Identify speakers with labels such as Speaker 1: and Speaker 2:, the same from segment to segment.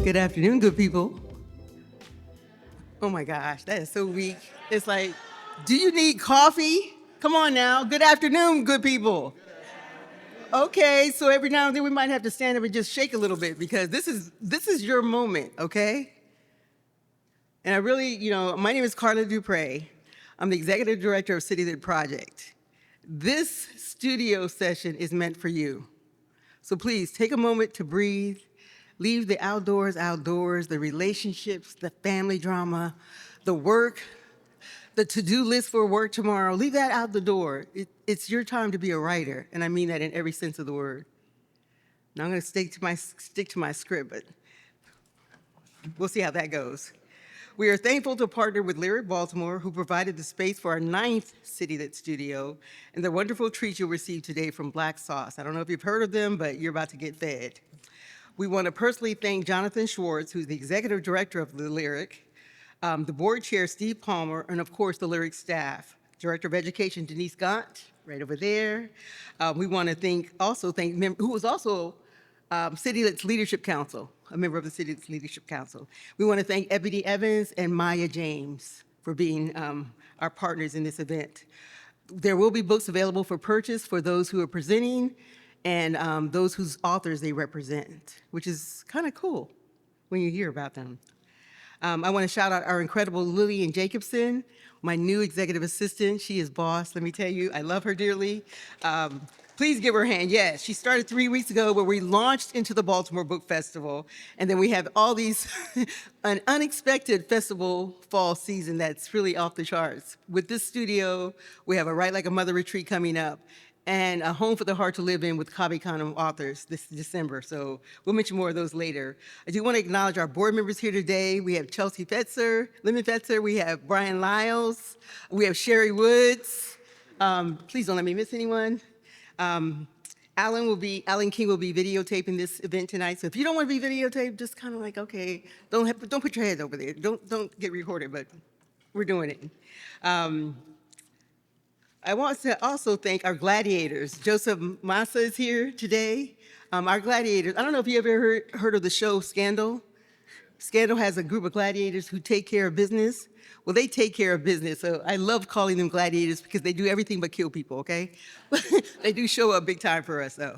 Speaker 1: Good afternoon, good people. Oh my gosh, that is so weak. It's like, do you need coffee? Come on now. Good afternoon, good people. Okay, so every now and then we might have to stand up and just shake a little bit because this is your moment, okay? And I really, my name is Carla Dupre. I'm the executive director of CityLit Project. This studio session is meant for you. So please take a moment to breathe. Leave the outdoors, the relationships, the family drama, the work, the to-do list for work tomorrow. Leave that out the door. It's your time to be a writer, and I mean that in every sense of the word. Now I'm going to stick to my script, but we'll see how that goes. We are thankful to partner with Lyric Baltimore, who provided the space for our 9th CityLit studio, and the wonderful treat you'll receive today from Black Sauce. I don't know if you've heard of them, but you're about to get fed. We want to personally thank Jonathan Schwartz, who's the executive director of the Lyric, the board chair, Steve Palmer, and of course, the Lyric staff. Director of Education, Denise Gant, right over there. We want to thank, who was also CityLit's Leadership Council, a member of the CityLit's Leadership Council. We want to thank Ebony Evans and Maya James for being our partners in this event. There will be books available for purchase for those who are presenting and those whose authors they represent, which is kind of cool when you hear about them. I want to shout out our incredible Lillian Jacobson, my new executive assistant. She is boss, let me tell you. I love her dearly. Please give her a hand. Yes, she started 3 weeks ago where we launched into the Baltimore Book Festival. And then we have all these, an unexpected festival fall season that's really off the charts. With this studio, we have a Write Like a Mother retreat coming up, and a Home for the Heart to Live In with Kabi Khanum authors this December. So we'll mention more of those later. I do want to acknowledge our board members here today. We have Chelsea Fetzer, Lemon Fetzer, we have Brian Lyles, we have Sherry Woods. Please don't let me miss anyone. Alan King will be videotaping this event tonight. So if you don't want to be videotaped, just kind of like, okay, don't put your head over there. Don't get recorded, but we're doing it. I want to also thank our gladiators. Joseph Massa is here today. Our gladiators, I don't know if you ever heard of the show Scandal. Scandal has a group of gladiators who take care of business. Well, they take care of business, so I love calling them gladiators because they do everything but kill people, okay? They do show up big time for us, though.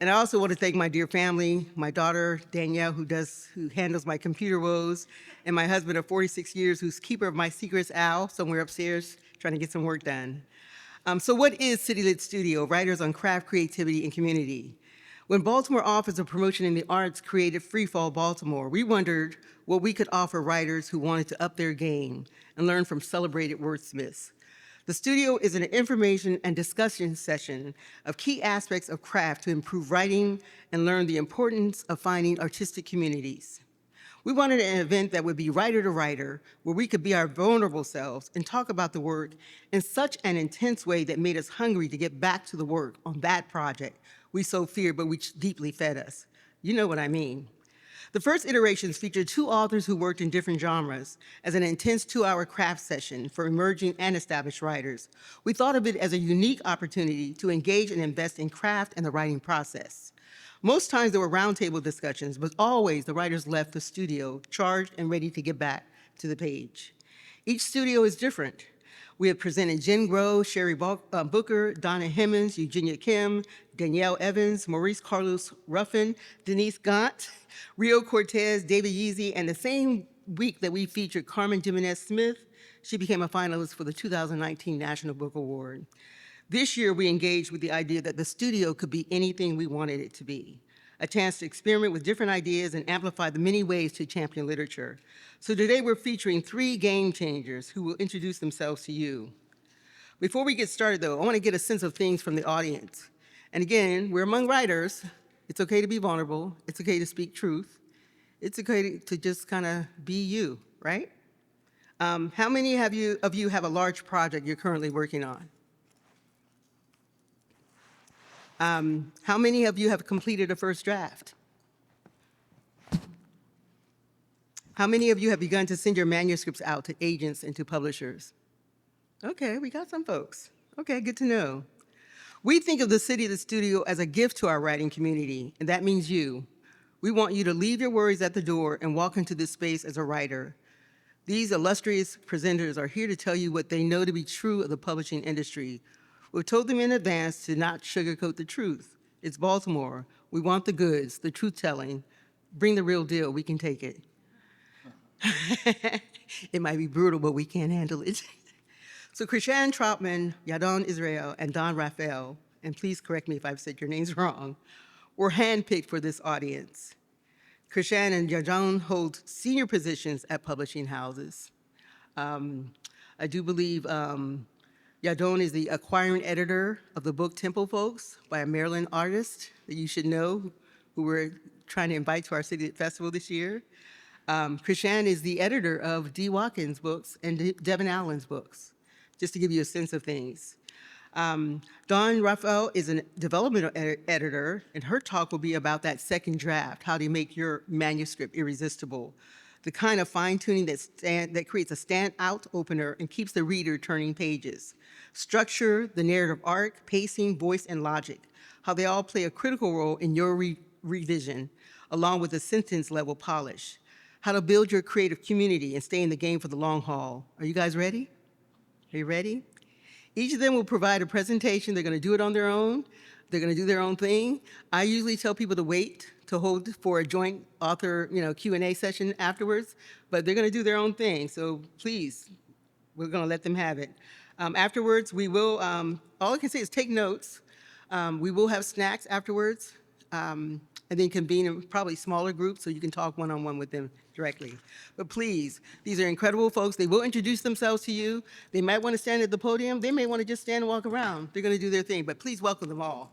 Speaker 1: And I also want to thank my dear family, my daughter, Danielle, who handles my computer woes, and my husband of 46 years, who's keeper of my secrets, Al, somewhere upstairs, trying to get some work done. So what is CityLit Studio? Writers on Craft, Creativity, and Community. When Baltimore offers a promotion in the arts created Freefall Baltimore, we wondered what we could offer writers who wanted to up their game and learn from celebrated wordsmiths. The studio is an information and discussion session of key aspects of craft to improve writing and learn the importance of finding artistic communities. We wanted an event that would be writer to writer, where we could be our vulnerable selves and talk about the work in such an intense way that made us hungry to get back to the work on that project we so feared but which deeply fed us. You know what I mean. The first iterations featured 2 authors who worked in different genres as an intense 2-hour craft session for emerging and established writers. We thought of it as a unique opportunity to engage and invest in craft and the writing process. Most times there were roundtable discussions, but always the writers left the studio charged and ready to get back to the page. Each studio is different. We have presented Jen Groh, Sherry Booker, Donna Hemmons, Eugenia Kim, Danielle Evans, Maurice Carlos Ruffin, Denise Gant, Rio Cortez, David Yeezy, and the same week that we featured Carmen Jimenez Smith, she became a finalist for the 2019 National Book Award. This year, we engaged with the idea that the studio could be anything we wanted it to be. a chance to experiment with different ideas and amplify the many ways to champion literature. So today we're featuring 3 game changers who will introduce themselves to you. Before we get started though, I want to get a sense of things from the audience. And again, we're among writers. It's okay to be vulnerable. It's okay to speak truth. It's okay to just kind of be you, right? How many of you have a large project you're currently working on? How many of you have completed a first draft? How many of you have begun to send your manuscripts out to agents and to publishers? Okay, we got some folks. Okay, good to know. We think of the CityLit Studio as a gift to our writing community, and that means you. We want you to leave your worries at the door and walk into this space as a writer. These illustrious presenters are here to tell you what they know to be true of the publishing industry. We've told them in advance to not sugarcoat the truth. It's Baltimore. We want the goods, the truth-telling. Bring the real deal. We can take it. It might be brutal, but we can't handle it. So KRISHAN TROTMAN, YAHDON ISRAEL, and DAWN RAFFEL, and please correct me if I've said your names wrong, were handpicked for this audience. KRISHAN and YAHDON hold senior positions at publishing houses. I do believe YAHDON is the acquiring editor of the book Temple Folks by a Maryland artist that you should know, who we're trying to invite to our CityLit Festival this year. KRISHAN is the editor of D. Watkins' books and Devin Allen's books, just to give you a sense of things. DAWN RAFFEL is a developmental editor, and her talk will be about that second draft, how to make your manuscript irresistible, the kind of fine-tuning that creates a standout opener and keeps the reader turning pages. Structure, the narrative arc, pacing, voice, and logic, how they all play a critical role in your revision, along with a sentence-level polish. How to build your creative community and stay in the game for the long haul. Are you guys ready? Are you ready? Each of them will provide a presentation. They're going to do it on their own. They're going to do their own thing. I usually tell people to wait to hold for a joint author, Q&A session afterwards, but they're going to do their own thing. So please, we're going to let them have it. Afterwards, we will, all I can say is take notes. We will have snacks afterwards, and then convene in probably smaller groups so you can talk one-on-one with them directly. But please, these are incredible folks. They will introduce themselves to you. They might want to stand at the podium. They may want to just stand and walk around. They're going to do their thing, but please welcome them all.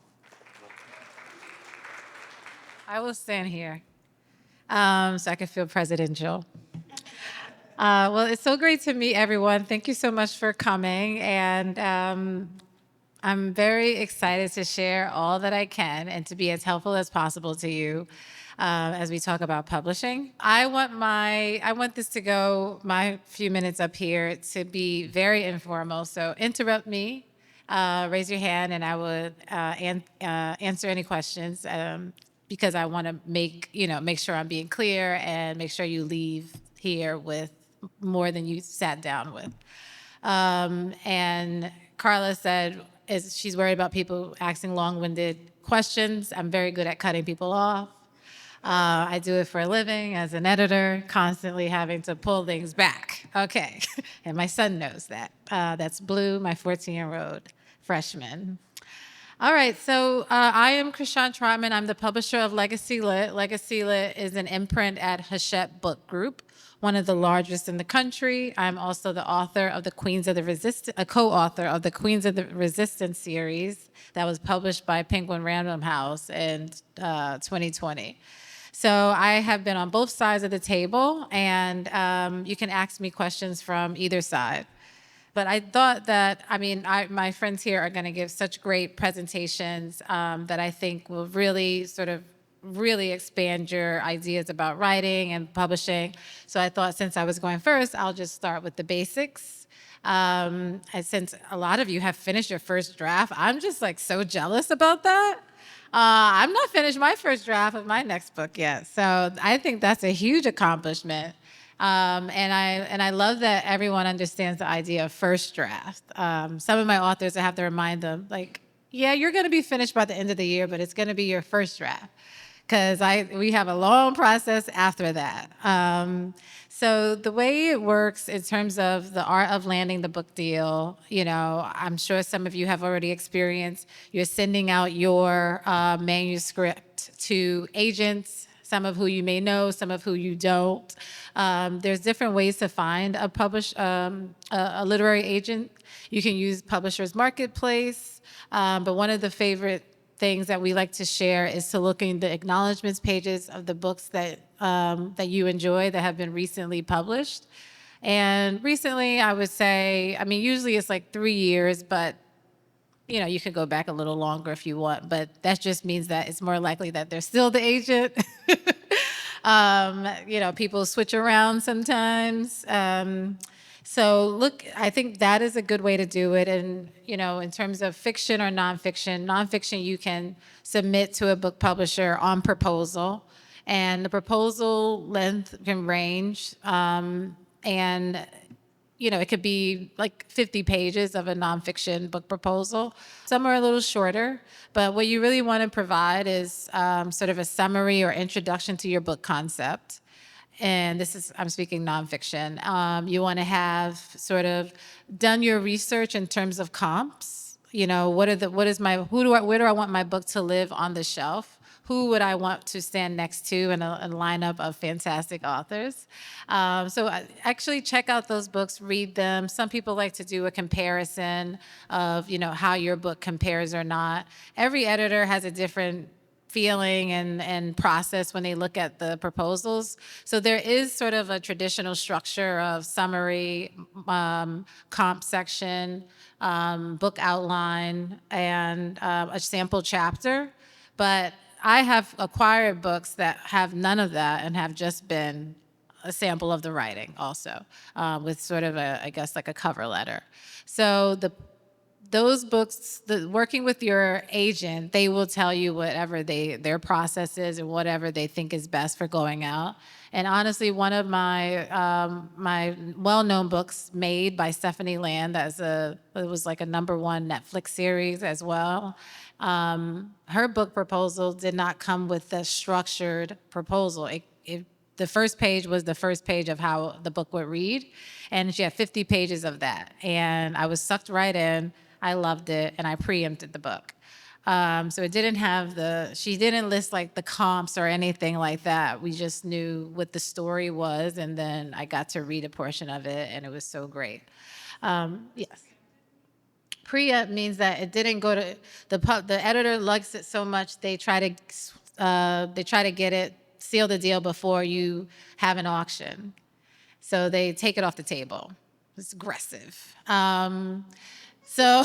Speaker 2: I will stand here so I can feel presidential. Well, it's so great to meet everyone. Thank you so much for coming. And I'm very excited to share all that I can and to be as helpful as possible to you as we talk about publishing. I want this to go, my few minutes up here, to be very informal. So interrupt me, raise your hand, and I would answer any questions because I want to make sure I'm being clear and make sure you leave here with more than you sat down with. And Carla said she's worried about people asking long-winded questions. I'm very good at cutting people off. I do it for a living as an editor, constantly having to pull things back. Okay, and my son knows that. That's Blue, my 14-year-old freshman. All right, so I am KRISHAN TROTMAN. I'm the publisher of LegacyLit. LegacyLit is an imprint at Hachette Book Group, one of the largest in the country. I'm also the author of the Queens of the Resistance, a co-author of the Queens of the Resistance series that was published by Penguin Random House in 2020. So I have been on both sides of the table, and you can ask me questions from either side. But I thought that, my friends here are going to give such great presentations that I think will really really expand your ideas about writing and publishing. So I thought since I was going first, I'll just start with the basics. And since a lot of you have finished your first draft, I'm just so jealous about that. I'm not finished my first draft of my next book yet. So I think that's a huge accomplishment. And I love that everyone understands the idea of first draft. Some of my authors, I have to remind them, yeah, you're going to be finished by the end of the year, but it's going to be your first draft, because we have a long process after that. So the way it works in terms of the art of landing the book deal, I'm sure some of you have already experienced, you're sending out your manuscript books to agents, some of who you may know, some of who you don't. There's different ways to find a literary agent. You can use Publishers Marketplace, but one of the favorite things that we like to share is to look in the acknowledgments pages of the books that you enjoy that have been recently published. And recently, I would say, I mean, usually it's like 3 years, but you could go back a little longer if you want, but that just means that it's more likely that they're still the agent. People switch around sometimes. So I think that is a good way to do it. And, in terms of fiction or nonfiction you can submit to a book publisher on proposal. And the proposal length can range. It could be like 50 pages of a nonfiction book proposal. Some are a little shorter, but what you really want to provide is sort of a summary or introduction to your book concept. And I'm speaking nonfiction. You want to have sort of done your research in terms of comps. Where do I want my book to live on the shelf? Who would I want to stand next to in a lineup of fantastic authors? So actually check out those books, read them. Some people like to do a comparison of, how your book compares or not. Every editor has a different feeling and process when they look at the proposals. So there is sort of a traditional structure of summary, comp section, book outline, and a sample chapter. But I have acquired books that have none of that and have just been a sample of the writing also, with sort of like a cover letter. So those books, working with your agent, they will tell you whatever their process is and whatever they think is best for going out. And honestly, one of my my well-known books, Made by Stephanie Land, it was like a #1 Netflix series as well. Her book proposal did not come with a structured proposal. The first page was the first page of how the book would read, and she had 50 pages of that. And I was sucked right in. I loved it, and I preempted the book. So it didn't have she didn't list like the comps or anything like that. We just knew what the story was, and then I got to read a portion of it, and it was so great. Yes. Preempt means that it didn't go to the editor likes it so much they try to get it, seal the deal before you have an auction. So they take it off the table. It's aggressive. So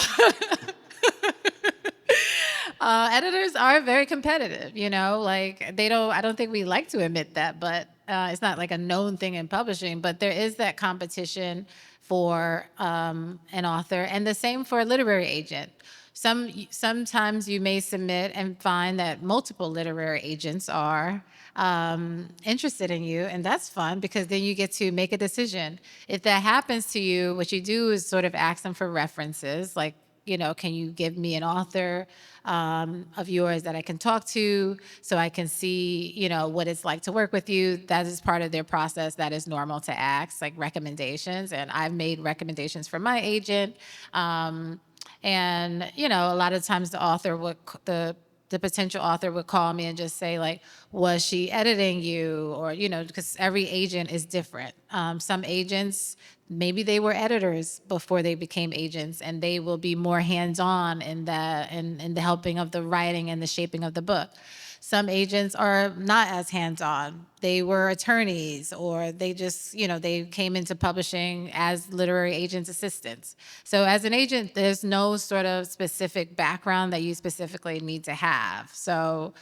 Speaker 2: editors are very competitive, I don't think we like to admit that, but it's not like a known thing in publishing, but there is that competition for an author, and the same for a literary agent. Sometimes you may submit and find that multiple literary agents are interested in you, and that's fun because then you get to make a decision. If that happens to you, what you do is sort of ask them for references, like, can you give me an author of yours that I can talk to so I can see, what it's like to work with you? That is part of their process. That is normal to ask, like recommendations. And I've made recommendations for my agent. And, a lot of times the potential author would call me and just say, like, was she editing you? Or, because every agent is different. Some agents, maybe they were editors before they became agents, and they will be more hands-on in the helping of the writing and the shaping of the book. Some agents are not as hands-on. They were attorneys, or they just, they came into publishing as literary agents' assistants. So as an agent, there's no sort of specific background that you specifically need to have. So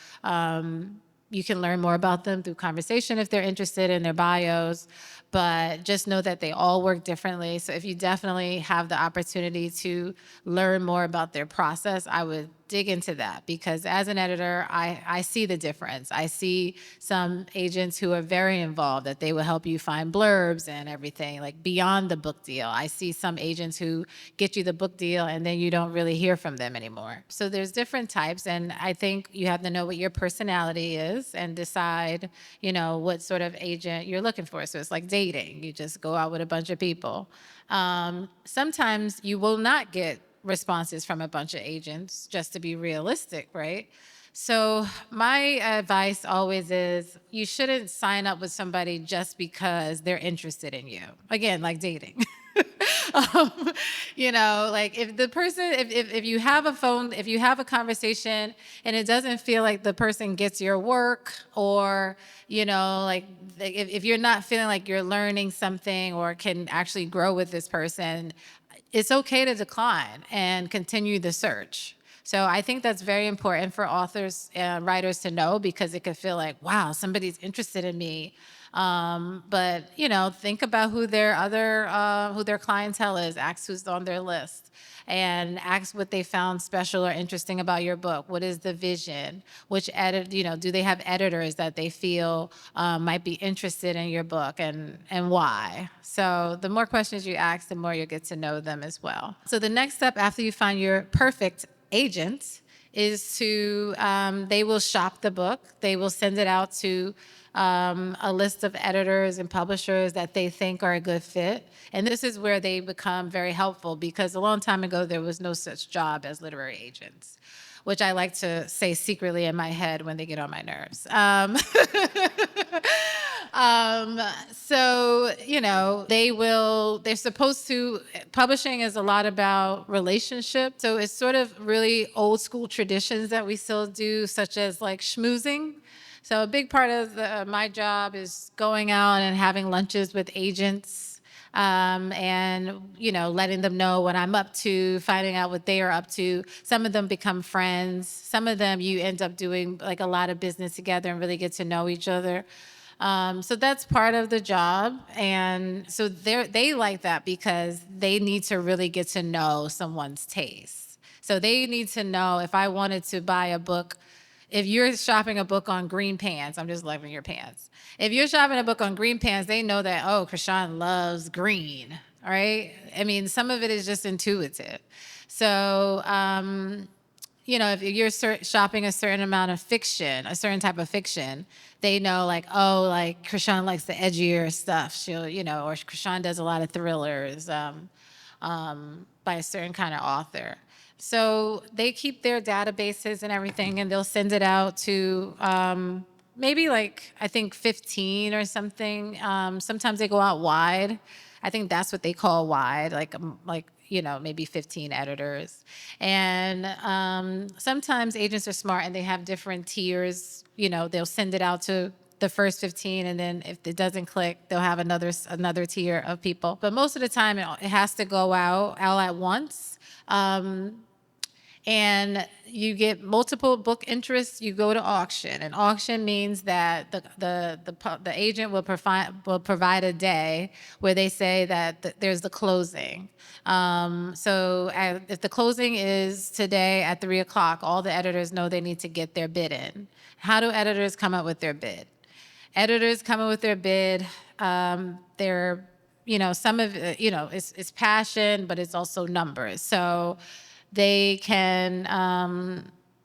Speaker 2: you can learn more about them through conversation if they're interested in their bios, but just know that they all work differently. So if you definitely have the opportunity to learn more about their process, I would dig into that, because as an editor, I see the difference. I see some agents who are very involved, that they will help you find blurbs and everything, like beyond the book deal. I see some agents who get you the book deal and then you don't really hear from them anymore. So there's different types, and I think you have to know what your personality is and decide, what sort of agent you're looking for. So it's like dating. You just go out with a bunch of people. Sometimes you will not get responses from a bunch of agents, just to be realistic, right? So my advice always is you shouldn't sign up with somebody just because they're interested in you. Again, like dating. um, like if the person, if you have a phone, if you have a conversation and it doesn't feel like the person gets your work, or, like if you're not feeling like you're learning something or can actually grow with this person, it's okay to decline and continue the search. So I think that's very important for authors and writers to know, because it could feel like, wow, somebody's interested in me. But think about who their clientele is. Ask who's on their list, and ask what they found special or interesting about your book. What is the vision? Which do they have editors that they feel might be interested in your book, and why? So the more questions you ask, the more you'll get to know them as well. So the next step after you find your perfect agent is to, they will shop the book. They will send it out to a list of editors and publishers that they think are a good fit. And this is where they become very helpful, because a long time ago, there was no such job as literary agents, which I like to say secretly in my head when they get on my nerves. So, they're supposed to, publishing is a lot about relationship. So it's sort of really old school traditions that we still do, such as like schmoozing. So a big part of my job is going out and having lunches with agents, and letting them know what I'm up to, finding out what they are up to. Some of them become friends. Some of them you end up doing like a lot of business together and really get to know each other. So that's part of the job. And so they like that because they need to really get to know someone's taste. So they need to know, if I wanted to buy a book, if you're shopping a book on green pants, I'm just loving your pants. If you're shopping a book on green pants, they know that, oh, KRISHAN loves green, all right? I mean, some of it is just intuitive. So, if you're shopping a certain amount of fiction, a certain type of fiction, they know like, oh, like KRISHAN likes the edgier stuff. She'll, or KRISHAN does a lot of thrillers by a certain kind of author. So they keep their databases and everything, and they'll send it out to maybe like, I think 15 or something. Sometimes they go out wide. I think that's what they call wide, like maybe 15 editors. And sometimes agents are smart and they have different tiers. They'll send it out to the first 15, and then if it doesn't click, they'll have another tier of people. But most of the time, it has to go out at once. And you get multiple book interests, you go to auction. And auction means that the agent will provide a day where they say that there's the closing. So if the closing is today at 3 o'clock, all the editors know they need to get their bid in. How do editors come up with their bid? Editors come up with their bid. They're, some of it, it's passion, but it's also numbers. So they can,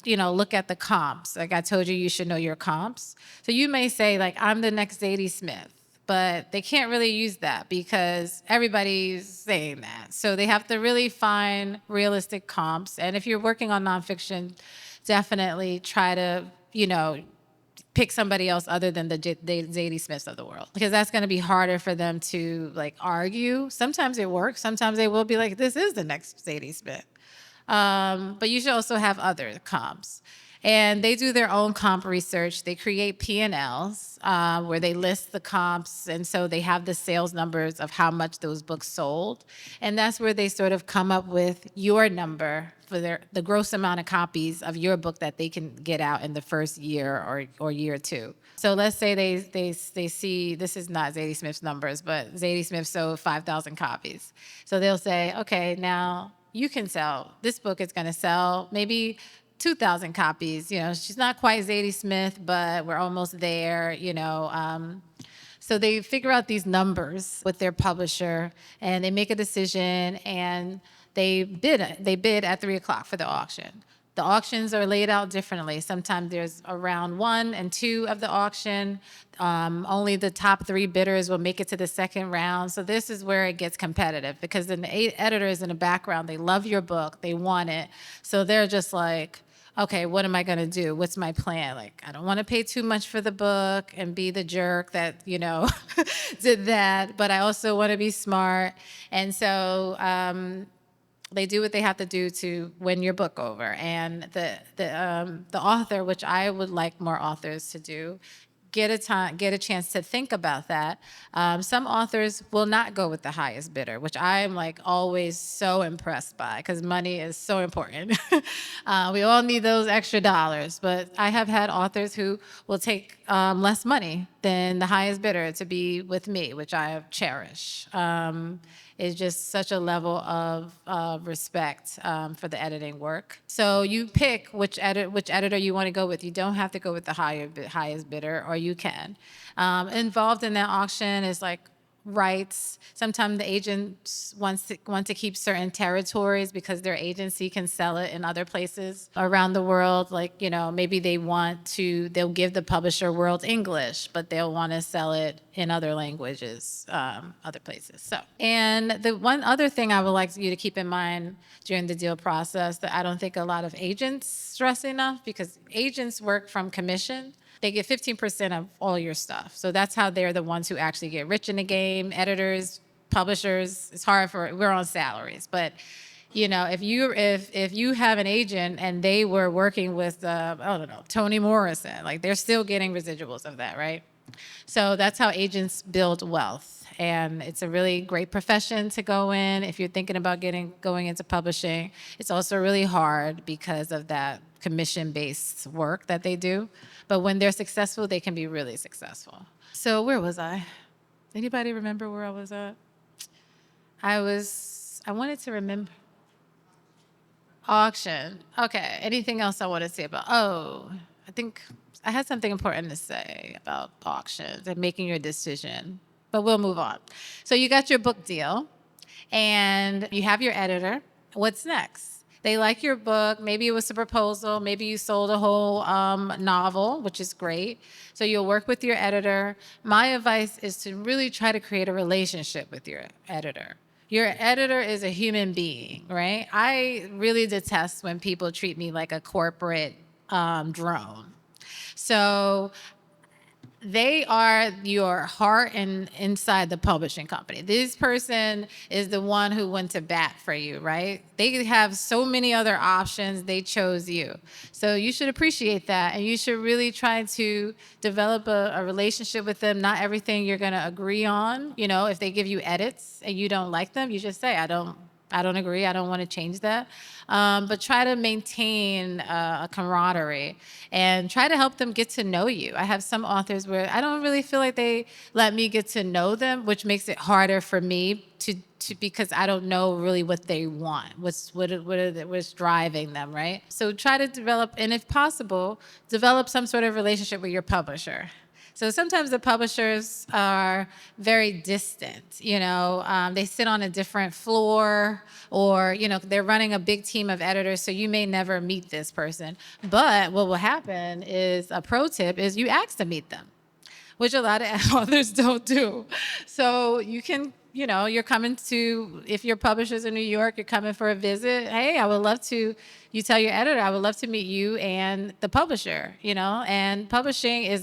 Speaker 2: look at the comps. Like I told you, you should know your comps. So you may say, like, I'm the next Zadie Smith, but they can't really use that because everybody's saying that. So they have to really find realistic comps. And if you're working on nonfiction, definitely try to, pick somebody else other than the Zadie Smiths of the world, because that's going to be harder for them to like argue. Sometimes it works. Sometimes they will be like, this is the next Zadie Smith. But you should also have other comps. And they do their own comp research. They create P&Ls where they list the comps. And so they have the sales numbers of how much those books sold. And that's where they sort of come up with your number for the gross amount of copies of your book that they can get out in the first year or year two. So let's say they see, this is not Zadie Smith's numbers, but Zadie Smith sold 5,000 copies. So they'll say, okay, now you can sell, this book is going to sell maybe 2,000 copies. She's not quite Zadie Smith, but we're almost there, So they figure out these numbers with their publisher, and they make a decision, and they bid at 3 o'clock for the auction. The auctions are laid out differently. Sometimes there's a round 1 and 2 of the auction. Only the top 3 bidders will make it to the second round. So this is where it gets competitive, because the editors in the background, they love your book, they want it. So they're just like, okay, what am I going to do? What's my plan? Like, I don't want to pay too much for the book and be the jerk that, did that, but I also want to be smart. And so they do what they have to do to win your book over. And the author, which I would like more authors to do, get a chance to think about that. Some authors will not go with the highest bidder, which I'm like always so impressed by, because money is so important. We all need those extra dollars, but I have had authors who will take less money than the highest bidder to be with me, which I cherish. Is just such a level of respect for the editing work. So you pick which editor you want to go with. You don't have to go with the highest bidder, or you can. Involved in that auction is like rights. Sometimes the agents want to keep certain territories because their agency can sell it in other places around the world. Like, maybe they'll give the publisher world English, but they'll want to sell it in other languages, other places. So, and the one other thing I would like you to keep in mind during the deal process that I don't think a lot of agents stress enough, because agents work from commission. They get 15% of all your stuff. So that's how they're the ones who actually get rich in the game. Editors, publishers, we're on salaries. But, if you have an agent and they were working with, I don't know, Toni Morrison, like they're still getting residuals of that, right? So that's how agents build wealth. And it's a really great profession to go in if you're thinking about going into publishing. It's also really hard because of that commission-based work that they do. But when they're successful, they can be really successful. So where was I? Anybody remember where I was at? I wanted to remember. Auction. Okay. Anything else I want to say about? I think I had something important to say about auctions and making your decision, but we'll move on. So you got your book deal and you have your editor. What's next? They like your book. Maybe it was a proposal. Maybe you sold a whole novel, which is great. So you'll work with your editor. My advice is to really try to create a relationship with your editor. Your editor is a human being, right? I really detest when people treat me like a corporate drone. So they are your heart and inside the publishing company. This person is the one who went to bat for you, right? They have so many other options. They chose you. So you should appreciate that. And you should really try to develop a relationship with them. Not everything you're going to agree on. If they give you edits and you don't like them, you just say, I don't agree. I don't want to change that. But try to maintain a camaraderie and try to help them get to know you. I have some authors where I don't really feel like they let me get to know them, which makes it harder for me to because I don't know really what they want, what's driving them, right? So try to develop, and if possible, develop some sort of relationship with your publisher. So sometimes the publishers are very distant, they sit on a different floor, or, they're running a big team of editors, so you may never meet this person. But what will happen is, a pro tip is you ask to meet them, which a lot of authors don't do. So you can, you're coming if your publisher's in New York, you're coming for a visit. Hey, I would love to, you tell your editor, I would love to meet you and the publisher, and publishing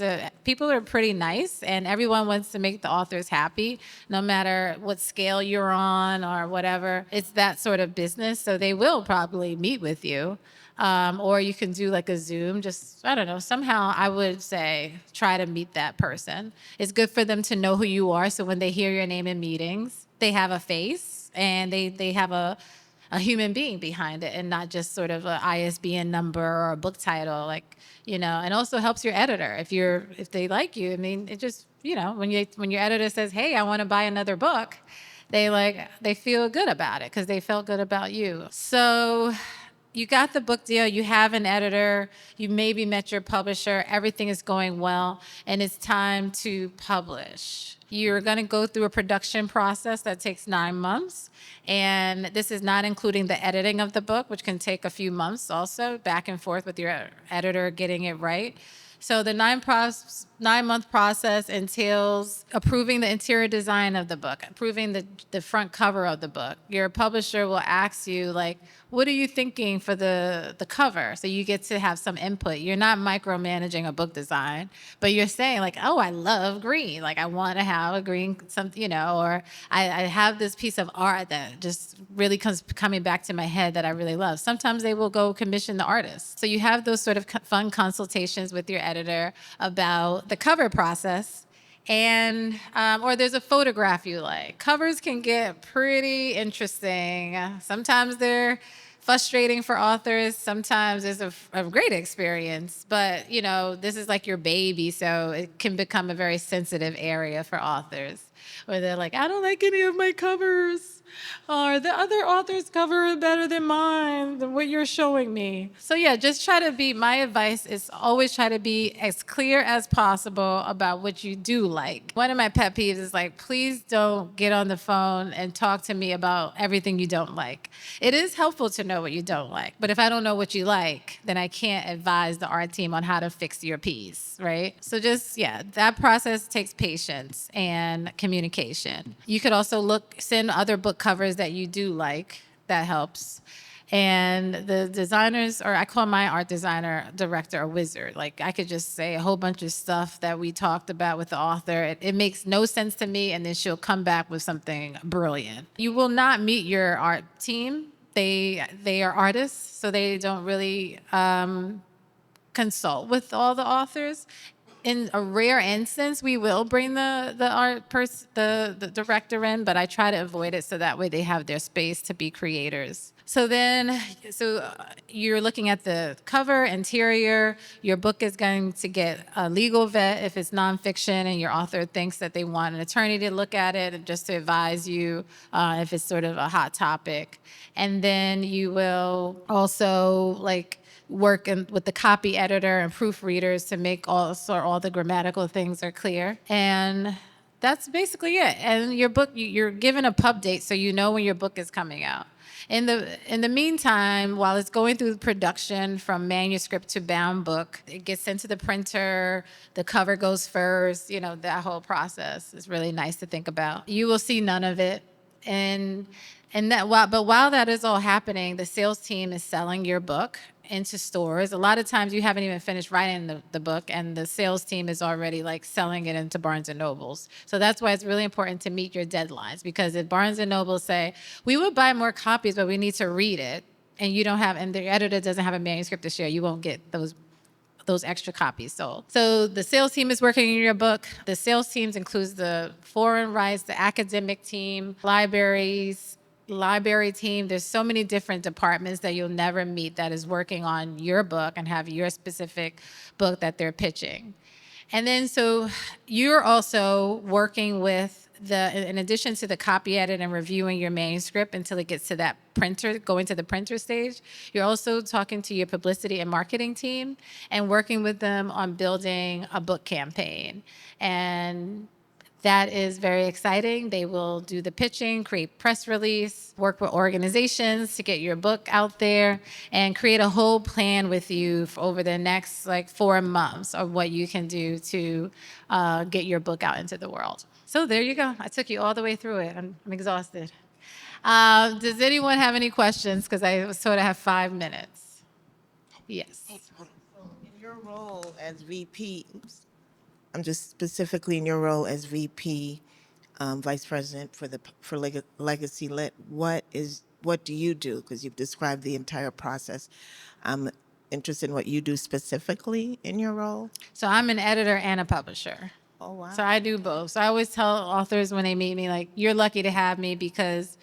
Speaker 2: people are pretty nice, and everyone wants to make the authors happy, no matter what scale you're on or whatever. It's that sort of business. So they will probably meet with you. Or you can do like a Zoom, I don't know, somehow I would say try to meet that person. It's good for them to know who you are, so when they hear your name in meetings, they have a face and they have a human being behind it, and not just sort of an ISBN number or a book title, and also helps your editor if they like you. I mean, it just, when your editor says, hey, I want to buy another book, they feel good about it because they felt good about you. So you got the book deal, you have an editor, you maybe met your publisher, everything is going well, and it's time to publish. You're going to go through a production process that takes 9 months, and this is not including the editing of the book, which can take a few months also, back and forth with your editor getting it right. So the 9-month process entails approving the interior design of the book, approving the front cover of the book. Your publisher will ask you, like, what are you thinking for the cover? So you get to have some input. You're not micromanaging a book design, but you're saying, like, oh, I love green. Like, I want to have a green something, or I have this piece of art that just really coming back to my head that I really love. Sometimes they will go commission the artist. So you have those sort of fun consultations with your editor about the cover process. And or there's a photograph you like. Covers can get pretty interesting. Sometimes they're frustrating for authors. Sometimes it's a great experience. But, this is like your baby, so it can become a very sensitive area for authors where they're like, I don't like any of my covers. Or the other author's cover is better than mine, than what you're showing me. So yeah, just my advice is always try to be as clear as possible about what you do like. One of my pet peeves is like, please don't get on the phone and talk to me about everything you don't like. It is helpful to know what you don't like, but if I don't know what you like, then I can't advise the art team on how to fix your piece, right? So that process takes patience and communication. You could also send other book covers that you do like. That helps. And the designers, or I call my art designer director a wizard. Like, I could just say a whole bunch of stuff that we talked about with the author. It makes no sense to me, and then she'll come back with something brilliant. You will not meet your art team. They are artists, so they don't really consult with all the authors. In a rare instance, we will bring the director in, but I try to avoid it so that way they have their space to be creators. So you're looking at the cover, interior. Your book is going to get a legal vet if it's nonfiction and your author thinks that they want an attorney to look at it and just to advise you if it's sort of a hot topic. And then you will also work with the copy editor and proofreaders to make all the grammatical things are clear. And that's basically it. And your book, you're given a pub date so you know when your book is coming out. In the meantime, while it's going through production from manuscript to bound book, it gets sent to the printer, the cover goes first, that whole process is really nice to think about. You will see none of it. But while that is all happening, the sales team is selling your book into stores. A lot of times you haven't even finished writing the book, and the sales team is already selling it into Barnes and Nobles. So that's why it's really important to meet your deadlines, because if Barnes and Nobles say, we would buy more copies, but we need to read it, and the editor doesn't have a manuscript to share, you won't get those extra copies sold. So the sales team is working on your book. The sales teams includes the foreign rights, the academic team, library team. There's so many different departments that you'll never meet that is working on your book and have your specific book that they're pitching. And then so you're also working with in addition to the copy edit and reviewing your manuscript until it gets to that printer, going to the printer stage, you're also talking to your publicity and marketing team and working with them on building a book campaign. And that is very exciting. They will do the pitching, create press release, work with organizations to get your book out there, and create a whole plan with you over the next 4 months of what you can do to get your book out into the world. So there you go. I took you all the way through it. I'm exhausted. Does anyone have any questions? Because I sort of have 5 minutes. Yes.
Speaker 3: In your role as VP, I'm just specifically in your role as VP, Vice President for Legacy Lit. What do you do? Because you've described the entire process. I'm interested in what you do specifically in your role.
Speaker 2: So I'm an editor and a publisher.
Speaker 3: Oh, wow.
Speaker 2: So I do both. So I always tell authors when they meet me, you're lucky to have me because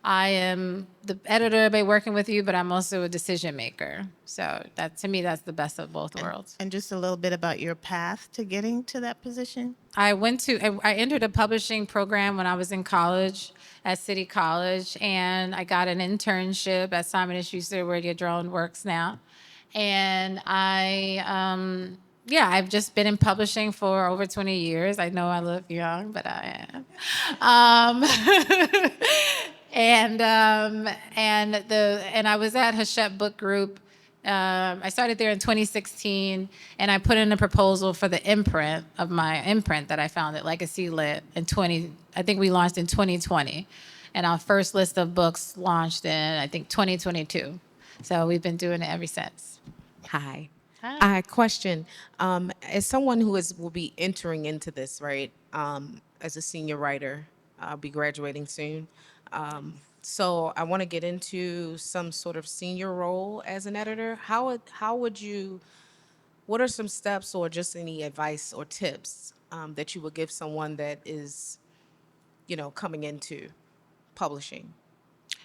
Speaker 2: I am the editor by working with you, but I'm also a decision maker. So to me, that's the best of both worlds.
Speaker 3: And just a little bit about your path to getting to that position.
Speaker 2: I entered a publishing program when I was in college at City College, and I got an internship at Simon Schuster, where your drone works now. And I've just been in publishing for over 20 years. I know I look young, but I am. And I was at Hachette Book Group I started there in 2016, and I put in a proposal for the imprint of my imprint that I found at CityLit in 20. I think we launched in 2020, and our first list of books launched in I think 2022. So we've been doing it ever since.
Speaker 4: Hi.
Speaker 2: Hi.
Speaker 4: Question. As someone who will be entering into this, right, as a senior writer, I'll be graduating soon. So I want to get into some sort of senior role as an editor. How would you, what are some steps or just any advice or tips that you would give someone that is, coming into publishing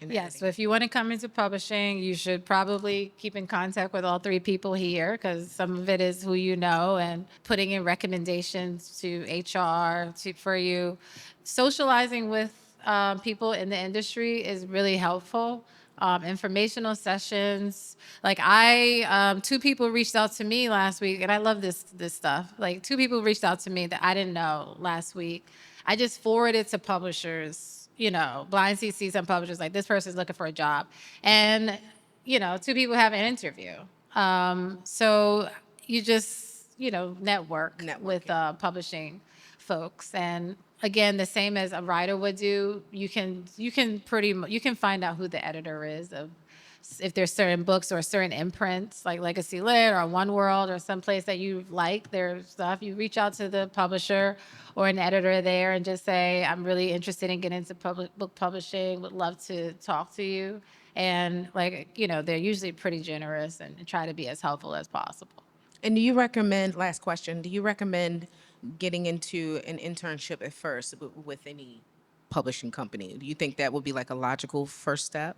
Speaker 4: and
Speaker 2: Yes,
Speaker 4: editing?
Speaker 2: so if you want to come into publishing, you should probably keep in contact with all three people here because some of it is who you know and putting in recommendations to HR for you. Socializing with people in the industry is really helpful. Informational sessions. Two people reached out to me last week, and I love this stuff. Like two people reached out to me that I didn't know last week. I just forwarded to publishers, blind CCs and publishers, like this person's looking for a job. And, two people have an interview. So you just, network with publishing folks. And again, the same as a writer would do, you can find out who the editor is of if there's certain books or certain imprints like Legacy Lit or One World or someplace that you like their stuff, you reach out to the publisher or an editor there and just say, I'm really interested in getting into book publishing, would love to talk to you. And they're usually pretty generous and try to be as helpful as possible.
Speaker 4: And do you recommend, last question, do you recommend getting into an internship at first with any publishing company? Do you think that would be like a logical first step?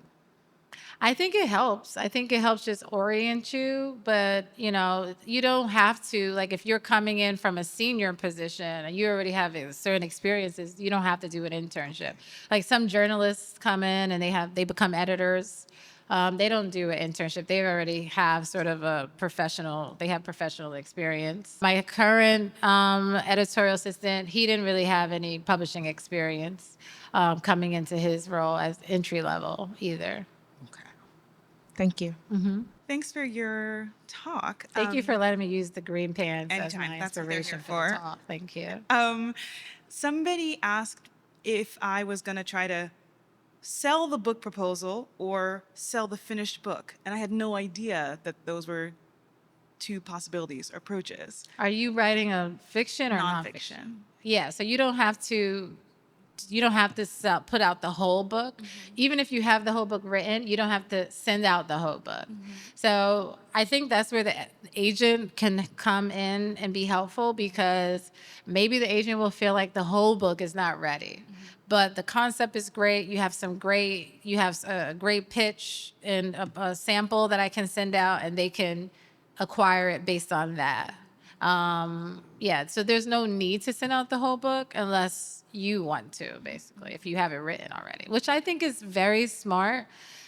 Speaker 2: I think it helps. I think it helps just orient you, but you don't have to, like if you're coming in from a senior position and you already have certain experiences, you don't have to do an internship. Like some journalists come in and they become editors. They don't do an internship. They already have sort of they have professional experience. My current editorial assistant, he didn't really have any publishing experience coming into his role as entry level either.
Speaker 4: Okay. Thank you.
Speaker 5: Thanks for your talk.
Speaker 2: Thank you for letting me use the green pants as
Speaker 5: anytime.
Speaker 2: my
Speaker 5: That's what they're
Speaker 2: inspiration
Speaker 5: here
Speaker 2: for the
Speaker 5: for.
Speaker 2: talk. Thank you.
Speaker 5: Somebody asked if I was going to try to sell the book proposal or sell the finished book. And I had no idea that those were two possibilities or approaches.
Speaker 2: Are you writing a fiction or nonfiction?
Speaker 5: Nonfiction.
Speaker 2: Yeah, so you don't have to put out the whole book. Even if you have the whole book written, you don't have to send out the whole book. So I think that's where the agent can come in and be helpful because maybe the agent will feel like the whole book is not ready. But the concept is great. You have a great pitch and a sample that I can send out and they can acquire it based on that. So there's no need to send out the whole book unless you want to, basically, if you have it written already, which I think is very smart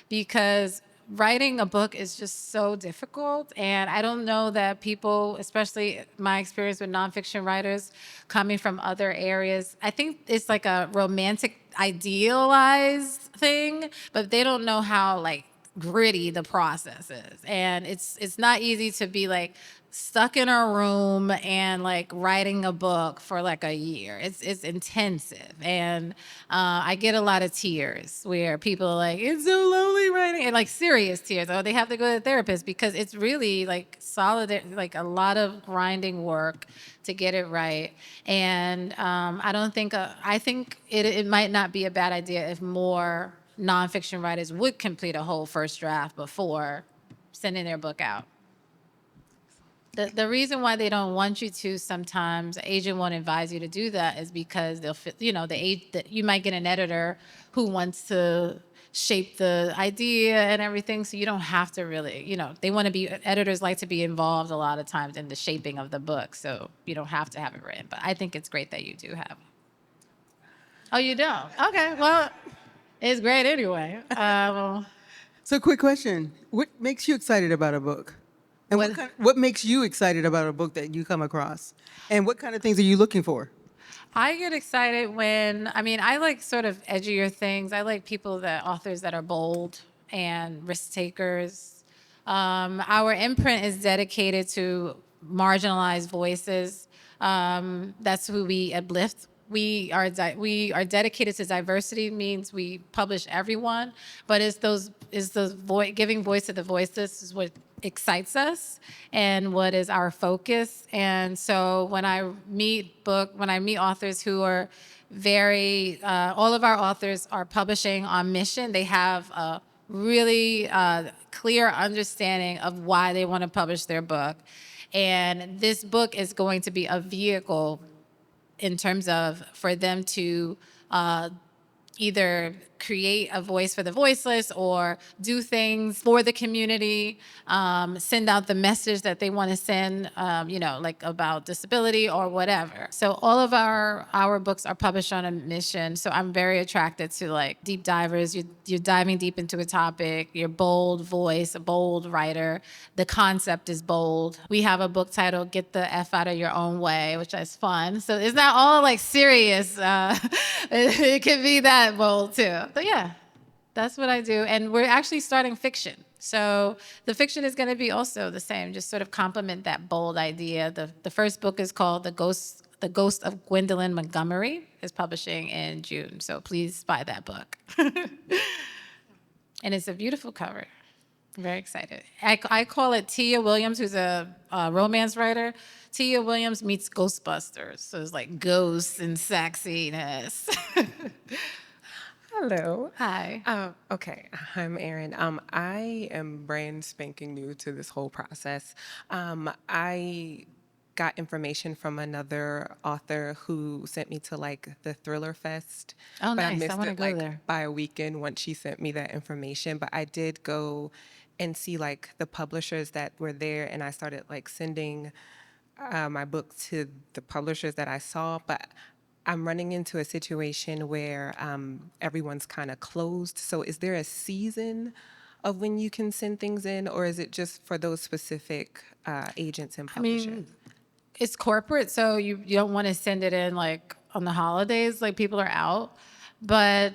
Speaker 2: because writing a book is just so difficult. And I don't know that people, especially my experience with nonfiction writers coming from other areas, I think it's like a romantic idealized thing, but they don't know how gritty the process is. And it's not easy to be stuck in a room and writing a book for a year. It's intensive. And I get a lot of tears where people are like, it's so lonely writing, and serious tears. Or they have to go to a therapist because it's really solid, a lot of grinding work to get it right. And I think it might not be a bad idea if more nonfiction writers would complete a whole first draft before sending their book out. The reason why they don't want you to sometimes, the agent won't advise you to do that is because they'll fit, you might get an editor who wants to shape the idea and everything, so you don't have to really, editors like to be involved a lot of times in the shaping of the book, so you don't have to have it written. But I think it's great that you do have it. Oh, you don't? Okay, well, it's great anyway.
Speaker 1: So, quick question: what makes you excited about a book? And what makes you excited about a book that you come across? And what kind of things are you looking for?
Speaker 2: I get excited I like sort of edgier things. I like authors that are bold and risk takers. Our imprint is dedicated to marginalized voices. That's who we uplift. We are dedicated to diversity. Means we publish everyone, but giving voice to the voiceless is what excites us and what is our focus. And so when I meet authors who are all of our authors are publishing on mission. They have a really clear understanding of why they want to publish their book. And this book is going to be a vehicle in terms of for them to either create a voice for the voiceless or do things for the community, send out the message that they want to send, like about disability or whatever. So all of our books are published on a mission. So I'm very attracted to like deep divers. You're diving deep into a topic. You're bold voice, a bold writer. The concept is bold. We have a book titled "Get the F Out of Your Own Way," which is fun. So it's not all like serious. It can be that bold too. So yeah, that's what I do. And we're actually starting fiction. So the fiction is going to be also the same, just sort of complement that bold idea. The first book is called The Ghost of Gwendolyn Montgomery, is publishing in June. So please buy that book. And it's a beautiful cover. I'm very excited. I call it Tia Williams, who's a romance writer. Tia Williams meets Ghostbusters. So it's like ghosts and sexiness.
Speaker 6: Hello.
Speaker 2: Hi.
Speaker 6: Okay, I'm Erin. I am brand spanking new to this whole process. I got information from another author who sent me to like the Thriller Fest.
Speaker 2: Oh,
Speaker 6: but I
Speaker 2: nice. I
Speaker 6: missed
Speaker 2: wanna
Speaker 6: it
Speaker 2: go
Speaker 6: like
Speaker 2: there.
Speaker 6: by a weekend once she sent me that information. But I did go and see like the publishers that were there, and I started like sending my book to the publishers that I saw. But I'm running into a situation where everyone's kind of closed. So is there a season of when you can send things in, or is it just for those specific agents and
Speaker 2: I
Speaker 6: publishers?
Speaker 2: mean, it's corporate, so you don't want to send it in like on the holidays, like people are out. But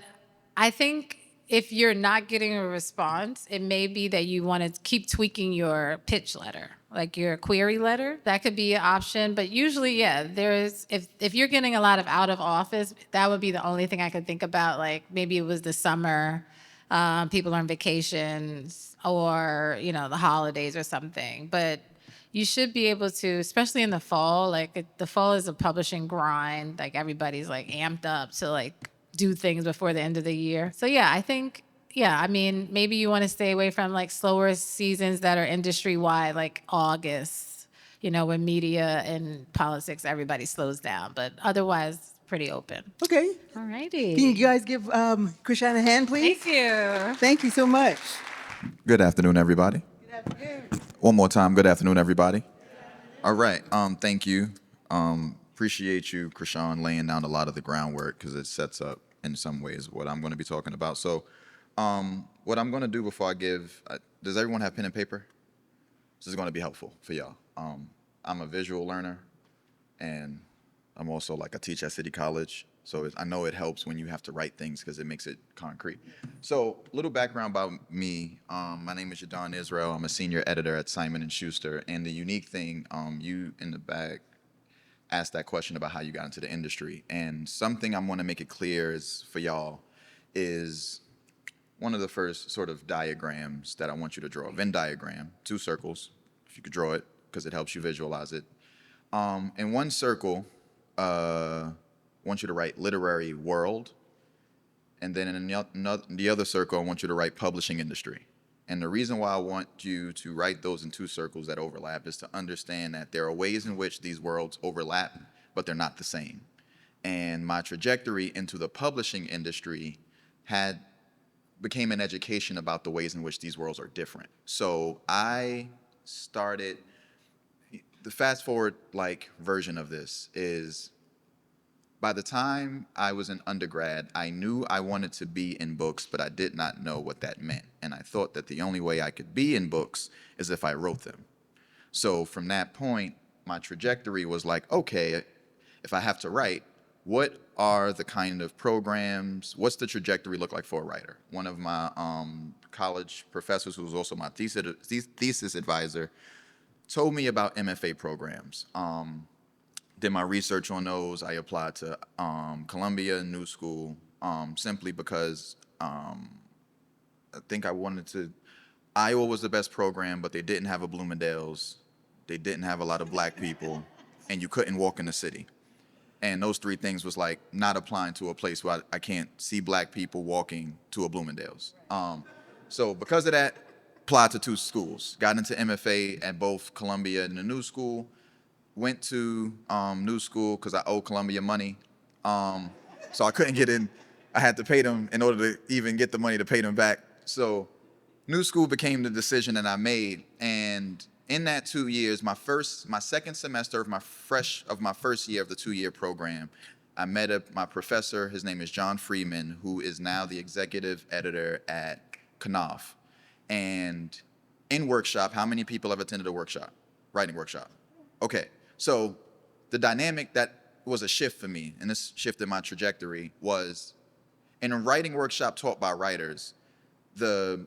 Speaker 2: I think if you're not getting a response, it may be that you want to keep tweaking your pitch letter, like your query letter. That could be an option. But usually, yeah, if you're getting a lot of out of office, that would be the only thing I could think about. Like maybe it was the summer, people are on vacations, or the holidays or something. But you should be able to, especially in the fall. Like the fall is a publishing grind. Like everybody's like amped up to like do things before the end of the year. So yeah, I think, I mean, maybe you want to stay away from like slower seasons that are industry wide, like August, when media and politics, everybody slows down. But otherwise, pretty open.
Speaker 1: Okay.
Speaker 2: All righty.
Speaker 1: Can you guys give KRISHAN a hand, please?
Speaker 2: Thank you.
Speaker 1: Thank you so much.
Speaker 7: Good afternoon, everybody. One more time, good afternoon, everybody. All right, thank you. Appreciate you, KRISHAN, laying down a lot of the groundwork because it sets up, in some ways, what I'm going to be talking about. So what I'm going to do before I give, does everyone have pen and paper? This is going to be helpful for y'all. I'm a visual learner, and I'm also like a teacher at City College. So I know it helps when you have to write things because it makes it concrete. So a little background about me. My name is YAHDON Israel. I'm a senior editor at Simon Schuster. And the unique thing, you in the back asked that question about how you got into the industry. And something I want to make it clear is for y'all is one of the first sort of diagrams that I want you to draw. A Venn diagram, 2 circles, if you could draw it, because it helps you visualize it. In one circle, I want you to write literary world. And then in the other circle, I want you to write publishing industry. And the reason why I want you to write those in 2 circles that overlap is to understand that there are ways in which these worlds overlap, but they're not the same. And my trajectory into the publishing industry became an education about the ways in which these worlds are different. So I started, the fast forward like version of this is, by the time I was an undergrad, I knew I wanted to be in books, but I did not know what that meant. And I thought that the only way I could be in books is if I wrote them. So from that point, my trajectory was like, okay, if I have to write, what are the kind of programs, what's the trajectory look like for a writer? One of my college professors, who was also my thesis advisor, told me about MFA programs. Did my research on those. I applied to Columbia New School simply because I think I wanted to. Iowa was the best program, but they didn't have a Bloomingdale's. They didn't have a lot of black people, and you couldn't walk in the city. And those three things was like not applying to a place where I can't see black people walking to a Bloomingdale's. So because of that, applied to two schools. Got into MFA at both Columbia and the New School. Went to New School because I owe Columbia money. So I couldn't get in. I had to pay them in order to even get the money to pay them back. So New School became the decision that I made. And in that 2 years, my second semester of my first year of the 2-year program, I met my professor. His name is John Freeman, who is now the executive editor at Knopf. And in workshop, how many people have attended a workshop, writing workshop? Okay, so the dynamic that was a shift for me, and this shifted my trajectory, was in a writing workshop taught by writers, the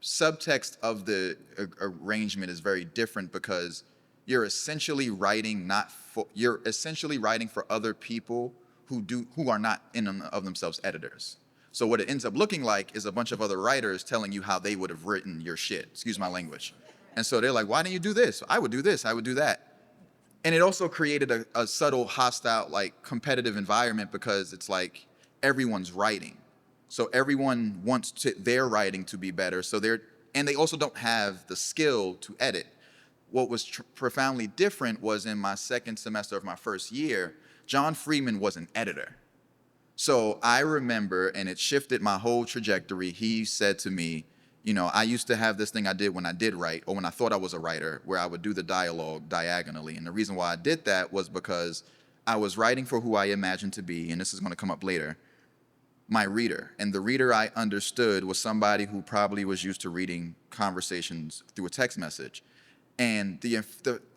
Speaker 7: subtext of the arrangement is very different because you're essentially writing for other people who are not in and of themselves editors. So what it ends up looking like is a bunch of other writers telling you how they would have written your shit. Excuse my language. And so they're like, why didn't you do this? I would do this. I would do that. And it also created a subtle, hostile, like competitive environment because it's like everyone's writing. So everyone wants their writing to be better. And they also don't have the skill to edit. What was profoundly different was in my second semester of my first year, John Freeman was an editor. So I remember, and it shifted my whole trajectory. He said to me, you know, I used to have this thing I did when I did write, or when I thought I was a writer, where I would do the dialogue diagonally. And the reason why I did that was because I was writing for who I imagined to be, and this is going to come up later, my reader. And the reader I understood was somebody who probably was used to reading conversations through a text message. And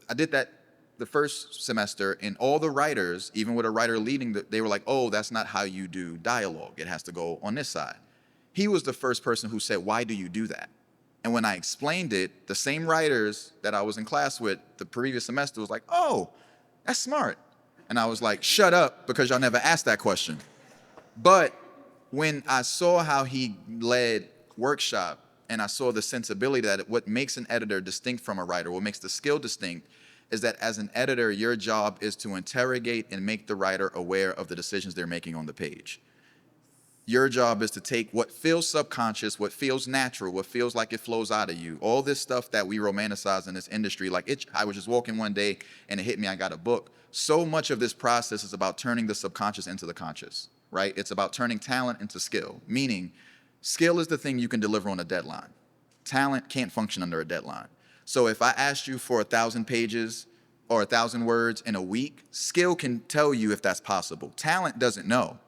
Speaker 7: I did that the first semester, and all the writers, even with a writer leading, they were like, oh, that's not how you do dialogue. It has to go on this side. He was the first person who said, why do you do that? And when I explained it, the same writers that I was in class with the previous semester was like, oh, that's smart. And I was like, shut up, because y'all never asked that question. But when I saw how he led workshop, and I saw the sensibility that what makes an editor distinct from a writer, what makes the skill distinct, is that as an editor, your job is to interrogate and make the writer aware of the decisions they're making on the page. Your job is to take what feels subconscious, what feels natural, what feels like it flows out of you, all this stuff that we romanticize in this industry. Like I was just walking one day and it hit me, I got a book. So much of this process is about turning the subconscious into the conscious, right? It's about turning talent into skill, meaning skill is the thing you can deliver on a deadline. Talent can't function under a deadline. So if I asked you for 1,000 pages or 1,000 words in a week, skill can tell you if that's possible. Talent doesn't know.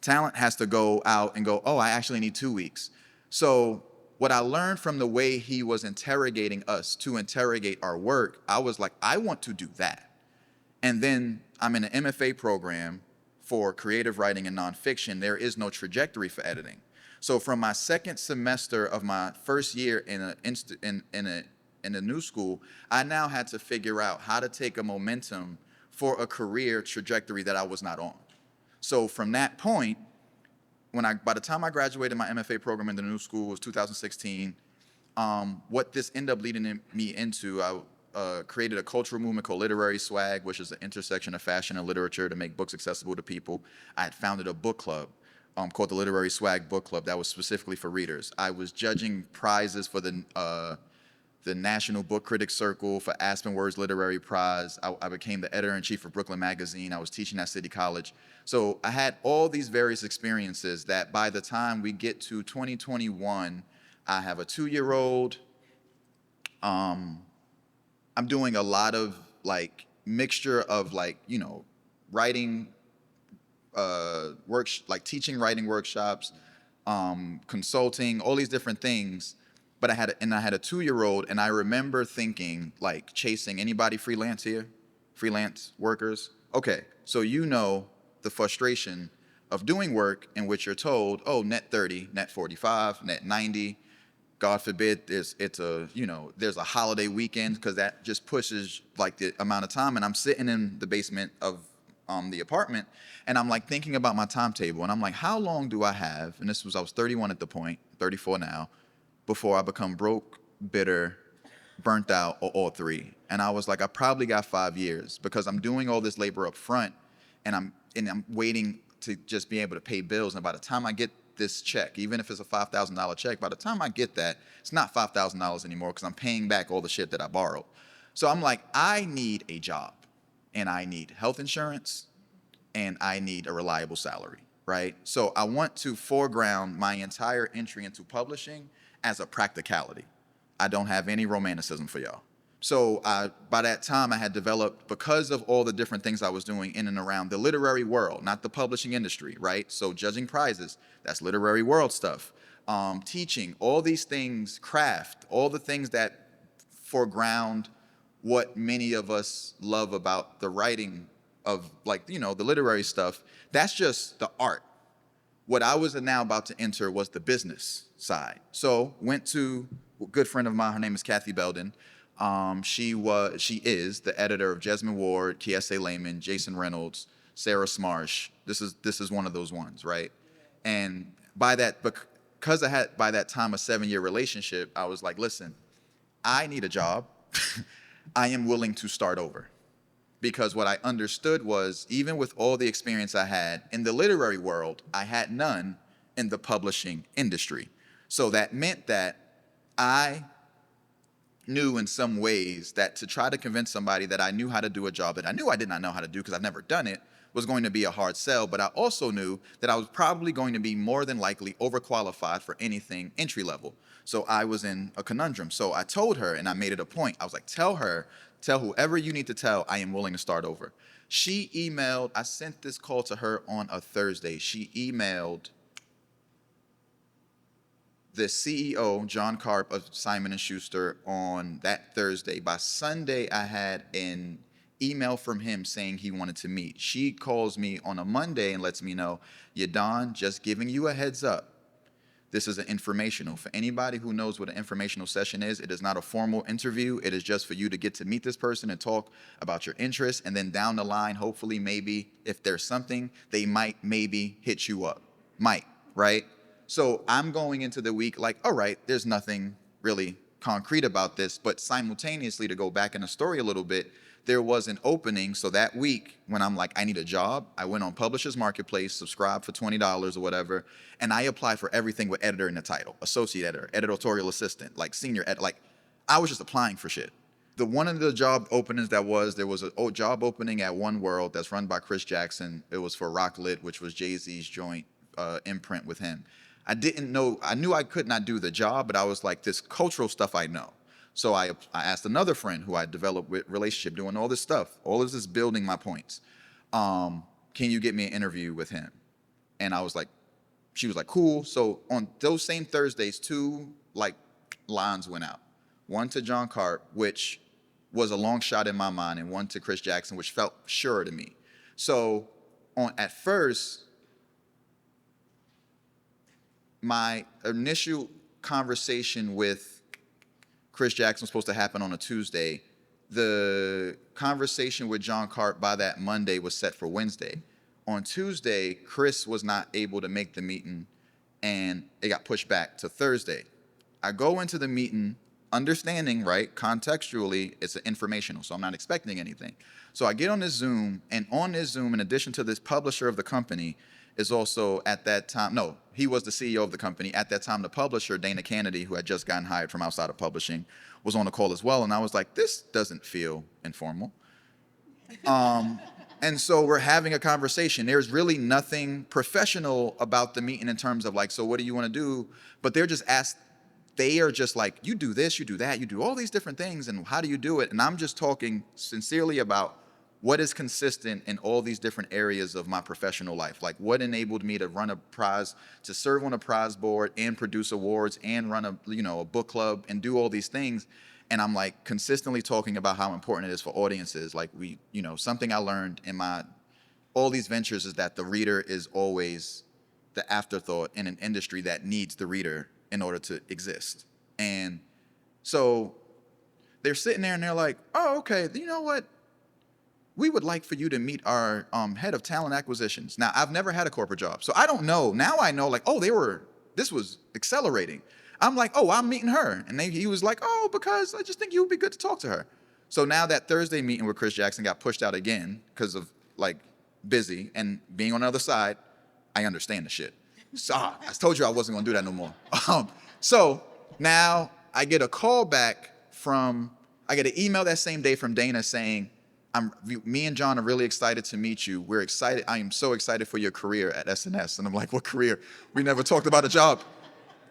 Speaker 7: Talent has to go out and go, oh, I actually need 2 weeks. So what I learned from the way he was interrogating us to interrogate our work, I was like, I want to do that. And then I'm in an MFA program for creative writing and nonfiction. There is no trajectory for editing. So from my second semester of my first year in a new school, I now had to figure out how to take a momentum for a career trajectory that I was not on. So from that point, by the time I graduated my MFA program in the new school was 2016, what this ended up leading me into, I created a cultural movement called Literaryswag, which is an intersection of fashion and literature to make books accessible to people. I had founded a book club called the Literaryswag Book Club that was specifically for readers. I was judging prizes for the National Book Critics Circle, for Aspen Words Literary Prize. I became the editor-in-chief of Brooklyn Magazine. I was teaching at City College. So I had all these various experiences that by the time we get to 2021, I have a 2-year-old. I'm doing a lot of like mixture of like, you know, writing like teaching writing workshops, consulting, all these different things. But I had a 2-year-old, and I remember thinking, like, chasing anybody freelance here? Freelance workers? Okay, so you know the frustration of doing work in which you're told, oh, net 30, net 45, net 90. God forbid there's a holiday weekend, because that just pushes like the amount of time. And I'm sitting in the basement of the apartment, and I'm like thinking about my timetable, and I'm like, how long do I have? And I was 31 at the point, 34 now, before I become broke, bitter, burnt out, or all three. And I was like, I probably got 5 years, because I'm doing all this labor up front, and I'm waiting to just be able to pay bills. And by the time I get this check, even if it's a $5,000 check, by the time I get that, it's not $5,000 anymore, because I'm paying back all the shit that I borrowed. So I'm like, I need a job, and I need health insurance, and I need a reliable salary, right? So I want to foreground my entire entry into publishing as a practicality. I don't have any romanticism for y'all. So by that time, I had developed, because of all the different things I was doing in and around the literary world, not the publishing industry, right? So judging prizes, that's literary world stuff. Teaching, all these things, craft, all the things that foreground what many of us love about the writing of, like, the literary stuff. That's just the art. What I was now about to enter was the business side. So went to a good friend of mine, her name is Kathy Belden. She is the editor of Jesmyn Ward, Kiese Lehman, Jason Reynolds, Sarah Smarsh. This is one of those ones, right? And because I had by that time a 7-year relationship, I was like, listen, I need a job. I am willing to start over. Because what I understood was, even with all the experience I had in the literary world, I had none in the publishing industry. So that meant that I knew in some ways that to try to convince somebody that I knew how to do a job that I knew I did not know how to do because I've never done it was going to be a hard sell. But I also knew that I was probably going to be more than likely overqualified for anything entry level. So I was in a conundrum. So I told her, and I made it a point. I was like, tell whoever you need to tell, I am willing to start over. She emailed, I sent this call to her on a Thursday. She emailed the CEO, John Karp of Simon & Schuster, on that Thursday. By Sunday, I had an email from him saying he wanted to meet. She calls me on a Monday and lets me know, YAHDON, just giving you a heads up. This is an informational. For anybody who knows what an informational session is, it is not a formal interview. It is just for you to get to meet this person and talk about your interests. And then down the line, hopefully, maybe, if there's something, they might maybe hit you up. Might, right? So I'm going into the week like, all right, there's nothing really concrete about this. But simultaneously, to go back in the story a little bit, there was an opening. So that week, when I'm like, I need a job, I went on Publishers Marketplace, subscribed for $20 or whatever, and I applied for everything with editor in the title, associate editor, editorial assistant, like senior editor. Like, I was just applying for shit. One of the job openings there was a job opening at One World that's run by Chris Jackson. It was for Rocklit, which was Jay-Z's joint imprint with him. I knew I could not do the job, but I was like, this cultural stuff I know. So I asked another friend who I developed with relationship, doing all this stuff, all of this building my points. Can you get me an interview with him? And she was like, cool. So on those same Thursdays, 2 lines went out. One to John Karp, which was a long shot in my mind, and one to Chris Jackson, which felt sure to me. So at first, my initial conversation with Chris Jackson was supposed to happen on a Tuesday. The conversation with John Karp by that Monday was set for Wednesday. On Tuesday, Chris was not able to make the meeting, and it got pushed back to Thursday. I go into the meeting understanding, right, contextually, it's an informational, so I'm not expecting anything. So I get on this Zoom, and on this Zoom, in addition to this publisher of the company, is also at that time, no, he was the CEO of the company. At that time, the publisher, Dana Kennedy, who had just gotten hired from outside of publishing, was on the call as well. And I was like, this doesn't feel informal. And so we're having a conversation. There's really nothing professional about the meeting in terms of like, so what do you want to do? But they are just like, you do this, you do that, you do all these different things, and how do you do it? And I'm just talking sincerely about what is consistent in all these different areas of my professional life. Like, what enabled me to run a prize, to serve on a prize board and produce awards and run a book club and do all these things. And I'm like consistently talking about how important it is for audiences. Like something I learned in my all these ventures is that the reader is always the afterthought in an industry that needs the reader in order to exist. And so they're sitting there and they're like, oh, okay, you know what? We would like for you to meet our head of talent acquisitions. Now, I've never had a corporate job, so I don't know. Now I know, like, oh, this was accelerating. I'm like, oh, I'm meeting her. And he was like, oh, because I just think you would be good to talk to her. So now that Thursday meeting with Chris Jackson got pushed out again because of, like, busy and being on the other side, I understand the shit. So I told you I wasn't gonna do that no more. So now I get a call back I get an email that same day from Dana saying, me and John are really excited to meet you. We're excited. I am so excited for your career at SNS. And I'm like, what career? We never talked about a job.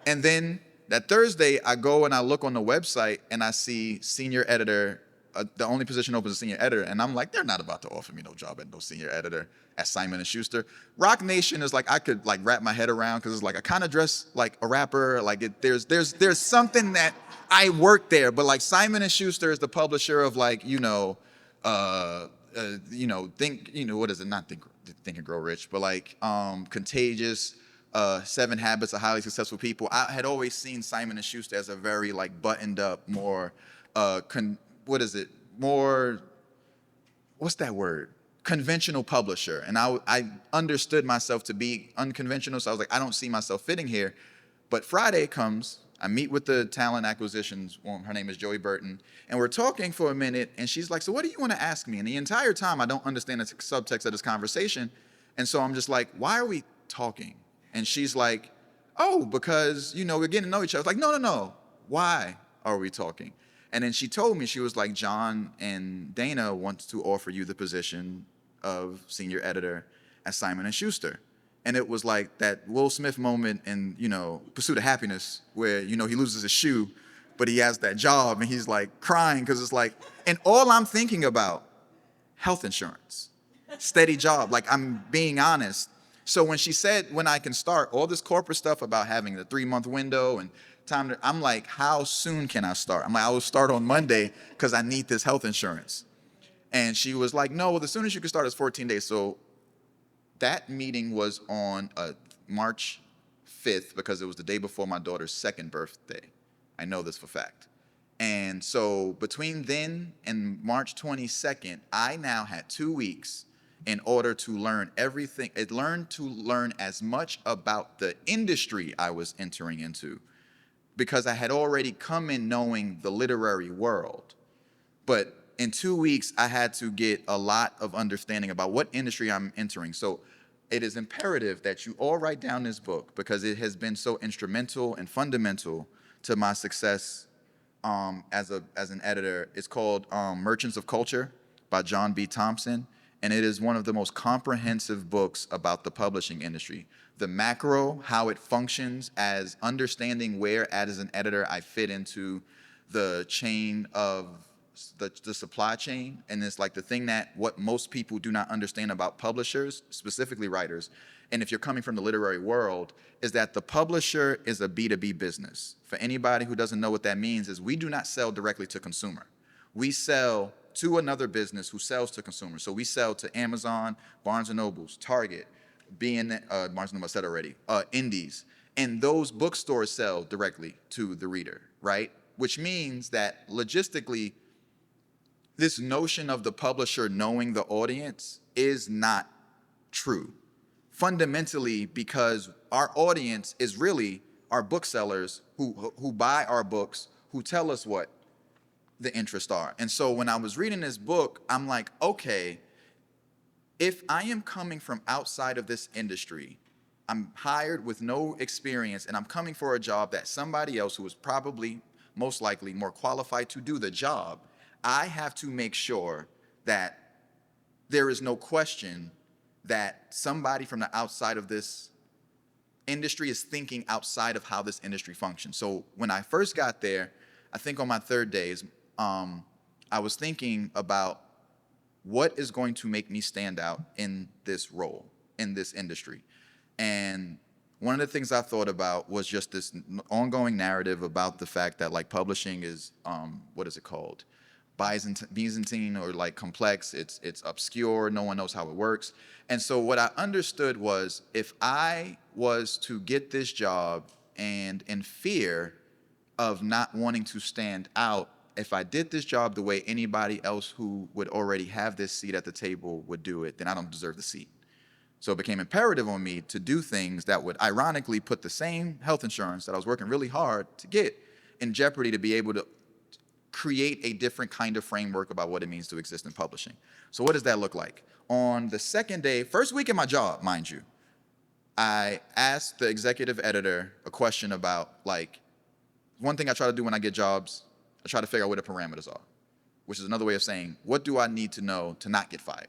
Speaker 7: And then that Thursday, I go and I look on the website and I see senior editor. The only position open is senior editor. And I'm like, they're not about to offer me no job at no senior editor at Simon & Schuster. Rock Nation is like, I could like wrap my head around because it's like, I kind of dress like a rapper. Like there's something that I work there, but like Simon & Schuster is the publisher of like, what is it? Not Think and Grow Rich, but like Contagious, 7 Habits of Highly Successful People. I had always seen Simon & Schuster as a very like buttoned up, more, conventional publisher. And I understood myself to be unconventional, so I was like, I don't see myself fitting here. But Friday comes, I meet with the talent acquisitions woman, her name is Joey Burton, and we're talking for a minute, and she's like, so what do you want to ask me? And the entire time, I don't understand the subtext of this conversation, and so I'm just like, why are we talking? And she's like, oh, because, we're getting to know each other. I was like, no, why are we talking? And then she told me, she was like, John and Dana wants to offer you the position of senior editor at Simon & Schuster. And it was like that Will Smith moment in, Pursuit of Happiness, where, he loses his shoe, but he has that job and he's like crying because it's like, and all I'm thinking about, health insurance, steady job. Like, I'm being honest. So when she said, when I can start, all this corporate stuff about having the 3-month window and time, I'm like, how soon can I start? I'm like, I will start on Monday because I need this health insurance. And she was like, no, well, the soonest you can start is 14 days. So that meeting was on March 5th because it was the day before my daughter's 2nd birthday. I know this for fact. And so between then and March 22nd, I now had 2 weeks in order to learn everything. To learn as much about the industry I was entering into, because I had already come in knowing the literary world. But in 2 weeks, I had to get a lot of understanding about what industry I'm entering. So it is imperative that you all write down this book because it has been so instrumental and fundamental to my success as an editor. It's called Merchants of Culture by John B. Thompson, and it is one of the most comprehensive books about the publishing industry. The macro, how it functions, as understanding where as an editor I fit into the chain of the supply chain. And it's like the thing that what most people do not understand about publishers, specifically writers, and if you're coming from the literary world, is that the publisher is a B2B business. For anybody who doesn't know what that means, is we do not sell directly to consumer. We sell to another business who sells to consumers. So we sell to Amazon, Barnes & Nobles, Target, Barnes & Noble I said already, Indies. And those bookstores sell directly to the reader, right? Which means that logistically, this notion of the publisher knowing the audience is not true. Fundamentally, because our audience is really our booksellers who buy our books, who tell us what the interests are. And so when I was reading this book, I'm like, okay, if I am coming from outside of this industry, I'm hired with no experience, and I'm coming for a job that somebody else who is probably, most likely, more qualified to do the job, I have to make sure that there is no question that somebody from the outside of this industry is thinking outside of how this industry functions. So when I first got there, I think on my 3rd day, I was thinking about what is going to make me stand out in this role, in this industry. And one of the things I thought about was just this ongoing narrative about the fact that like publishing is, Byzantine or like complex. It's obscure. No one knows how it works. And so what I understood was if I was to get this job and in fear of not wanting to stand out, if I did this job the way anybody else who would already have this seat at the table would do it, then I don't deserve the seat. So it became imperative on me to do things that would ironically put the same health insurance that I was working really hard to get in jeopardy to be able to create a different kind of framework about what it means to exist in publishing. So what does that look like? On the second day, first week of my job, mind you, I asked the executive editor a question about, like, one thing I try to do when I get jobs, I try to figure out what the parameters are, which is another way of saying, what do I need to know to not get fired?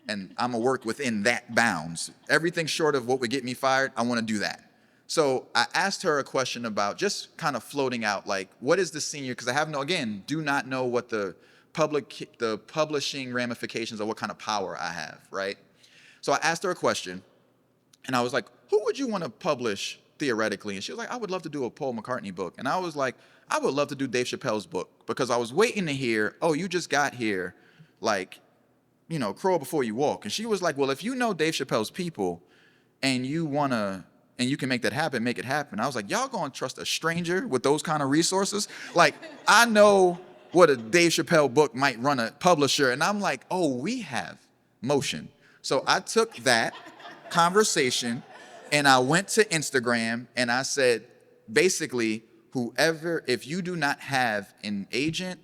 Speaker 7: And I'm gonna work within that bounds. Everything short of what would get me fired, I wanna do that. So I asked her a question about just kind of floating out, like, what is the senior, because I have no, again, do not know what the publishing ramifications of what kind of power I have, right? So I asked her a question, and I was like, who would you want to publish theoretically? And she was like, I would love to do a Paul McCartney book. And I was like, I would love to do Dave Chappelle's book, because I was waiting to hear, oh, you just got here, like, you know, crawl before you walk. And she was like, well, if you know Dave Chappelle's people and you wanna, and you can make that happen, make it happen. I was like, y'all gonna trust a stranger with those kind of resources? Like, I know what a Dave Chappelle book might run a publisher, and I'm like, oh, we have motion. So I took that conversation and I went to Instagram and I said, basically, whoever, if you do not have an agent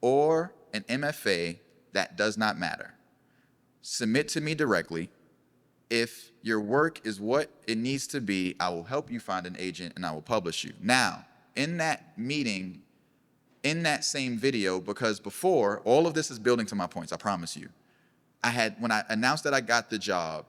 Speaker 7: or an MFA, that does not matter. Submit to me directly. If your work is what it needs to be, I will help you find an agent and I will publish you. Now, in that meeting, in that same video, because before, all of this is building to my points, I promise you. When I announced that I got the job,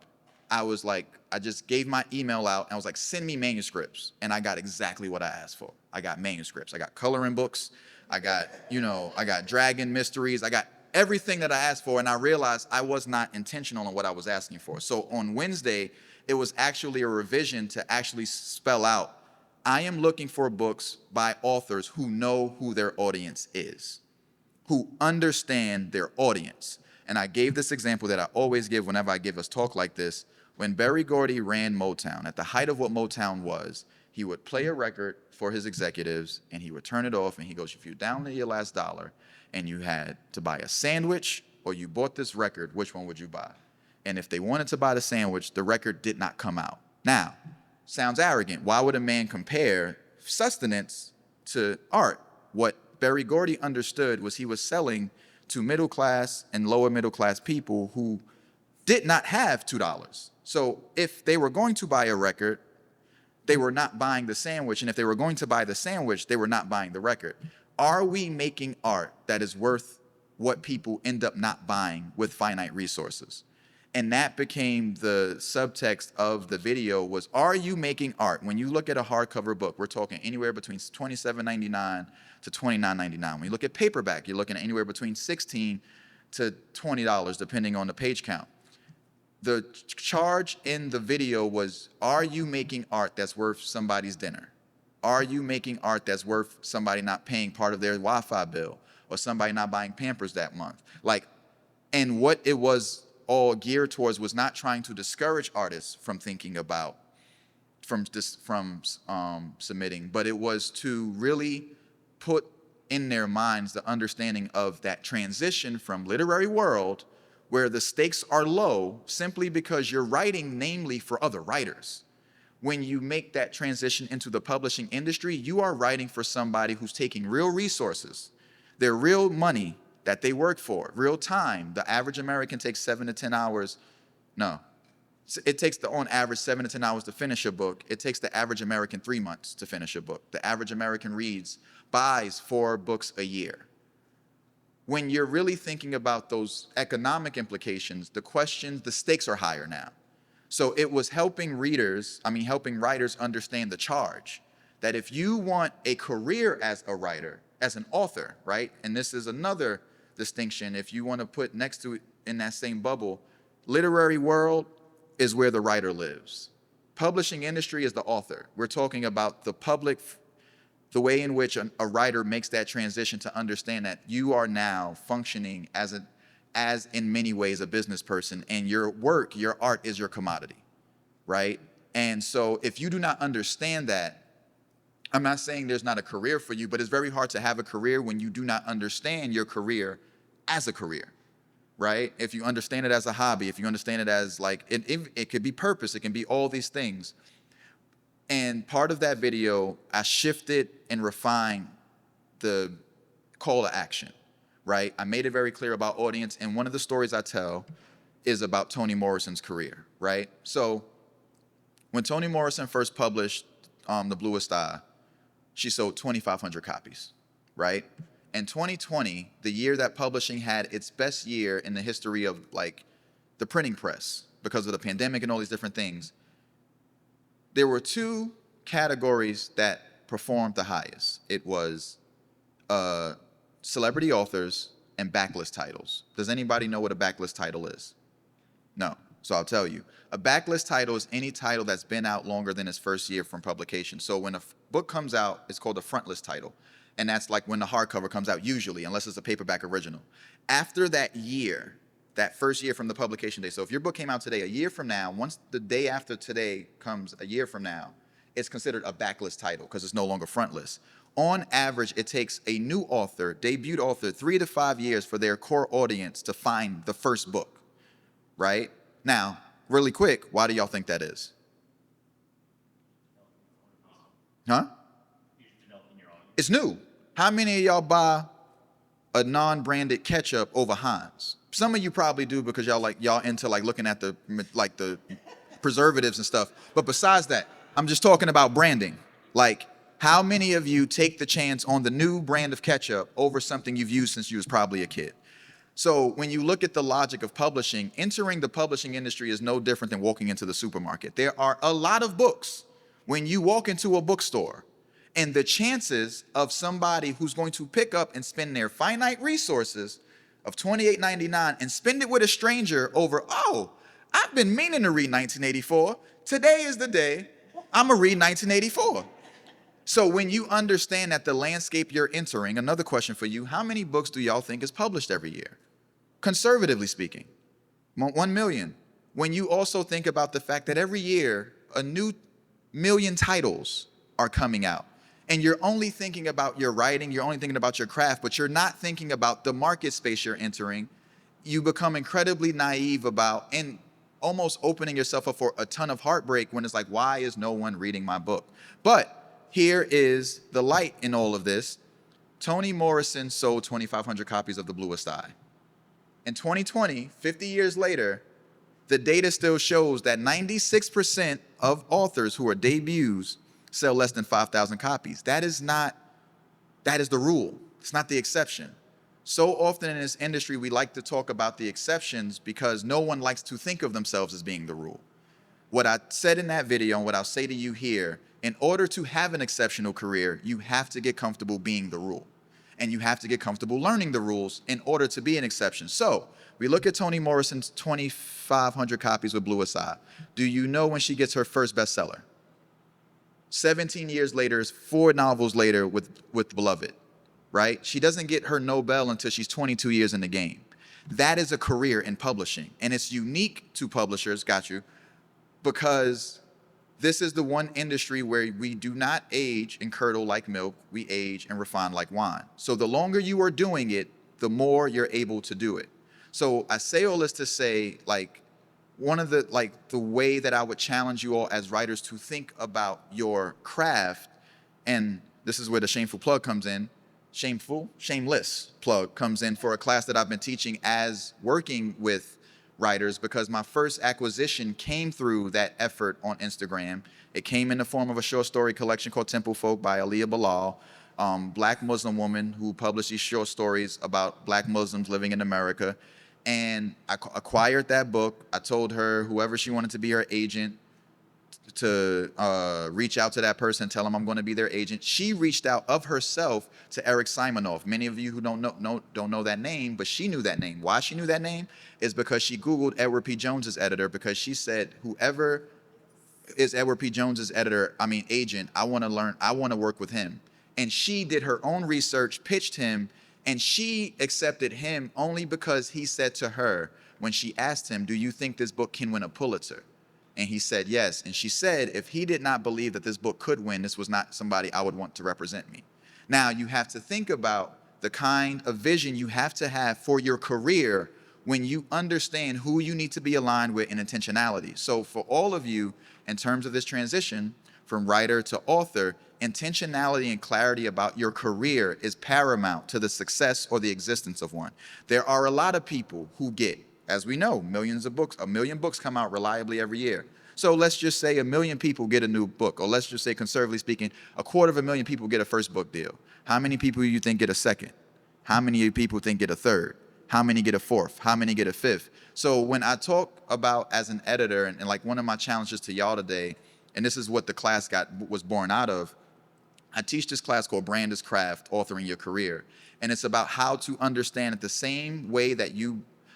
Speaker 7: I was like, I just gave my email out and I was like, send me manuscripts. And I got exactly what I asked for. I got manuscripts. I got coloring books. I got, I got dragon mysteries. I got everything that I asked for. And I realized I was not intentional in what I was asking for. So on Wednesday, it was actually a revision to actually spell out, I am looking for books by authors who know who their audience is, who understand their audience. And I gave this example that I always give whenever I give a talk like this. When Berry Gordy ran Motown, at the height of what Motown was, he would play a record for his executives and he would turn it off and he goes, if you're down to your last dollar and you had to buy a sandwich or you bought this record, which one would you buy? And if they wanted to buy the sandwich, the record did not come out. Now, sounds arrogant. Why would a man compare sustenance to art? What Berry Gordy understood was he was selling to middle class and lower middle class people who did not have $2. So if they were going to buy a record, they were not buying the sandwich. And if they were going to buy the sandwich, they were not buying the record. Are we making art that is worth what people end up not buying with finite resources? And that became the subtext of the video was, are you making art? When you look at a hardcover book, we're talking anywhere between $27.99 to $29.99. When you look at paperback, you're looking at anywhere between $16 to $20, depending on the page count. The charge in the video was, are you making art that's worth somebody's dinner? Are you making art that's worth somebody not paying part of their Wi-Fi bill or somebody not buying Pampers that month? Like, and what it was all geared towards was not trying to discourage artists from thinking about, submitting, but it was to really put in their minds the understanding of that transition from literary world where the stakes are low simply because you're writing namely for other writers. When you make that transition into the publishing industry, you are writing for somebody who's taking real resources, their real money that they work for, real time. The average American takes 7 to 10 hours. No, it takes on average 7 to 10 hours to finish a book. It takes the average American 3 months to finish a book. The average American buys 4 books a year. When you're really thinking about those economic implications, the stakes are higher now. So it was helping writers understand the charge. That if you want a career as a writer, as an author, right? And this is another distinction, if you want to put next to it in that same bubble, literary world is where the writer lives. Publishing industry is the author. We're talking about the public the way in which a writer makes that transition to understand that you are now functioning as in many ways a business person, and your work, your art is your commodity, right? And so if you do not understand that, I'm not saying there's not a career for you, but it's very hard to have a career when you do not understand your career as a career, right? If you understand it as a hobby, if you understand it as like, it could be purpose, it can be all these things. And part of that video, I shifted and refined the call to action, right? I made it very clear about audience, and one of the stories I tell is about Toni Morrison's career, right? So when Toni Morrison first published The Bluest Eye, she sold 2,500 copies, right? And 2020, the year that publishing had its best year in the history of like the printing press because of the pandemic and all these different things, there were two categories that performed the highest. It was celebrity authors and backlist titles. Does anybody know what a backlist title is? No. So I'll tell you. A backlist title is any title that's been out longer than its first year from publication. So when a book comes out, it's called a frontlist title. And that's like when the hardcover comes out, usually, unless it's a paperback original. After that year, that first year from the publication day. So if your book came out today, a year from now, once the day after today comes a year from now, it's considered a backlist title because it's no longer frontlist. On average, it takes a new author, debut author, 3 to 5 years for their core audience to find the first book, right? Now, really quick, why do y'all think that is? Huh? It's new. How many of y'all buy a non-branded ketchup over Heinz? Some of you probably do because y'all into like looking at the preservatives and stuff. But besides that, I'm just talking about branding. Like, how many of you take the chance on the new brand of ketchup over something you've used since you was probably a kid? So when you look at the logic of publishing, entering the publishing industry is no different than walking into the supermarket. There are a lot of books when you walk into a bookstore, and the chances of somebody who's going to pick up and spend their finite resources of $28.99 and spend it with a stranger over, oh, I've been meaning to read 1984. Today is the day I'm gonna read 1984. So when you understand that the landscape you're entering, another question for you, how many books do y'all think is published every year? Conservatively speaking, 1 million. When you also think about the fact that every year a new million titles are coming out, and you're only thinking about your writing, you're only thinking about your craft, but you're not thinking about the market space you're entering, you become incredibly naive about and almost opening yourself up for a ton of heartbreak when it's like, why is no one reading my book? But here is the light in all of this. Toni Morrison sold 2,500 copies of The Bluest Eye. In 2020, 50 years later, the data still shows that 96% of authors who are debuts sell less than 5,000 copies. That is the rule. It's not the exception. So often in this industry, we like to talk about the exceptions because no one likes to think of themselves as being the rule. What I said in that video and what I'll say to you here, in order to have an exceptional career, you have to get comfortable being the rule. And you have to get comfortable learning the rules in order to be an exception. So we look at Toni Morrison's 2,500 copies with Bluest Eye. Do you know when she gets her first bestseller? 17 years later, 4 novels later with Beloved, right? She doesn't get her Nobel until she's 22 years in the game. That is a career in publishing. And it's unique to publishers, got you, because this is the one industry where we do not age and curdle like milk, we age and refine like wine. So the longer you are doing it, the more you're able to do it. So I say all this to say, like, one of the way that I would challenge you all as writers to think about your craft, and this is where the shameful plug comes in, shameless plug comes in for a class that I've been teaching as working with writers, because my first acquisition came through that effort on Instagram. It came in the form of a short story collection called Temple Folk by Aliyah Bilal, Black Muslim woman who published these short stories about Black Muslims living in America. And I acquired that book. I told her whoever she wanted to be her agent to reach out to that person, tell them I'm going to be their agent. She reached out of herself to Eric Simonoff. Many of you who don't know that name, but she knew that name. Why she knew that name is because she Googled Edward P. Jones's editor, because she said, whoever is Edward P. Jones's agent, I want to work with him. And she did her own research, pitched him, and she accepted him only because he said to her, when she asked him, do you think this book can win a Pulitzer? And he said yes. And she said, if he did not believe that this book could win, this was not somebody I would want to represent me. Now, you have to think about the kind of vision you have to have for your career when you understand who you need to be aligned with in intentionality. So for all of you, in terms of this transition from writer to author, intentionality and clarity about your career is paramount to the success or the existence of one. There are a lot of people who get, as we know, millions of books, 1 million books come out reliably every year. So let's just say 1 million people get a new book, or let's just say, conservatively speaking, 250,000 people get a first book deal. How many people do you think get a second? How many people think get a third? How many get a fourth? How many get a fifth? So when I talk about as an editor, and like one of my challenges to y'all today, and this is what the class was born out of, I teach this class called Brand is Craft, Authoring Your Career. And it's about how to understand it the same way that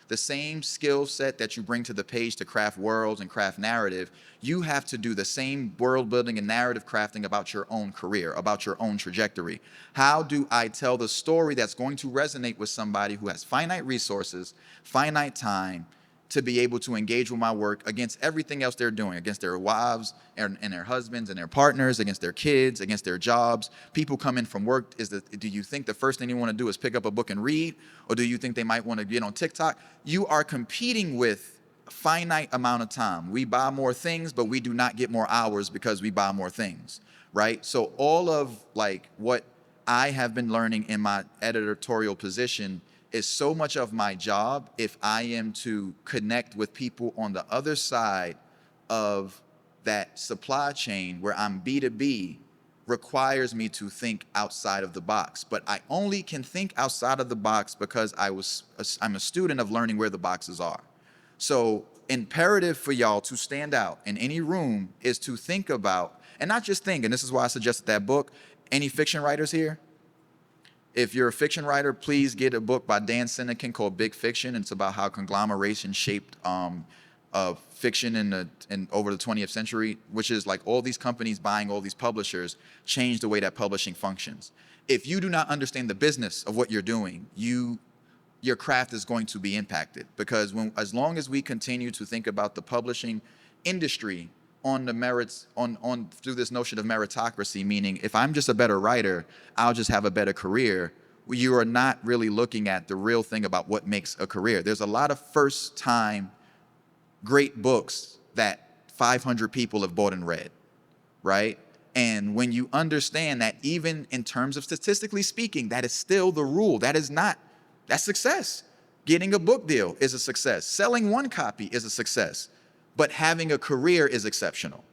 Speaker 7: the same skill set that you bring to the page to craft worlds and craft narrative, you have to do the same world building and narrative crafting about your own career, about your own trajectory. How do I tell the story that's going to resonate with somebody who has finite resources, finite time, to be able to engage with my work against everything else they're doing, against their wives and their husbands and their partners, against their kids, against their jobs. People come in from work. Do you think the first thing you want to do is pick up a book and read? Or do you think they might want to get on TikTok? You are competing with a finite amount of time. We buy more things, but we do not get more hours because we buy more things, right? So all of like what I have been learning in my editorial position is so much of my job, if I am to connect with people on the other side of that supply chain where I'm B2B, requires me to think outside of the box. But I only can think outside of the box because I'm a student of learning where the boxes are. So imperative for y'all to stand out in any room is to think about, and not just think, and this is why I suggested that book. Any fiction writers here? If you're a fiction writer, please get a book by Dan Sinekin called Big Fiction. It's about how conglomeration shaped fiction in over the 20th century, which is like all these companies buying all these publishers changed the way that publishing functions. If you do not understand the business of what you're doing, your craft is going to be impacted, because as long as we continue to think about the publishing industry on the merits, through this notion of meritocracy, meaning if I'm just a better writer, I'll just have a better career, you are not really looking at the real thing about what makes a career. There's a lot of first-time great books that 500 people have bought and read, right? And when you understand that, even in terms of statistically speaking, that is still the rule. That's success. Getting a book deal is a success. Selling one copy is a success. But having a career is exceptional.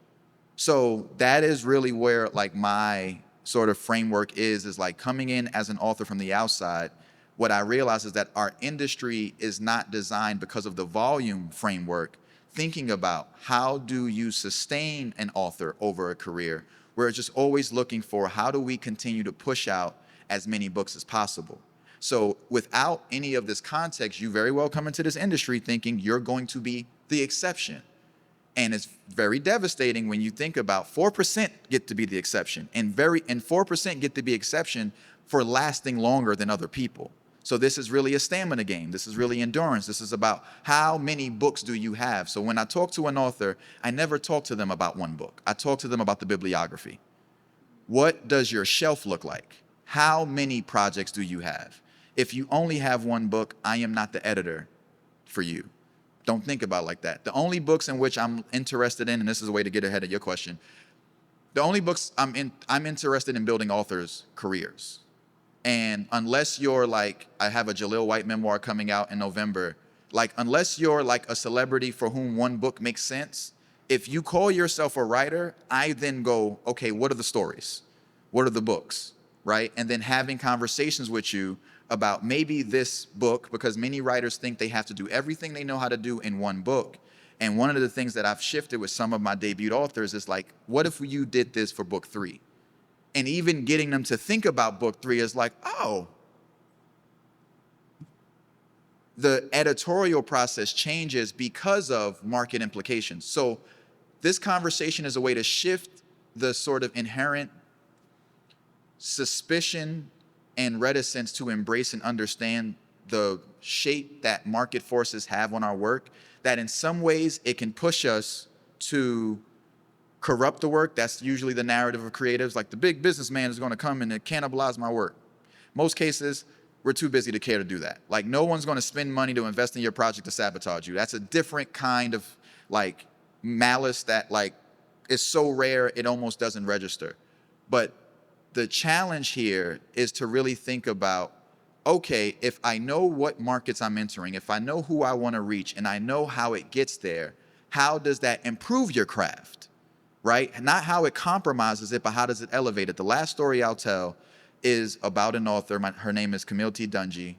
Speaker 7: So that is really where like my sort of framework is like coming in as an author from the outside. What I realize is that our industry is not designed because of the volume framework, thinking about how do you sustain an author over a career. We're just always looking for how do we continue to push out as many books as possible. So without any of this context, you very well come into this industry thinking you're going to be the exception. And it's very devastating when you think about 4% get to be the exception, and 4% get to be exception for lasting longer than other people. So this is really a stamina game. This is really endurance. This is about how many books do you have. So when I talk to an author, I never talk to them about one book. I talk to them about the bibliography. What does your shelf look like? How many projects do you have? If you only have one book, I am not the editor for you. Don't think about it like that. The only books in which I'm interested in, and this is a way to get ahead of your question, the only books I'm interested in building authors' careers. And unless you're like, I have a Jaleel White memoir coming out in November, like unless you're like a celebrity for whom one book makes sense, if you call yourself a writer, I then go, okay, what are the stories? What are the books, right? And then having conversations with you about maybe this book, because many writers think they have to do everything they know how to do in one book. And one of the things that I've shifted with some of my debut authors is like, what if you did this for book 3? And even getting them to think about book 3 is like, oh, the editorial process changes because of market implications. So this conversation is a way to shift the sort of inherent suspicion and reticence to embrace and understand the shape that market forces have on our work, that in some ways it can push us to corrupt the work. That's usually the narrative of creatives, like the big businessman is going to come and cannibalize my work. Most cases, we're too busy to care to do that. Like, no one's going to spend money to invest in your project to sabotage you. That's a different kind of like malice that like is so rare it almost doesn't register. But the challenge here is to really think about, okay, if I know what markets I'm entering, if I know who I want to reach, and I know how it gets there, how does that improve your craft, right? Not how it compromises it, but how does it elevate it? The last story I'll tell is about an author. Her name is Camille T. Dungy,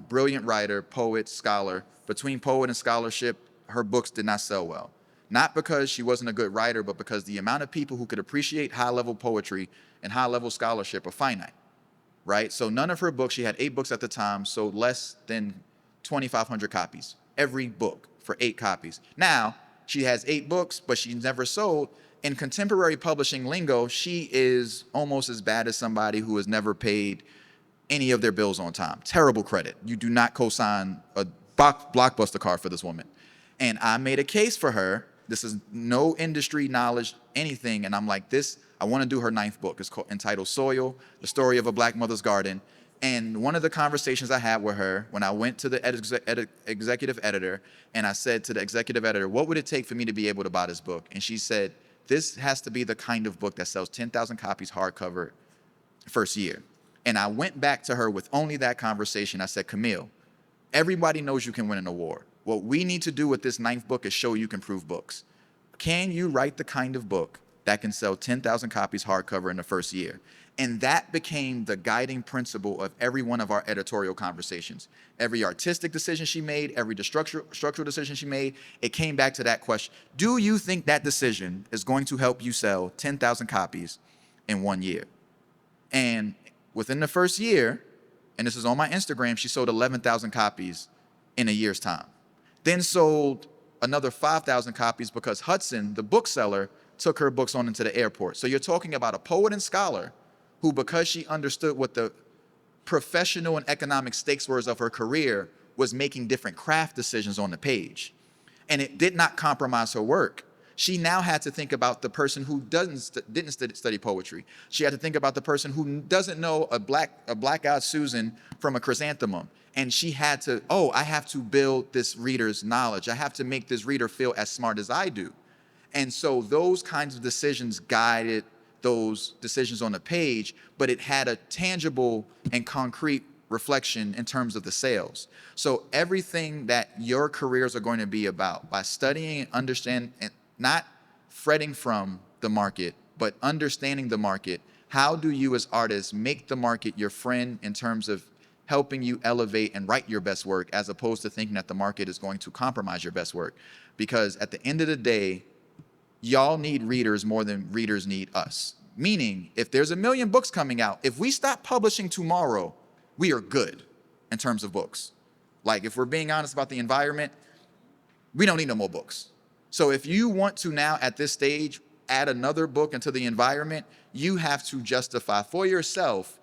Speaker 7: brilliant writer, poet, scholar. Between poet and scholarship, her books did not sell well. Not because she wasn't a good writer, but because the amount of people who could appreciate high-level poetry and high-level scholarship are finite, right? So none of her books, she had 8 books at the time, sold less than 2,500 copies. Every book for 8 copies. Now, she has 8 books, but she's never sold. In contemporary publishing lingo, she is almost as bad as somebody who has never paid any of their bills on time. Terrible credit. You do not co-sign a Blockbuster card for this woman. And I made a case for her. This is no industry knowledge, anything. And I'm like, I want to do her 9th book. It's entitled Soil, The Story of a Black Mother's Garden. And one of the conversations I had with her when I went to the executive editor, and I said to the executive editor, what would it take for me to be able to buy this book? And she said, this has to be the kind of book that sells 10,000 copies hardcover first year. And I went back to her with only that conversation. I said, Camille, everybody knows you can win an award. What we need to do with this 9th book is show you can prove books. Can you write the kind of book that can sell 10,000 copies hardcover in the first year? And that became the guiding principle of every one of our editorial conversations. Every artistic decision she made, every structural decision she made, it came back to that question. Do you think that decision is going to help you sell 10,000 copies in 1 year? And within the first year, and this is on my Instagram, she sold 11,000 copies in a year's time. Then sold another 5,000 copies because Hudson, the bookseller, took her books on into the airport. So you're talking about a poet and scholar who, because she understood what the professional and economic stakes were of her career, was making different craft decisions on the page. And it did not compromise her work. She now had to think about the person who didn't study poetry. She had to think about the person who doesn't know a black-eyed Susan from a chrysanthemum. And she had to, I have to build this reader's knowledge. I have to make this reader feel as smart as I do. And so those kinds of decisions guided those decisions on the page, but it had a tangible and concrete reflection in terms of the sales. So everything that your careers are going to be about, by studying and understanding, and not fretting from the market, but understanding the market, how do you as artists make the market your friend in terms of helping you elevate and write your best work, as opposed to thinking that the market is going to compromise your best work? Because at the end of the day, y'all need readers more than readers need us. Meaning, if there's 1 million books coming out, if we stop publishing tomorrow, we are good in terms of books. Like, if we're being honest about the environment, we don't need no more books. So if you want to now, at this stage, add another book into the environment, you have to justify for yourself,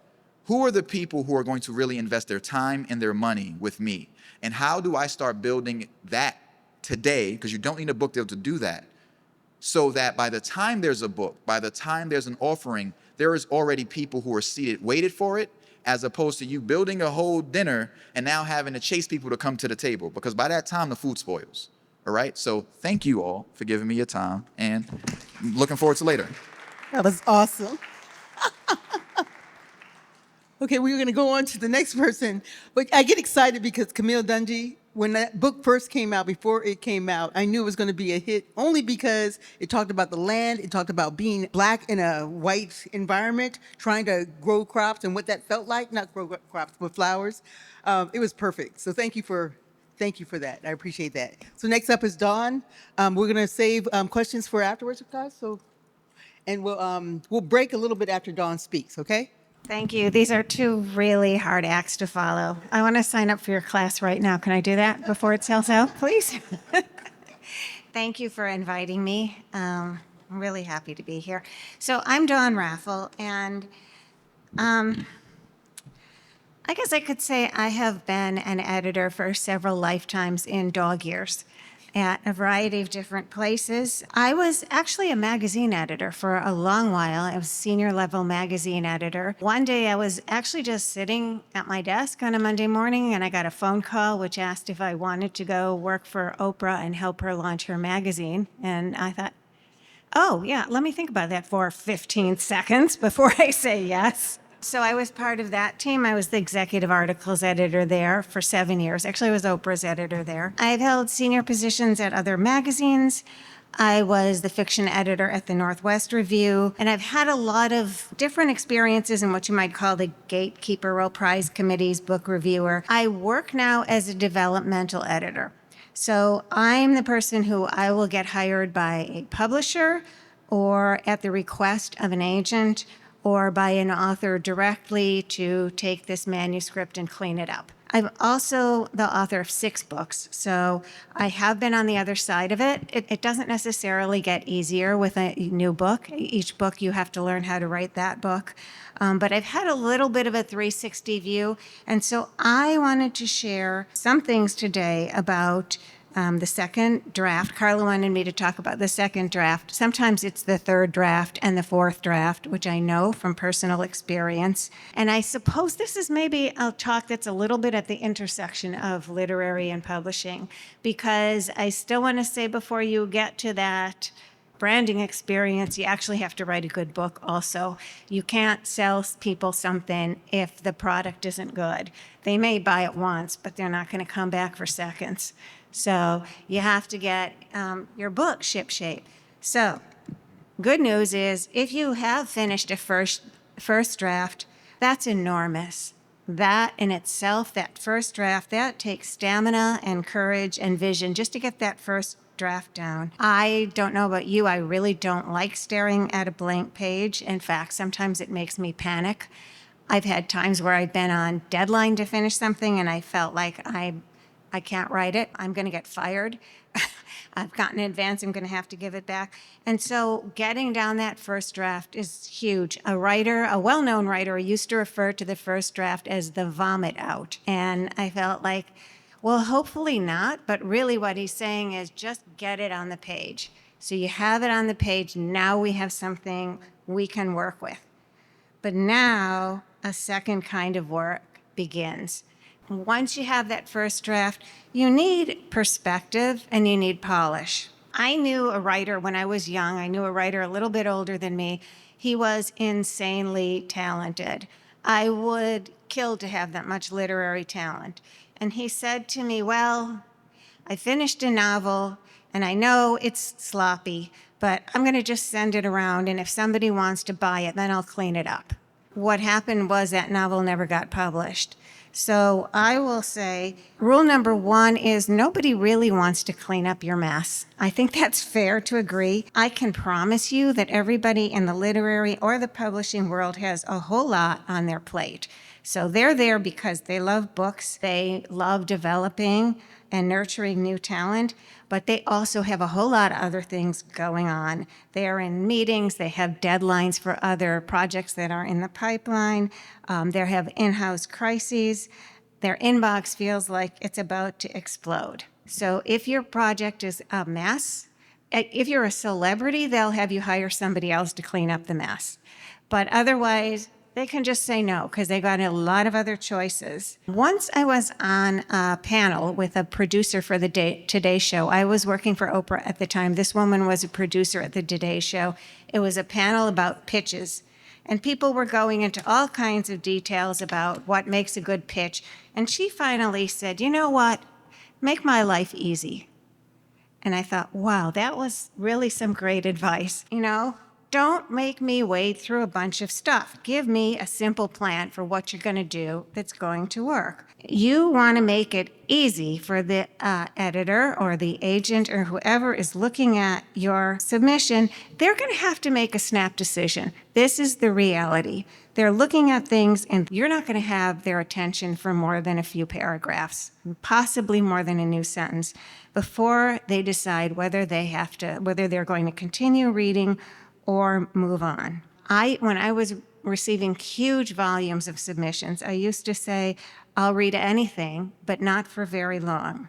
Speaker 7: who are the people who are going to really invest their time and their money with me? And how do I start building that today? Because you don't need a book deal to do that. So that by the time there's a book, by the time there's an offering, there is already people who are seated, waited for it, as opposed to you building a whole dinner and now having to chase people to come to the table, because by that time the food spoils. All right? So thank you all for giving me your time, and I'm looking forward to later.
Speaker 1: That was awesome. Okay, we're going to go on to the next person. But I get excited because Camille Dungy, when that book first came out, before it came out, I knew it was going to be a hit only because it talked about the land, it talked about being Black in a white environment, trying to grow crops and what that felt like, not grow crops, but flowers. It was perfect. So thank you for that. I appreciate that. So next up is Dawn. We're going to save questions for afterwards, guys. And we'll break a little bit after Dawn speaks, okay?
Speaker 8: Thank you. These are 2 really hard acts to follow. I want to sign up for your class right now. Can I do that before it sells out, please? Thank you for inviting me. I'm really happy to be here. So I'm DAWN RAFFEL, and I guess I could say I have been an editor for several lifetimes in dog years at a variety of different places. I was actually a magazine editor for a long while. I was senior level magazine editor. One day I was actually just sitting at my desk on a Monday morning and I got a phone call which asked if I wanted to go work for Oprah and help her launch her magazine. And I thought, oh, yeah, let me think about that for 15 seconds before I say yes. So I was part of that team. I was the executive articles editor there for 7 years. Actually, I was Oprah's editor there. I've held senior positions at other magazines. I was the fiction editor at the Northwest Review, and I've had a lot of different experiences in what you might call the gatekeeper role, prize committees, book reviewer. I work now as a developmental editor. So I'm the person who I will get hired by a publisher or at the request of an agent or by an author directly to take this manuscript and clean it up. I'm also the author of 6 books, so I have been on the other side of it. It doesn't necessarily get easier with a new book. Each book you have to learn how to write that book. But I've had a little bit of a 360 view, and so I wanted to share some things today about the second draft. Carla wanted me to talk about the second draft. Sometimes it's the third draft and the fourth draft, which I know from personal experience. And I suppose this is maybe a talk that's a little bit at the intersection of literary and publishing, because I still want to say before you get to that branding experience, you actually have to write a good book also. You can't sell people something if the product isn't good. They may buy it once, but they're not going to come back for seconds. So you have to get your book shipshape. So good news is if you have finished a first draft, that's enormous. That in itself, that first draft, that takes stamina and courage and vision just to get that first draft down. I don't know about you, I really don't like staring at a blank page. In fact, sometimes it makes me panic. I've had times where I've been on deadline to finish something and I felt like I can't write it. I'm going to get fired. I've gotten in advance. I'm going to have to give it back. And so getting down that first draft is huge. A writer, a well-known writer, used to refer to the first draft as the vomit out. And I felt like, well, hopefully not. But really what he's saying is just get it on the page. So you have it on the page. Now we have something we can work with. But now a second kind of work begins. Once you have that first draft, you need perspective and you need polish. I knew a writer when I was young. I knew a writer a little bit older than me. He was insanely talented. I would kill to have that much literary talent. And he said to me, well, I finished a novel and I know it's sloppy, but I'm going to just send it around. And if somebody wants to buy it, then I'll clean it up. What happened was that novel never got published. So I will say rule number 1 is nobody really wants to clean up your mess. I think that's fair to agree. I can promise you that everybody in the literary or the publishing world has a whole lot on their plate. So they're there because they love books, they love developing and nurturing new talent, but they also have a whole lot of other things going on. They are in meetings, they have deadlines for other projects that are in the pipeline, they have in-house crises, their inbox feels like it's about to explode. So if your project is a mess, if you're a celebrity, they'll have you hire somebody else to clean up the mess. But otherwise, they can just say no because they got a lot of other choices. Once I was on a panel with a producer for the Today Show. I was working for Oprah at the time. This woman was a producer at the Today Show. It was a panel about pitches. And people were going into all kinds of details about what makes a good pitch. And she finally said, you know what? Make my life easy. And I thought, wow, that was really some great advice. You know, don't make me wade through a bunch of stuff. Give me a simple plan for what you're going to do that's going to work. You want to make it easy for the editor or the agent or whoever is looking at your submission. They're going to have to make a snap decision. This is the reality. They're looking at things and you're not going to have their attention for more than a few paragraphs, possibly more than a new sentence, before they decide whether they're going to continue reading or move on. When I was receiving huge volumes of submissions, I used to say, I'll read anything, but not for very long.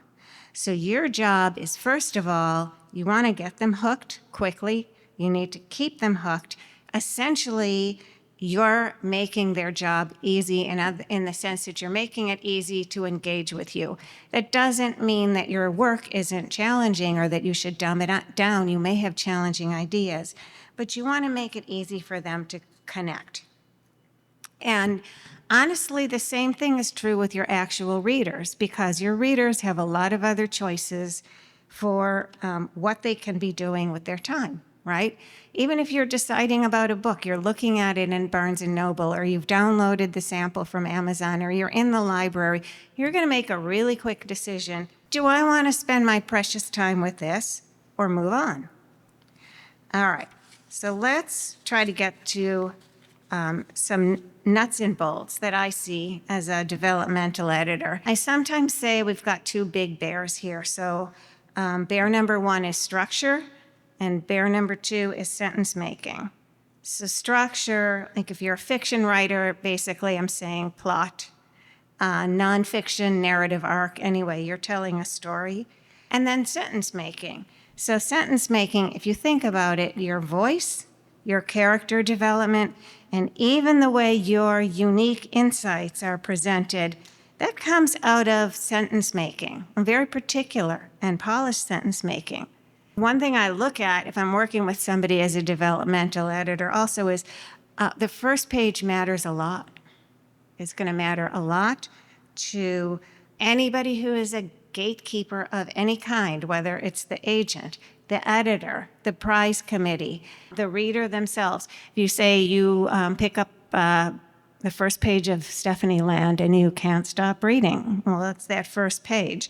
Speaker 8: So your job is, first of all, you want to get them hooked quickly. You need to keep them hooked. Essentially, you're making their job easy in the sense that you're making it easy to engage with you. That doesn't mean that your work isn't challenging or that you should dumb it down. You may have challenging ideas, but you want to make it easy for them to connect. And honestly, the same thing is true with your actual readers, because your readers have a lot of other choices for what they can be doing with their time, right? Even if you're deciding about a book, you're looking at it in Barnes & Noble, or you've downloaded the sample from Amazon, or you're in the library, you're going to make a really quick decision. Do I want to spend my precious time with this or move on? All right, so let's try to get to some nuts and bolts that I see as a developmental editor. I sometimes say we've got two big bears here. So bear number one is structure, and bear number two is sentence making. So structure, like if you're a fiction writer, basically I'm saying plot, nonfiction, narrative arc, anyway, you're telling a story. And then sentence making. So sentence making, if you think about it, your voice, your character development, and even the way your unique insights are presented, that comes out of sentence making, very particular and polished sentence making. One thing I look at if I'm working with somebody as a developmental editor also is the first page matters a lot. It's going to matter a lot to anybody who is a gatekeeper of any kind, whether it's the agent, the editor, the prize committee, the reader themselves. If you say you pick up the first page of Stephanie Land and you can't stop reading, well, that's that first page.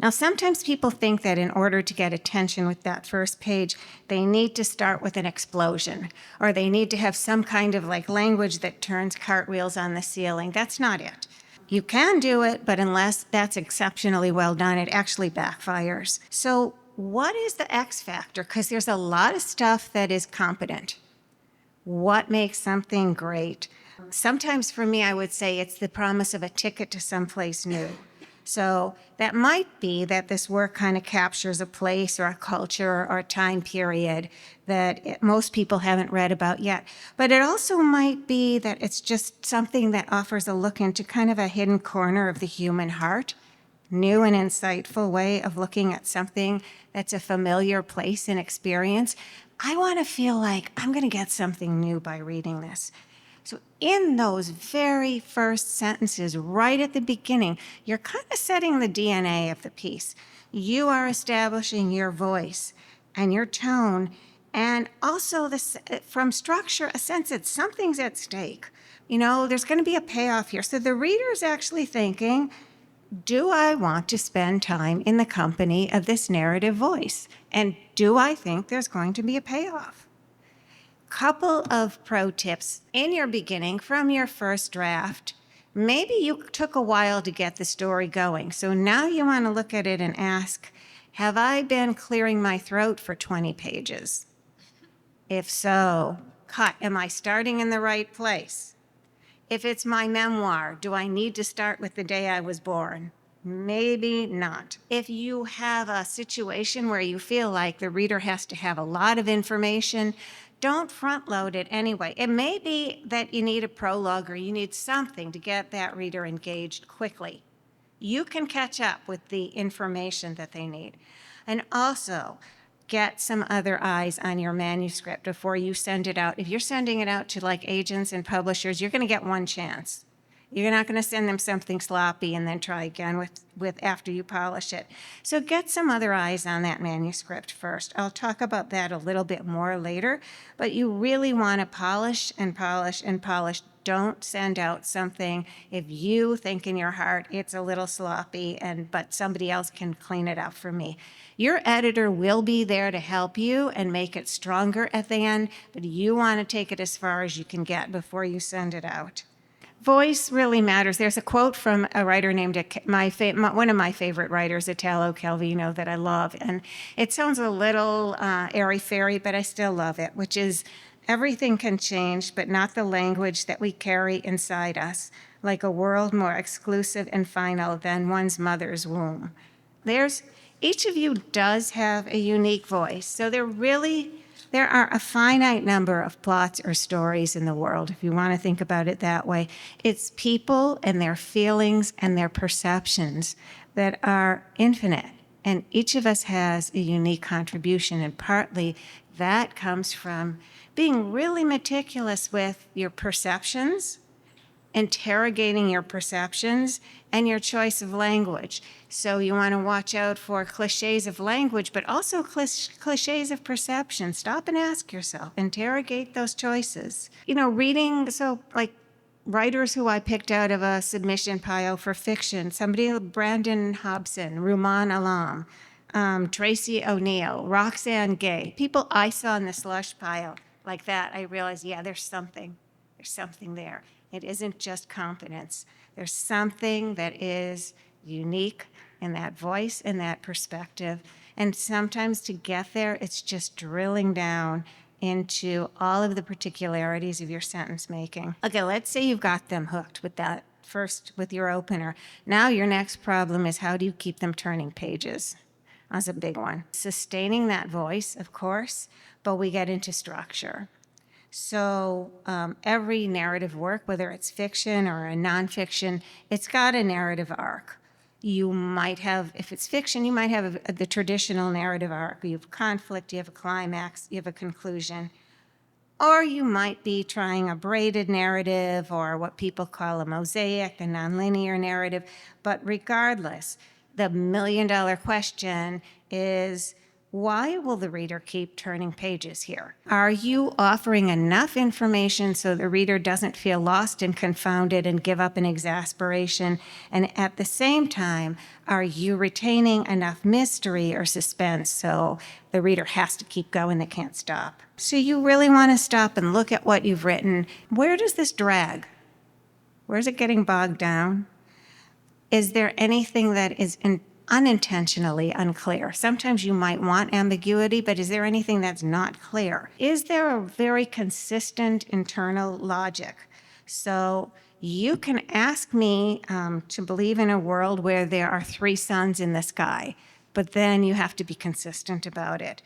Speaker 8: Now, sometimes people think that in order to get attention with that first page, they need to start with an explosion, or they need to have some kind of like language that turns cartwheels on the ceiling. That's not it. You can do it, but unless that's exceptionally well done, it actually backfires. So what is the X factor? Because there's a lot of stuff that is competent. What makes something great? Sometimes for me, I would say it's the promise of a ticket to someplace new. So that might be that this work kind of captures a place or a culture or a time period that most people haven't read about yet. But it also might be that it's just something that offers a look into kind of a hidden corner of the human heart, new and insightful way of looking at something that's a familiar place and experience. I want to feel like I'm going to get something new by reading this. So in those very first sentences, right at the beginning, you're kind of setting the DNA of the piece. You are establishing your voice and your tone, and also from structure, a sense that something's at stake. You know, there's going to be a payoff here. So the reader's actually thinking, do I want to spend time in the company of this narrative voice? And do I think there's going to be a payoff? Couple of pro tips in your beginning from your first draft. Maybe you took a while to get the story going. So now you want to look at it and ask, have I been clearing my throat for 20 pages? If so, cut. Am I starting in the right place? If it's my memoir, do I need to start with the day I was born? Maybe not. If you have a situation where you feel like the reader has to have a lot of information, don't front load it anyway. It may be that you need a prologue or you need something to get that reader engaged quickly. You can catch up with the information that they need. And also, get some other eyes on your manuscript before you send it out. If you're sending it out to like agents and publishers, you're going to get one chance. You're not going to send them something sloppy and then try again with after you polish it. So get some other eyes on that manuscript first. I'll talk about that a little bit more later, but you really want to polish and polish and polish. Don't send out something if you think in your heart it's a little sloppy but somebody else can clean it up for me. Your editor will be there to help you and make it stronger at the end, but you want to take it as far as you can get before you send it out. Voice really matters. There's a quote from a writer named one of my favorite writers, Italo Calvino, that I love. And it sounds a little airy-fairy, but I still love it, which is, Everything can change, but not the language that we carry inside us, like a world more exclusive and final than one's mother's womb. Each of you does have a unique voice, so there are a finite number of plots or stories in the world, if you want to think about it that way. It's people and their feelings and their perceptions that are infinite, and each of us has a unique contribution, and partly that comes from being really meticulous with your perceptions, interrogating your perceptions, and your choice of language. So you want to watch out for cliches of language, but also cliches of perception. Stop and ask yourself, interrogate those choices. Reading, so like writers who I picked out of a submission pile for fiction, Brandon Hobson, Rumaan Alam, Tracy O'Neill, Roxane Gay, people I saw in the slush pile like that, I realized, yeah, there's something there. It isn't just competence. There's something that is unique in that voice and that perspective. And sometimes to get there, it's just drilling down into all of the particularities of your sentence making. Okay, let's say you've got them hooked with that first, with your opener. Now your next problem is, how do you keep them turning pages? That's a big one. Sustaining that voice, of course, but we get into structure. So every narrative work, whether it's fiction or a nonfiction, it's got a narrative arc. You might have, if it's fiction, you might have the traditional narrative arc. You have conflict, you have a climax, you have a conclusion. Or you might be trying a braided narrative, or what people call a mosaic, a nonlinear narrative. But regardless, the million-dollar question is, why will the reader keep turning pages here? Are you offering enough information so the reader doesn't feel lost and confounded and give up in exasperation? And at the same time, are you retaining enough mystery or suspense so the reader has to keep going, they can't stop? So you really want to stop and look at what you've written. Where does this drag? Where's it getting bogged down? Is there anything that is unintentionally unclear? Sometimes you might want ambiguity, but is there anything that's not clear? Is there a very consistent internal logic? So you can ask me to believe in a world where there are 3 suns in the sky, but then you have to be consistent about it.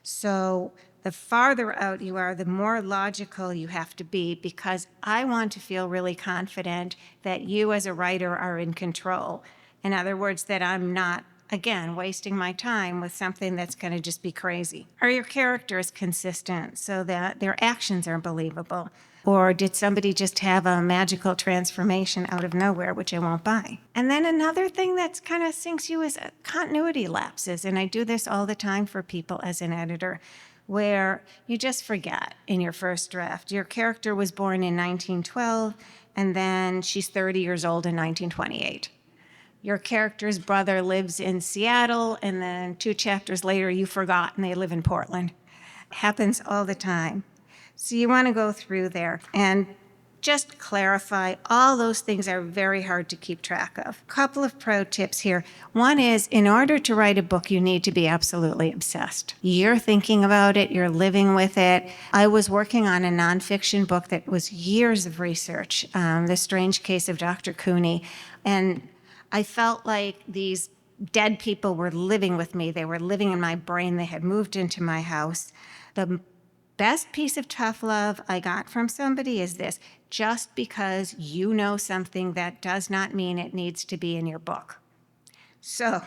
Speaker 8: So the farther out you are, the more logical you have to be, because I want to feel really confident that you as a writer are in control. In other words, that I'm not, again, wasting my time with something that's going to just be crazy. Are your characters consistent so that their actions are believable? Or did somebody just have a magical transformation out of nowhere, which I won't buy? And then another thing that's kind of sinks you is continuity lapses. And I do this all the time for people as an editor, where you just forget in your first draft. Your character was born in 1912, and then she's 30 years old in 1928. Your character's brother lives in Seattle, and then 2 chapters later, you forgot, and they live in Portland. It happens all the time. So you want to go through there and just clarify. All those things are very hard to keep track of. A couple of pro tips here. One is, in order to write a book, you need to be absolutely obsessed. You're thinking about it, you're living with it. I was working on a nonfiction book that was years of research, The Strange Case of Dr. Cooney, and I felt like these dead people were living with me. They were living in my brain. They had moved into my house. The best piece of tough love I got from somebody is this: just because you know something, that does not mean it needs to be in your book. So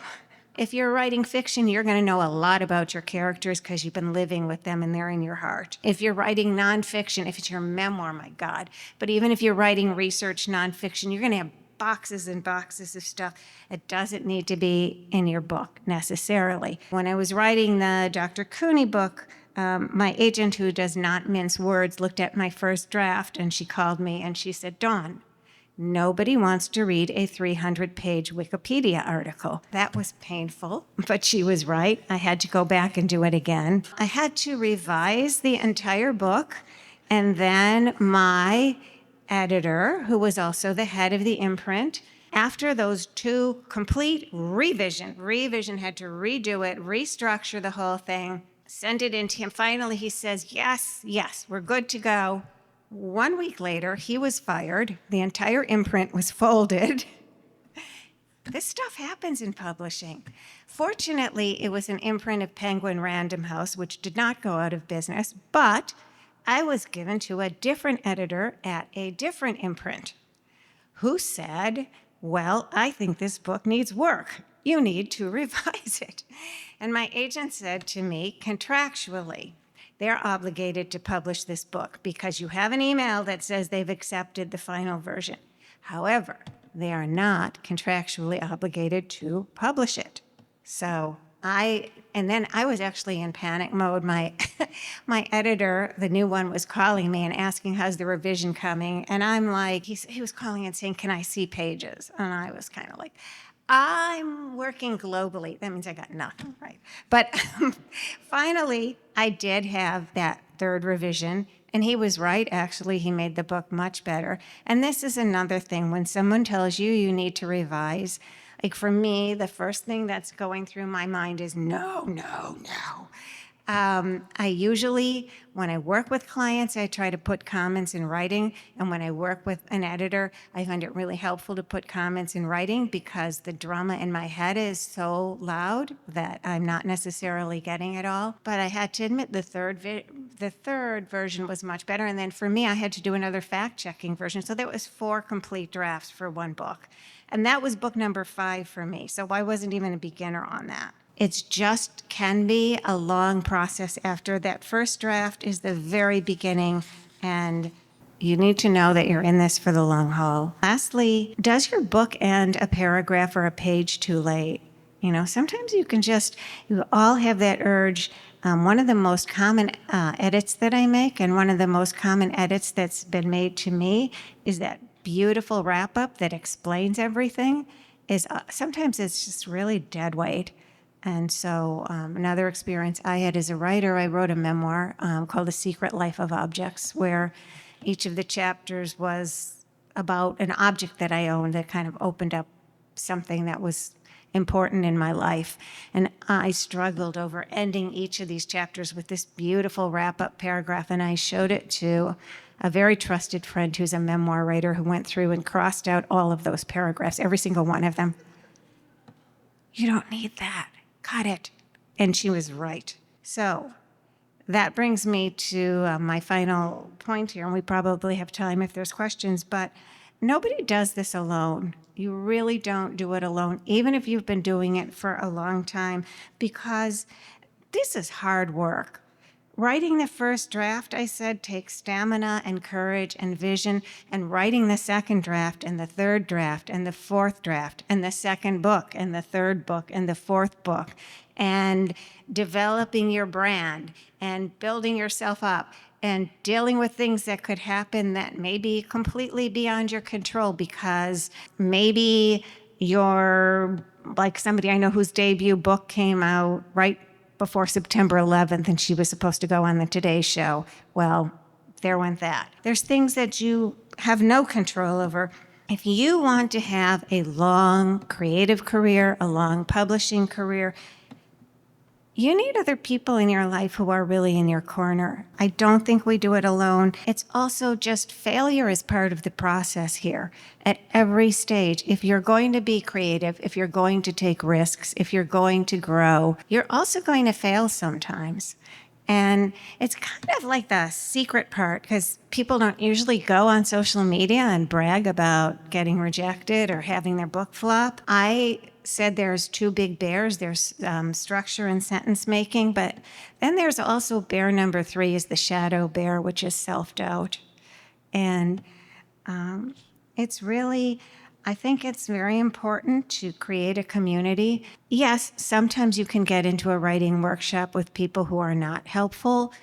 Speaker 8: if you're writing fiction, you're going to know a lot about your characters because you've been living with them and they're in your heart. If you're writing nonfiction, if it's your memoir, my God. But even if you're writing research nonfiction, you're going to have boxes and boxes of stuff. It doesn't need to be in your book necessarily. When I was writing the Dr. Cooney book, my agent, who does not mince words, looked at my first draft and she called me and she said, "Dawn, nobody wants to read a 300-page Wikipedia article." That was painful, but she was right. I had to go back and do it again. I had to revise the entire book, and then my editor, who was also the head of the imprint, after those 2 complete revision had to redo it, restructure the whole thing. Send it in to him. Finally, he says, yes, yes, we're good to go. 1 week later, he was fired. The entire imprint was folded. This stuff happens in publishing. Fortunately, it was an imprint of Penguin Random House, which did not go out of business, but I was given to a different editor at a different imprint who said, well, I think this book needs work. You need to revise it. And my agent said to me, contractually, they're obligated to publish this book because you have an email that says they've accepted the final version. However, they are not contractually obligated to publish it. So then I was actually in panic mode. My editor, the new one, was calling me and asking, how's the revision coming? And I'm like, he was calling and saying, can I see pages? And I was kind of like, I'm working globally. That means I got nothing, right? But finally, I did have that third revision. And he was right, actually. He made the book much better. And this is another thing. When someone tells you you need to revise, like for me, the first thing that's going through my mind is no, no, no. I usually, when I work with clients, I try to put comments in writing. And when I work with an editor, I find it really helpful to put comments in writing because the drama in my head is so loud that I'm not necessarily getting it all. But I had to admit the third version was much better. And then for me, I had to do another fact-checking version. So there was 4 complete drafts for one book. And that was book number 5 for me. So I wasn't even a beginner on that. It's just can be a long process after that first draft is the very beginning, and you need to know that you're in this for the long haul. Lastly, does your book end a paragraph or a page too late? You know, sometimes you all have that urge. One of the most common edits that I make, and one of the most common edits that's been made to me, is that beautiful wrap-up that explains everything. Sometimes it's just really dead weight. And so another experience I had as a writer, I wrote a memoir called The Secret Life of Objects, where each of the chapters was about an object that I owned that kind of opened up something that was important in my life. And I struggled over ending each of these chapters with this beautiful wrap-up paragraph, and I showed it to a very trusted friend who's a memoir writer who went through and crossed out all of those paragraphs, every single one of them. You don't need that. Cut it. And she was right. So that brings me to my final point here, and we probably have time if there's questions, but nobody does this alone. You really don't do it alone, even if you've been doing it for a long time, because this is hard work. Writing the first draft, I said, takes stamina and courage and vision, and writing the second draft and the third draft and the fourth draft and the second book and the third book and the fourth book, and developing your brand and building yourself up and dealing with things that could happen that may be completely beyond your control, because maybe you're like somebody I know whose debut book came out right before September 11th, and she was supposed to go on the Today Show. Well, there went that. There's things that you have no control over. If you want to have a long creative career, a long publishing career, you need other people in your life who are really in your corner. I don't think we do it alone. It's also just failure is part of the process here at every stage. If you're going to be creative, if you're going to take risks, if you're going to grow, you're also going to fail sometimes. And it's kind of like the secret part, because people don't usually go on social media and brag about getting rejected or having their book flop. I said there's 2 big bears. There's structure and sentence making, but then there's also bear number 3 is the shadow bear, which is self-doubt. And it's really, I think it's very important to create a community. Yes, sometimes you can get into a writing workshop with people who are not helpful,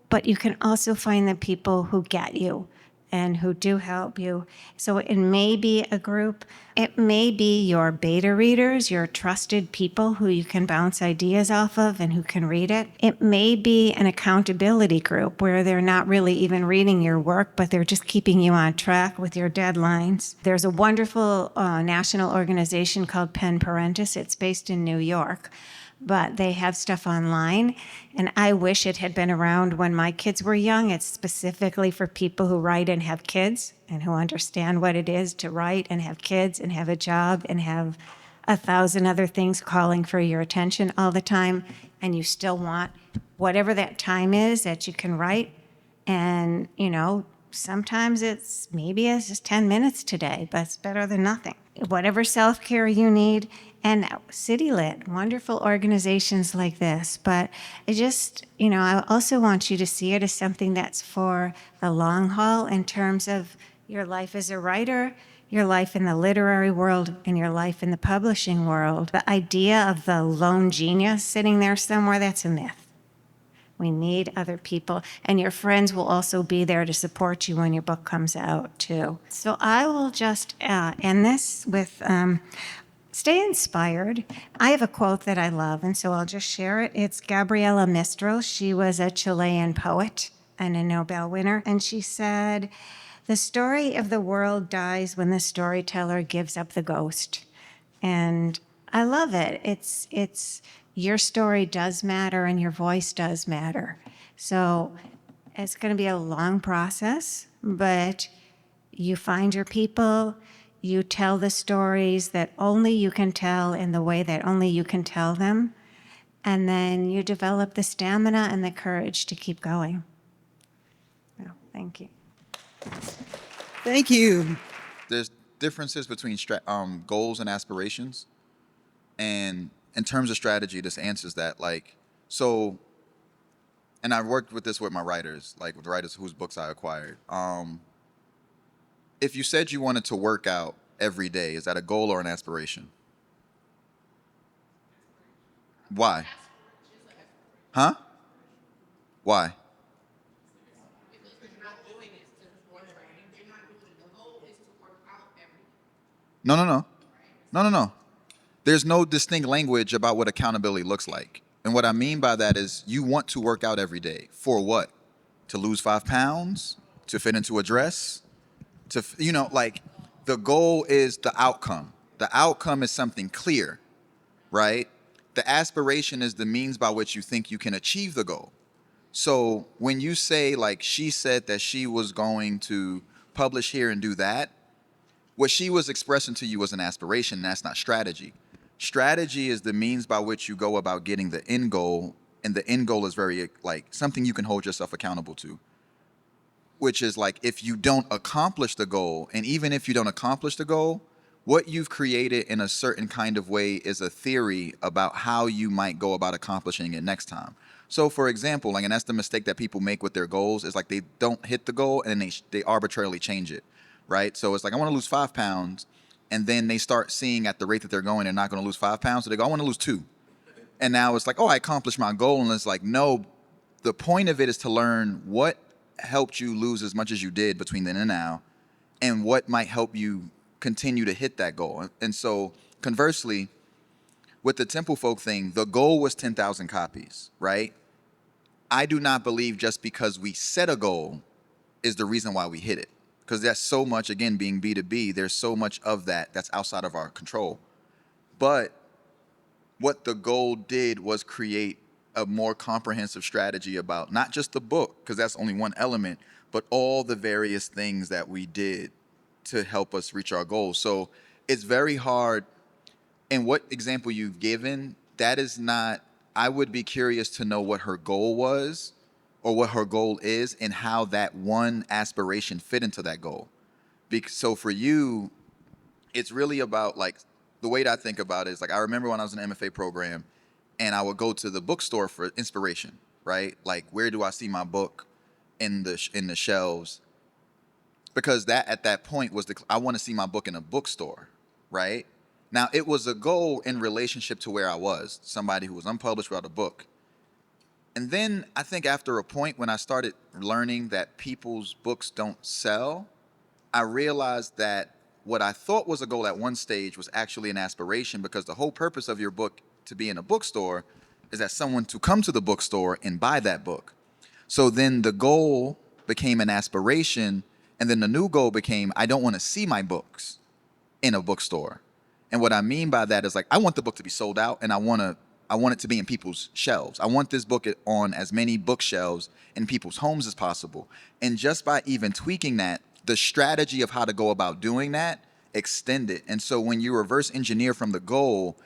Speaker 8: but you can also find the people who get you and who do help you. So it may be a group. It may be your beta readers, your trusted people who you can bounce ideas off of and who can read it. It may be an accountability group where they're not really even reading your work, but they're just keeping you on track with your deadlines. There's a wonderful national organization called Pen Parentis. It's based in New York. but they have stuff online. And I wish it had been around when my kids were young. It's specifically for people who write and have kids and who understand what it is to write and have kids and have a job and have 1,000 other things calling for your attention all the time. And you still want whatever that time is that you can write. And, you know, sometimes it's just 10 minutes today, but it's better than nothing. Whatever self-care you need. And CityLit, wonderful organizations like this. But I also want you to see it as something that's for the long haul in terms of your life as a writer, your life in the literary world, and your life in the publishing world. The idea of the lone genius sitting there somewhere, that's a myth. We need other people, and your friends will also be there to support you when your book comes out, too. So I will just end this with stay inspired. I have a quote that I love, and so I'll just share it. It's Gabriela Mistral. She was a Chilean poet and a Nobel winner, and she said, "The story of the world dies when the storyteller gives up the ghost." And I love it. It's your story does matter and your voice does matter. So it's going to be a long process, but you find your people, you tell the stories that only you can tell in the way that only you can tell them, and then you develop the stamina and the courage to keep going. So, thank you.
Speaker 1: Thank you.
Speaker 7: There's differences between goals and aspirations. And in terms of strategy, this answers that. And I've worked with this with my writers, like with the writers whose books I acquired. If you said you wanted to work out every day, is that a goal or an aspiration? Why? Huh? Why? No, no, no. No, no, no. There's no distinct language about what accountability looks like. And what I mean by that is you want to work out every day. For what? To lose 5 pounds? To fit into a dress? The goal is the outcome. The outcome is something clear, right? The aspiration is the means by which you think you can achieve the goal. So when you say, like, she said that she was going to publish here and do that, what she was expressing to you was an aspiration, and that's not strategy. Strategy is the means by which you go about getting the end goal, and the end goal is very, like, something you can hold yourself accountable to, which is like if you don't accomplish the goal, and even if you don't accomplish the goal, what you've created in a certain kind of way is a theory about how you might go about accomplishing it next time. So for example, and that's the mistake that people make with their goals, is like they don't hit the goal and then they arbitrarily change it. Right? So it's like, I want to lose 5 pounds. And then they start seeing at the rate that they're going, they're not going to lose 5 pounds. So they go, I want to lose 2. And now it's like, oh, I accomplished my goal. And it's like, no, the point of it is to learn what helped you lose as much as you did between then and now, and what might help you continue to hit that goal. And so conversely, with the Temple Folk thing, the goal was 10,000 copies, right? I do not believe just because we set a goal is the reason why we hit it. Because that's so much, again, being B2B, there's so much of that that's outside of our control. But what the goal did was create a more comprehensive strategy about not just the book, because that's only one element, but all the various things that we did to help us reach our goals. So it's very hard. And what example you've given, that is not, I would be curious to know what her goal was, or what her goal is, and how that one aspiration fit into that goal. So for you, it's really about, like, the way that I think about it is, like, I remember when I was in the MFA program and I would go to the bookstore for inspiration, right? Like, where do I see my book in the shelves? Because that at that point was I want to see my book in a bookstore, right? Now, it was a goal in relationship to where I was, somebody who was unpublished without a book. And then I think after a point when I started learning that people's books don't sell, I realized that what I thought was a goal at one stage was actually an aspiration, because the whole purpose of your book to be in a bookstore is that someone to come to the bookstore and buy that book. So then the goal became an aspiration, and then the new goal became, I don't want to see my books in a bookstore. And what I mean by that is, like, I want the book to be sold out, and I want I want it to be in people's shelves. I want this book on as many bookshelves in people's homes as possible. And just by even tweaking that, the strategy of how to go about doing that, extend it. And so when you reverse engineer from the goal,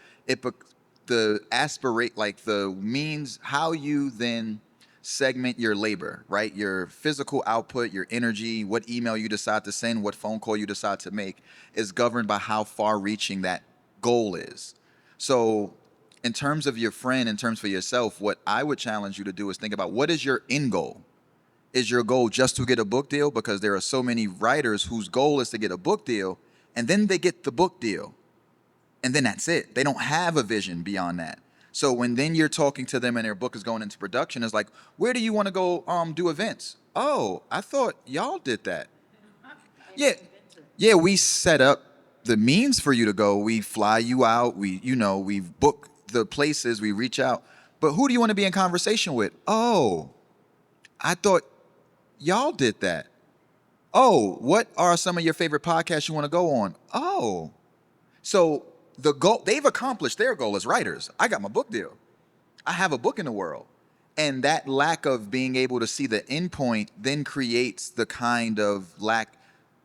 Speaker 7: the means, how you then segment your labor, right? Your physical output, your energy, what email you decide to send, what phone call you decide to make is governed by how far reaching that goal is. So in terms of your friend, in terms for yourself, what I would challenge you to do is think about, what is your end goal? Is your goal just to get a book deal? Because there are so many writers whose goal is to get a book deal, and then they get the book deal, and then that's it. They don't have a vision beyond that. So when then you're talking to them and their book is going into production, it's like, where do you want to go do events? Oh, I thought y'all did that. Yeah, we set up the means for you to go. We fly you out. We book the places. We reach out. But who do you want to be in conversation with? Oh, I thought y'all did that. Oh, what are some of your favorite podcasts you want to go on? Oh, so the goal, they've accomplished their goal as writers. I got my book deal. I have a book in the world. And that lack of being able to see the end point then creates the kind of lack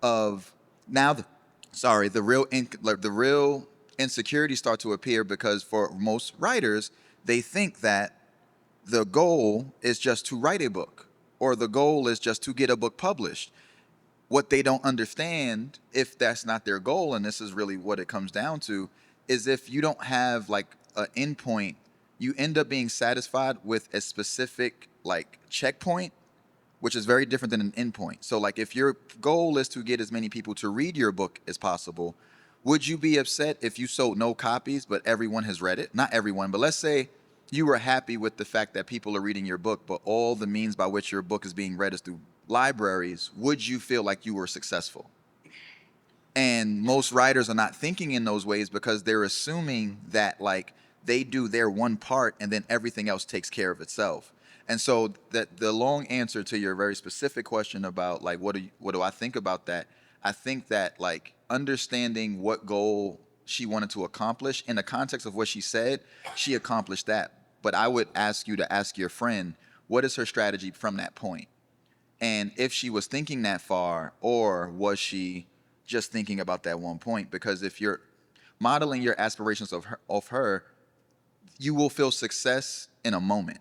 Speaker 7: of the real insecurities start to appear, because for most writers, they think that the goal is just to write a book, or the goal is just to get a book published. What they don't understand, if that's not their goal, and this is really what it comes down to, is if you don't have like an endpoint, you end up being satisfied with a specific like checkpoint, which is very different than an endpoint. So like if your goal is to get as many people to read your book as possible, would you be upset if you sold no copies, but everyone has read it? Not everyone, but let's say you were happy with the fact that people are reading your book, but all the means by which your book is being read is through libraries. Would you feel like you were successful? And most writers are not thinking in those ways, because they're assuming that like they do their one part and then everything else takes care of itself. And so that the long answer to your very specific question about like what do I think about that? I think that like understanding what goal she wanted to accomplish in the context of what she said, she accomplished that. But I would ask you to ask your friend, what is her strategy from that point? And if she was thinking that far, or was she just thinking about that one point? Because if you're modeling your aspirations of her, you will feel success in a moment.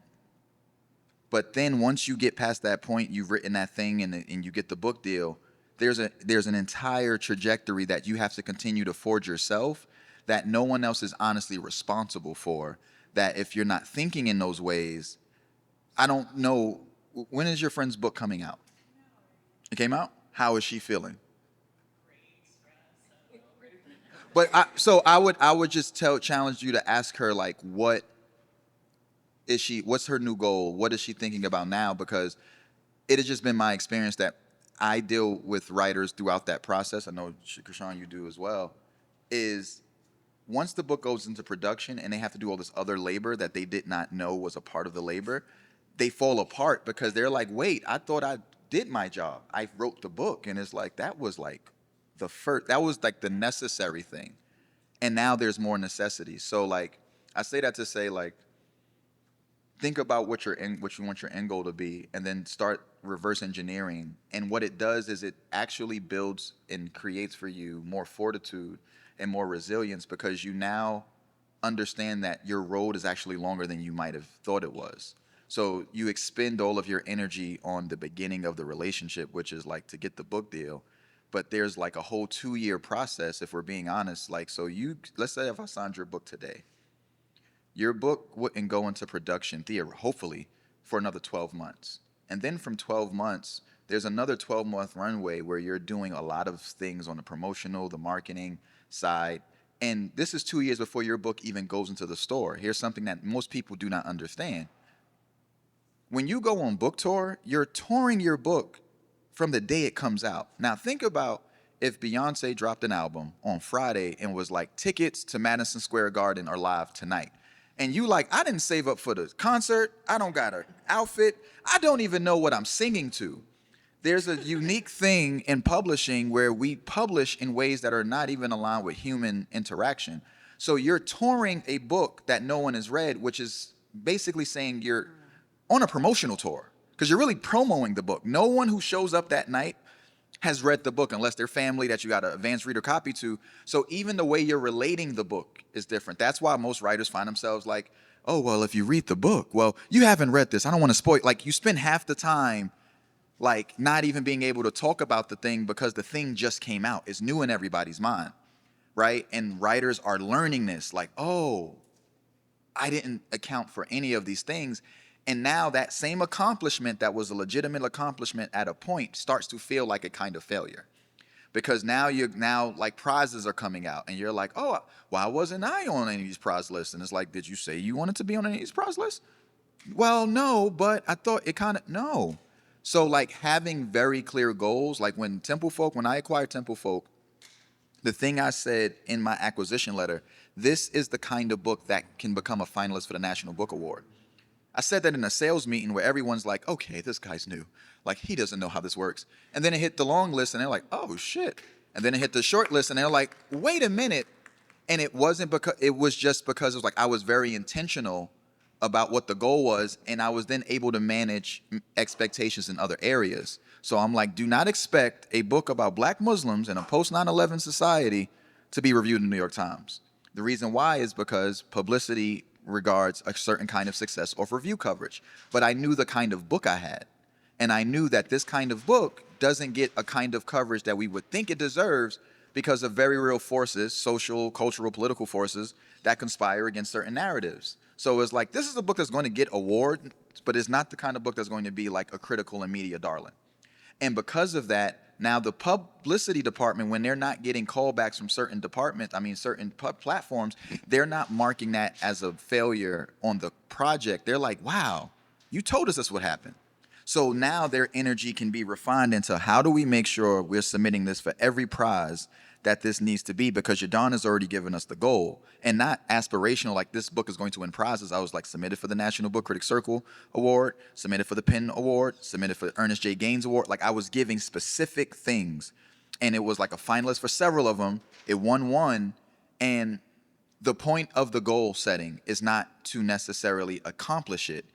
Speaker 7: But then once you get past that point, you've written that thing and you get the book deal, there's an entire trajectory that you have to continue to forge yourself that no one else is honestly responsible for. That if you're not thinking in those ways, I don't know, when is your friend's book coming out? It came out? How is she feeling? But I would just challenge you to ask her like, what's her new goal? What is she thinking about now? Because it has just been my experience that I deal with writers throughout that process. I know, KRISHAN, you do as well, is once the book goes into production and they have to do all this other labor that they did not know was a part of the labor, they fall apart because they're like, wait, I thought I did my job. I wrote the book. And it's like, that was like the necessary thing. And now there's more necessity. So like, I say that to say like, think about what you want your end goal to be, and then start reverse engineering. And what it does is it actually builds and creates for you more fortitude and more resilience, because you now understand that your road is actually longer than you might have thought it was. So you expend all of your energy on the beginning of the relationship, which is like to get the book deal. But there's like a whole 2-year process, if we're being honest. Like, so let's say if I signed your book today, your book wouldn't go into production, hopefully, for another 12 months. And then from 12 months, there's another 12-month runway where you're doing a lot of things on the promotional, the marketing side. And this is 2 years before your book even goes into the store. Here's something that most people do not understand. When you go on book tour, you're touring your book from the day it comes out. Now think about if Beyonce dropped an album on Friday and was like, tickets to Madison Square Garden are live tonight. And you like, I didn't save up for the concert. I don't got an outfit. I don't even know what I'm singing to. There's a unique thing in publishing where we publish in ways that are not even aligned with human interaction. So you're touring a book that no one has read, which is basically saying you're on a promotional tour because you're really promoting the book. No one who shows up that night has read the book unless they're family that you got an advanced reader copy to. So even the way you're relating the book is different. That's why most writers find themselves like, oh, well, if you read the book, well, you haven't read this. I don't want to spoil. Like, you spend half the time like not even being able to talk about the thing because the thing just came out. It's new in everybody's mind, right? And writers are learning this, like, oh, I didn't account for any of these things. And now that same accomplishment that was a legitimate accomplishment at a point starts to feel like a kind of failure. Because now like prizes are coming out and you're like, oh, why wasn't I on any of these prize lists? And it's like, did you say you wanted to be on any of these prize lists? Well, no, but I thought it kind of, no. So like having very clear goals, like when I acquired Temple Folk, the thing I said in my acquisition letter, this is the kind of book that can become a finalist for the National Book Award. I said that in a sales meeting where everyone's like, okay, this guy's new. Like, he doesn't know how this works. And then it hit the long list, and they're like, oh, shit. And then it hit the short list, and they're like, wait a minute. And it wasn't because, it was just because it was like I was very intentional about what the goal was, and I was then able to manage expectations in other areas. So I'm like, do not expect a book about Black Muslims in a post 9/11 society to be reviewed in the New York Times. The reason why is because publicity regards a certain kind of success or review coverage. But I knew the kind of book I had. And I knew that this kind of book doesn't get a kind of coverage that we would think it deserves because of very real forces, social, cultural, political forces that conspire against certain narratives. So it's like, this is a book that's going to get awards, but it's not the kind of book that's going to be like a critical and media darling. And because of that, now the publicity department, when they're not getting callbacks from certain departments, certain platforms, they're not marking that as a failure on the project. They're like, wow, you told us this would happen. So now their energy can be refined into how do we make sure we're submitting this for every prize that this needs to be, because YAHDON has already given us the goal, and not aspirational like this book is going to win prizes. I was like, submitted for the National Book Critics Circle Award, submitted for the PEN Award, submitted for the Ernest J. Gaines Award. Like, I was giving specific things, and it was like a finalist for several of them. It won one, and the point of the goal setting is not to necessarily accomplish it.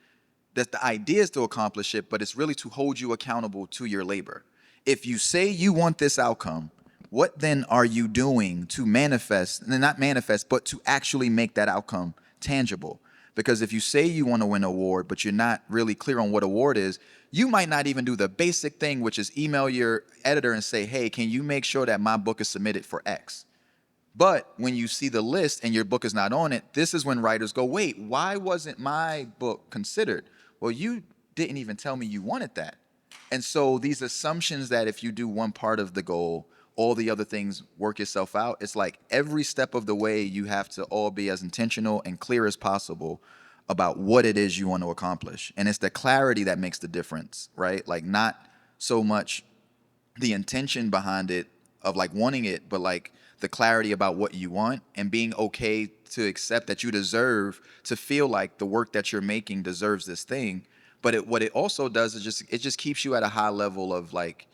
Speaker 7: That the idea is to accomplish it, but it's really to hold you accountable to your labor. If you say you want this outcome, what then are you doing to manifest, and not manifest, but to actually make that outcome tangible? Because if you say you want to win an award, but you're not really clear on what award is, you might not even do the basic thing, which is email your editor and say, hey, can you make sure that my book is submitted for X? But when you see the list and your book is not on it, this is when writers go, wait, why wasn't my book considered? Well, you didn't even tell me you wanted that. And so these assumptions that if you do one part of the goal, all the other things work itself out. It's like every step of the way you have to all be as intentional and clear as possible about what it is you want to accomplish. And it's the clarity that makes the difference, right? Like, not so much the intention behind it of like wanting it, but like the clarity about what you want and being okay to accept that you deserve to feel like the work that you're making deserves this thing. But what it also does is it just keeps you at a high level of like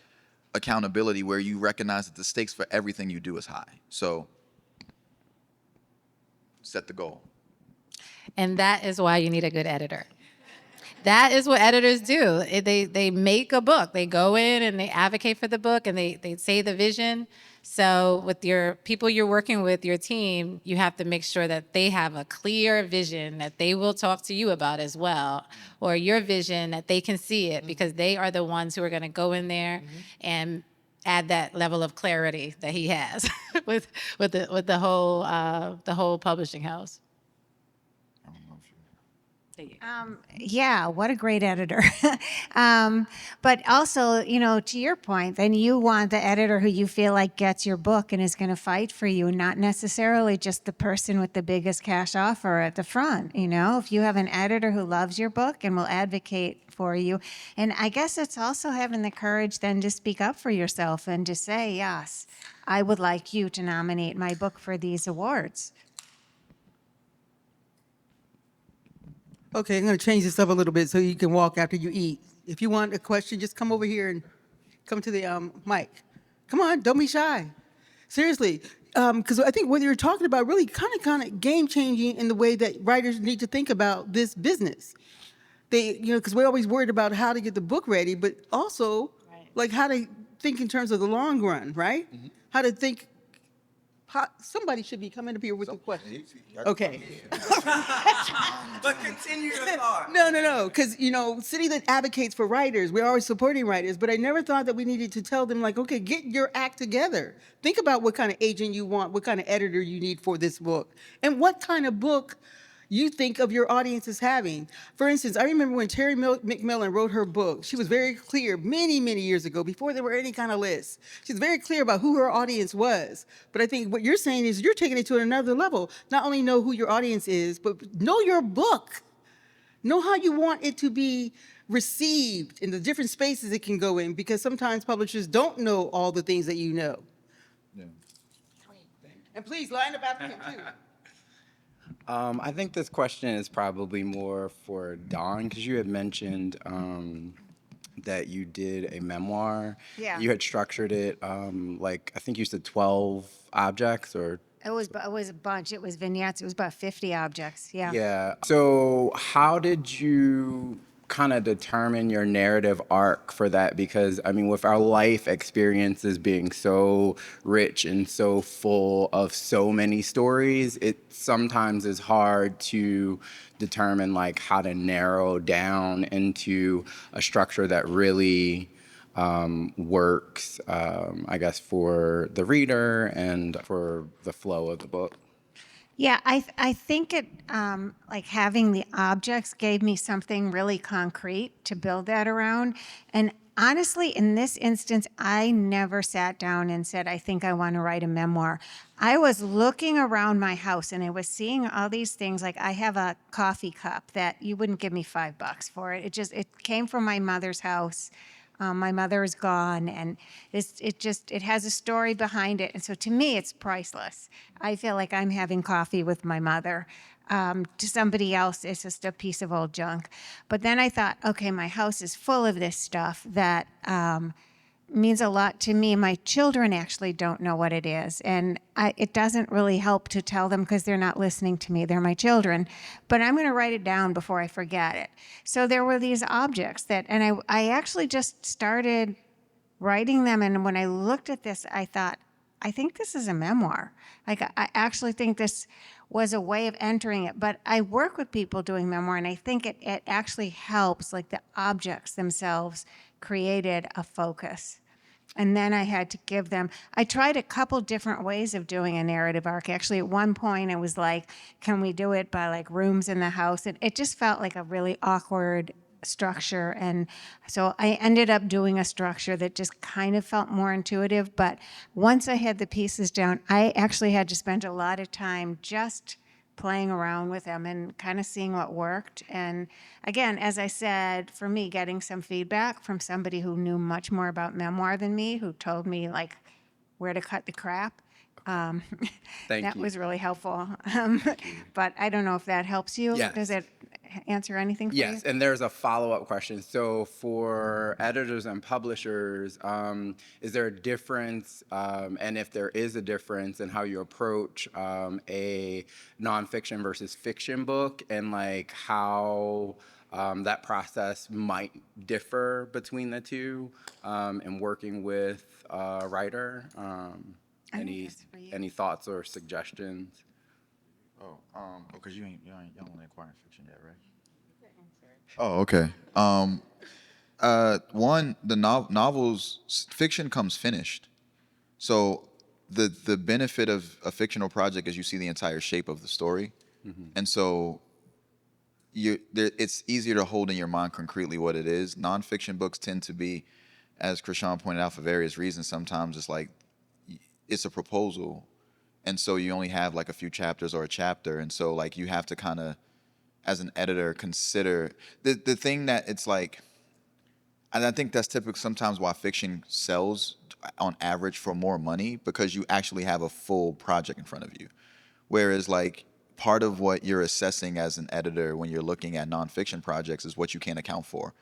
Speaker 7: accountability, where you recognize that the stakes for everything you do is high. So set the goal.
Speaker 2: And that is why you need a good editor. That is what editors do. They make a book. They go in and they advocate for the book, and they say the vision. So with your people you're working with, your team, you have to make sure that they have a clear vision that they will talk to you about as well, or your vision that they can see it, because they are the ones who are going to go in there and add that level of clarity that he has with the whole publishing house.
Speaker 8: Yeah, what a great editor. But also, to your point, then you want the editor who you feel like gets your book and is going to fight for you, not necessarily just the person with the biggest cash offer at the front. If you have an editor who loves your book and will advocate for you. And I guess it's also having the courage then to speak up for yourself and to say, yes, I would like you to nominate my book for these awards.
Speaker 1: Okay, I'm going to change this up a little bit so you can walk after you eat. If you want a question, just come over here and come to the mic. Come on, don't be shy. Seriously, because I think what you're talking about really kind of game changing in the way that writers need to think about this business. They, because we're always worried about how to get the book ready, but also like how to think in terms of the long run, right? How to think. Somebody should be coming up here with a question. Okay.
Speaker 9: But continue your thought.
Speaker 1: No, because CityLit advocates for writers. We're always supporting writers, but I never thought that we needed to tell them like, okay, get your act together. Think about what kind of agent you want, what kind of editor you need for this book, and what kind of book you think of your audience as having. For instance, I remember when Terry McMillan wrote her book, she was very clear many, many years ago, before there were any kind of lists. She's very clear about who her audience was. But I think what you're saying is you're taking it to another level. Not only know who your audience is, but know your book. Know how you want it to be received in the different spaces it can go in, because sometimes publishers don't know all the things that you know.
Speaker 7: Yeah.
Speaker 1: And please, line up after him, too.
Speaker 9: I think this question is probably more for Dawn, because you had mentioned that you did a memoir.
Speaker 8: Yeah.
Speaker 9: You had structured it like, I think you said 12 objects or...
Speaker 8: It was a bunch. It was vignettes. It was about 50 objects. Yeah.
Speaker 9: Yeah. So how did you kind of determine your narrative arc for that? Because, I mean, with our life experiences being so rich and so full of so many stories, it sometimes is hard to determine, like, how to narrow down into a structure that really works, I guess, for the reader and for the flow of the book.
Speaker 8: Yeah, I think it, like having the objects gave me something really concrete to build that around. And honestly, in this instance, I never sat down and said, I think I want to write a memoir. I was looking around my house and I was seeing all these things. Like I have a coffee cup that you wouldn't give me $5 for it. It came from my mother's house. My mother is gone, and it has a story behind it. And so to me, it's priceless. I feel like I'm having coffee with my mother. To somebody else, it's just a piece of old junk. But then I thought, okay, my house is full of this stuff that means a lot to me. My children actually don't know what it is. And it doesn't really help to tell them because they're not listening to me. They're my children. But I'm going to write it down before I forget it. So there were these objects and I actually just started writing them. And when I looked at this, I thought, I think this is a memoir. Like, I actually think this was a way of entering it. But I work with people doing memoir, and I think it actually helps, like the objects themselves created a focus. And then I had to give them, I tried a couple different ways of doing a narrative arc. Actually, at one point, I was like, can we do it by like rooms in the house? And it just felt like a really awkward structure. And so I ended up doing a structure that just kind of felt more intuitive. But once I had the pieces down, I actually had to spend a lot of time just playing around with them and kind of seeing what worked. And again, as I said, for me, getting some feedback from somebody who knew much more about memoir than me, who told me like where to cut the crap. That was really helpful. But I don't know if that helps you.
Speaker 9: Yes.
Speaker 8: Does it answer anything for you?
Speaker 9: Yes, and there's a follow-up question. So for editors and publishers, is there a difference, and if there is a difference in how you approach a nonfiction versus fiction book, and like how that process might differ between the two in working with a writer? Any thoughts or suggestions?
Speaker 7: Because y'all only acquiring fiction yet, right? Oh, okay. One, the novels, fiction comes finished. So the benefit of a fictional project is you see the entire shape of the story. Mm-hmm. And so it's easier to hold in your mind concretely what it is. Nonfiction books tend to be, as KRISHAN pointed out, for various reasons. Sometimes it's like, it's a proposal. And so you only have like a few chapters or a chapter. And so like you have to kind of, as an editor, consider the thing that it's like, and I think that's typically sometimes why fiction sells on average for more money, because you actually have a full project in front of you. Whereas like part of what you're assessing as an editor when you're looking at nonfiction projects is what you can account for.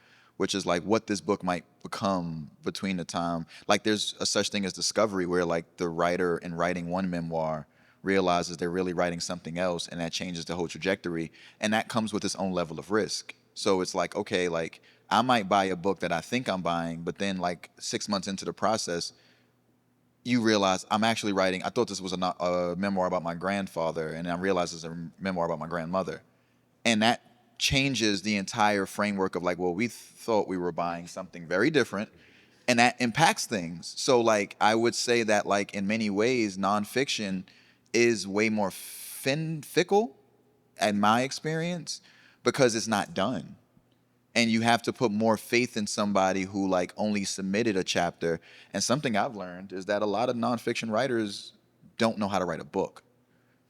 Speaker 7: which is like what this book might become between the time. Like there's a such thing as discovery, where like the writer in writing one memoir realizes they're really writing something else, and that changes the whole trajectory. And that comes with its own level of risk. So it's like, okay, like I might buy a book that I think I'm buying, but then like 6 months into the process, you realize I'm actually writing. I thought this was a memoir about my grandfather, and I realized it's a memoir about my grandmother. And that changes the entire framework of like, well, we thought we were buying something very different, and that impacts things. So like, I would say that like in many ways, nonfiction is way more fickle, in my experience, because it's not done. And you have to put more faith in somebody who like only submitted a chapter. And something I've learned is that a lot of nonfiction writers don't know how to write a book.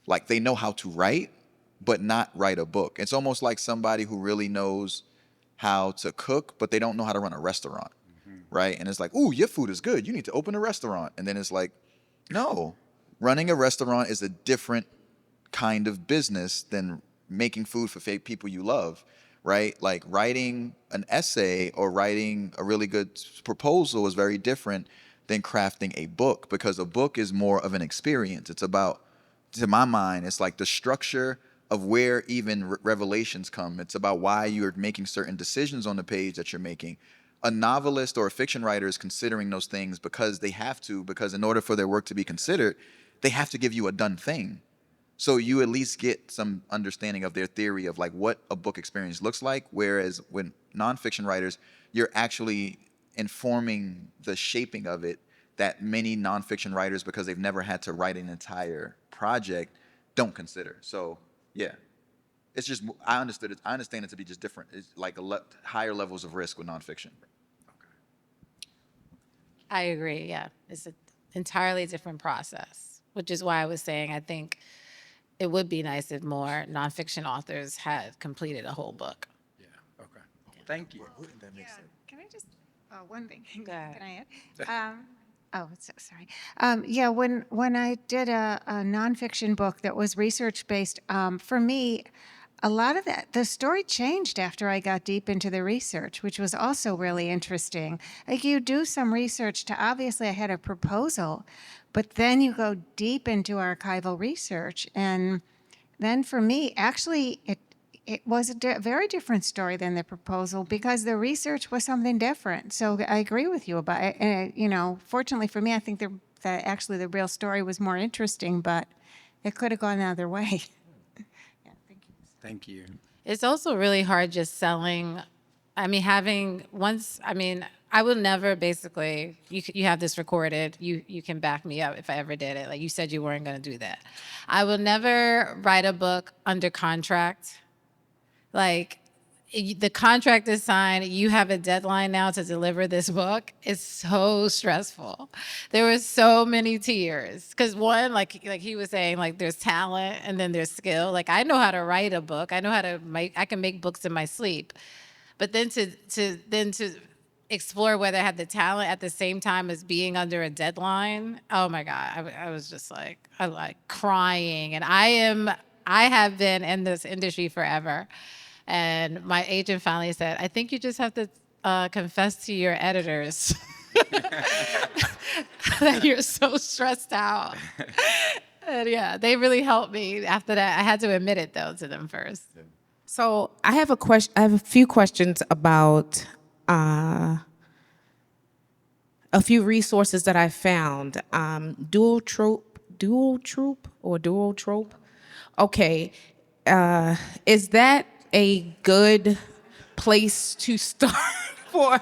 Speaker 7: Like they know how to write, but not write a book. It's almost like somebody who really knows how to cook, but they don't know how to run a restaurant, right? And it's like, ooh, your food is good. You need to open a restaurant. And then it's like, no, running a restaurant is a different kind of business than making food for fake people you love, right? Like writing an essay or writing a really good proposal is very different than crafting a book, because a book is more of an experience. It's about, to my mind, it's like the structure of where even revelations come. It's about why you're making certain decisions on the page that you're making. A novelist or a fiction writer is considering those things because they have to, because in order for their work to be considered, they have to give you a done thing. So you at least get some understanding of their theory of like what a book experience looks like. Whereas when nonfiction writers, you're actually informing the shaping of it that many nonfiction writers, because they've never had to write an entire project, don't consider. So yeah, it's just, I understand it to be just different. It's like higher levels of risk with nonfiction.
Speaker 2: I agree. Yeah, it's an entirely different process, which is why I was saying I think it would be nice if more nonfiction authors had completed a whole book.
Speaker 9: Yeah. Okay. Thank you.
Speaker 8: Can I just, one thing,
Speaker 2: Go ahead.
Speaker 8: can I add? So sorry. Yeah, when I did a nonfiction book that was research-based, for me, a lot of that, the story changed after I got deep into the research, which was also really interesting. Like you do some research to, obviously I had a proposal, but then you go deep into archival research. And then for me, actually, it was a very different story than the proposal, because the research was something different. So I agree with you about it. And, you know, fortunately for me, I think that actually the real story was more interesting, but it could have gone the other way. Yeah, thank you.
Speaker 9: Thank you.
Speaker 2: It's also really hard just selling. I mean, I will never basically, you have this recorded, you can back me up if I ever did it. Like you said you weren't going to do that. I will never write a book under contract. Like the contract is signed, you have a deadline now to deliver this book. It's so stressful. There were so many tears. Because one, like he was saying, like there's talent and then there's skill. Like I know how to write a book. I know how to I can make books in my sleep. But then to explore whether I had the talent at the same time as being under a deadline, oh my God, I was just like crying. And I have been in this industry forever. And my agent finally said, I think you just have to confess to your editors that you're so stressed out. And yeah, they really helped me after that. I had to admit it though to them first.
Speaker 4: So I have a question. I have a few questions about a few resources that I found. Dual trope. Okay, is that a good place to start for?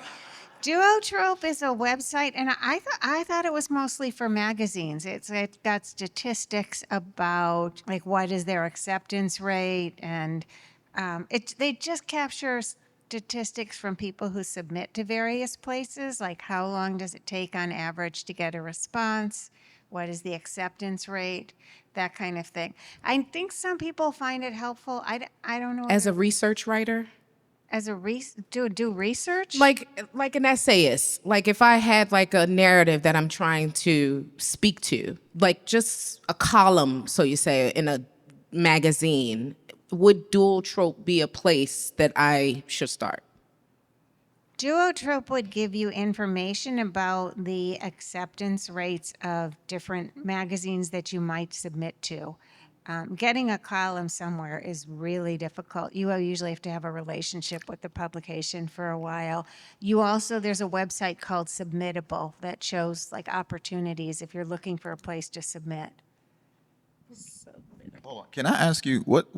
Speaker 8: Duotrope is a website, and I thought it was mostly for magazines. It's got statistics about like what is their acceptance rate, and they just capture statistics from people who submit to various places, like how long does it take on average to get a response, what is the acceptance rate, that kind of thing. I think some people find it helpful. I don't know.
Speaker 4: As a research writer?
Speaker 8: Do research?
Speaker 4: Like an essayist. Like if I had like a narrative that I'm trying to speak to, like just a column, so you say, in a magazine, would dual trope be a place that I should start?
Speaker 8: Duotrope would give you information about the acceptance rates of different magazines that you might submit to. Getting a column somewhere is really difficult. You usually have to have a relationship with the publication for a while. You also, there's a website called Submittable that shows like opportunities if you're looking for a place to submit.
Speaker 7: Hold on. Can I ask you what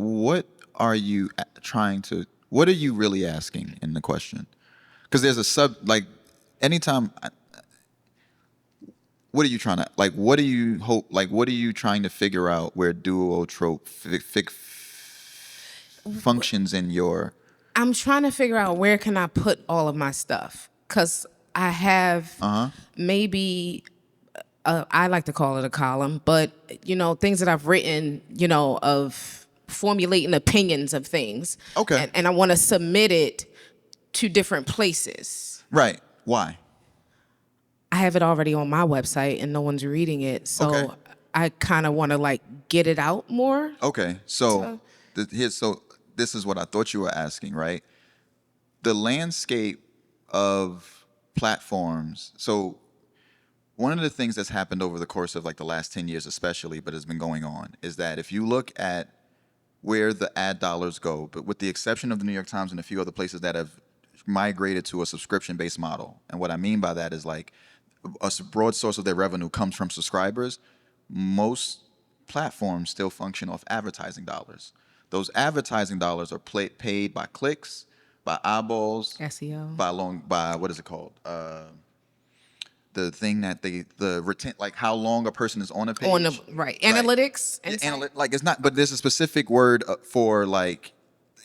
Speaker 7: are you trying to? What are you really asking in the question? Because there's a like anytime. What are you trying to like? What do you hope? Like, what are you trying to figure out where duotrope functions in your?
Speaker 4: I'm trying to figure out where can I put all of my stuff, because I have maybe I like to call it a column, but things that I've written, of formulating opinions of things.
Speaker 7: Okay.
Speaker 4: And I want to submit it to different places.
Speaker 7: Right. Why?
Speaker 4: I have it already on my website and no one's reading it, so
Speaker 7: Okay.
Speaker 4: I kind of want to like get it out more.
Speaker 7: Okay. So this is what I thought you were asking, right? The landscape of platforms. So one of the things that's happened over the course of like the last 10 years especially, but has been going on, is that if you look at where the ad dollars go, but with the exception of the New York Times and a few other places that have migrated to a subscription-based model. And what I mean by that is like a broad source of their revenue comes from subscribers. Most platforms still function off advertising dollars. Those advertising dollars are paid by clicks, by eyeballs,
Speaker 4: SEO.
Speaker 7: by what is it called? The thing that like how long a person is on a page.
Speaker 4: Analytics.
Speaker 7: Like it's not, but there's a specific word for like,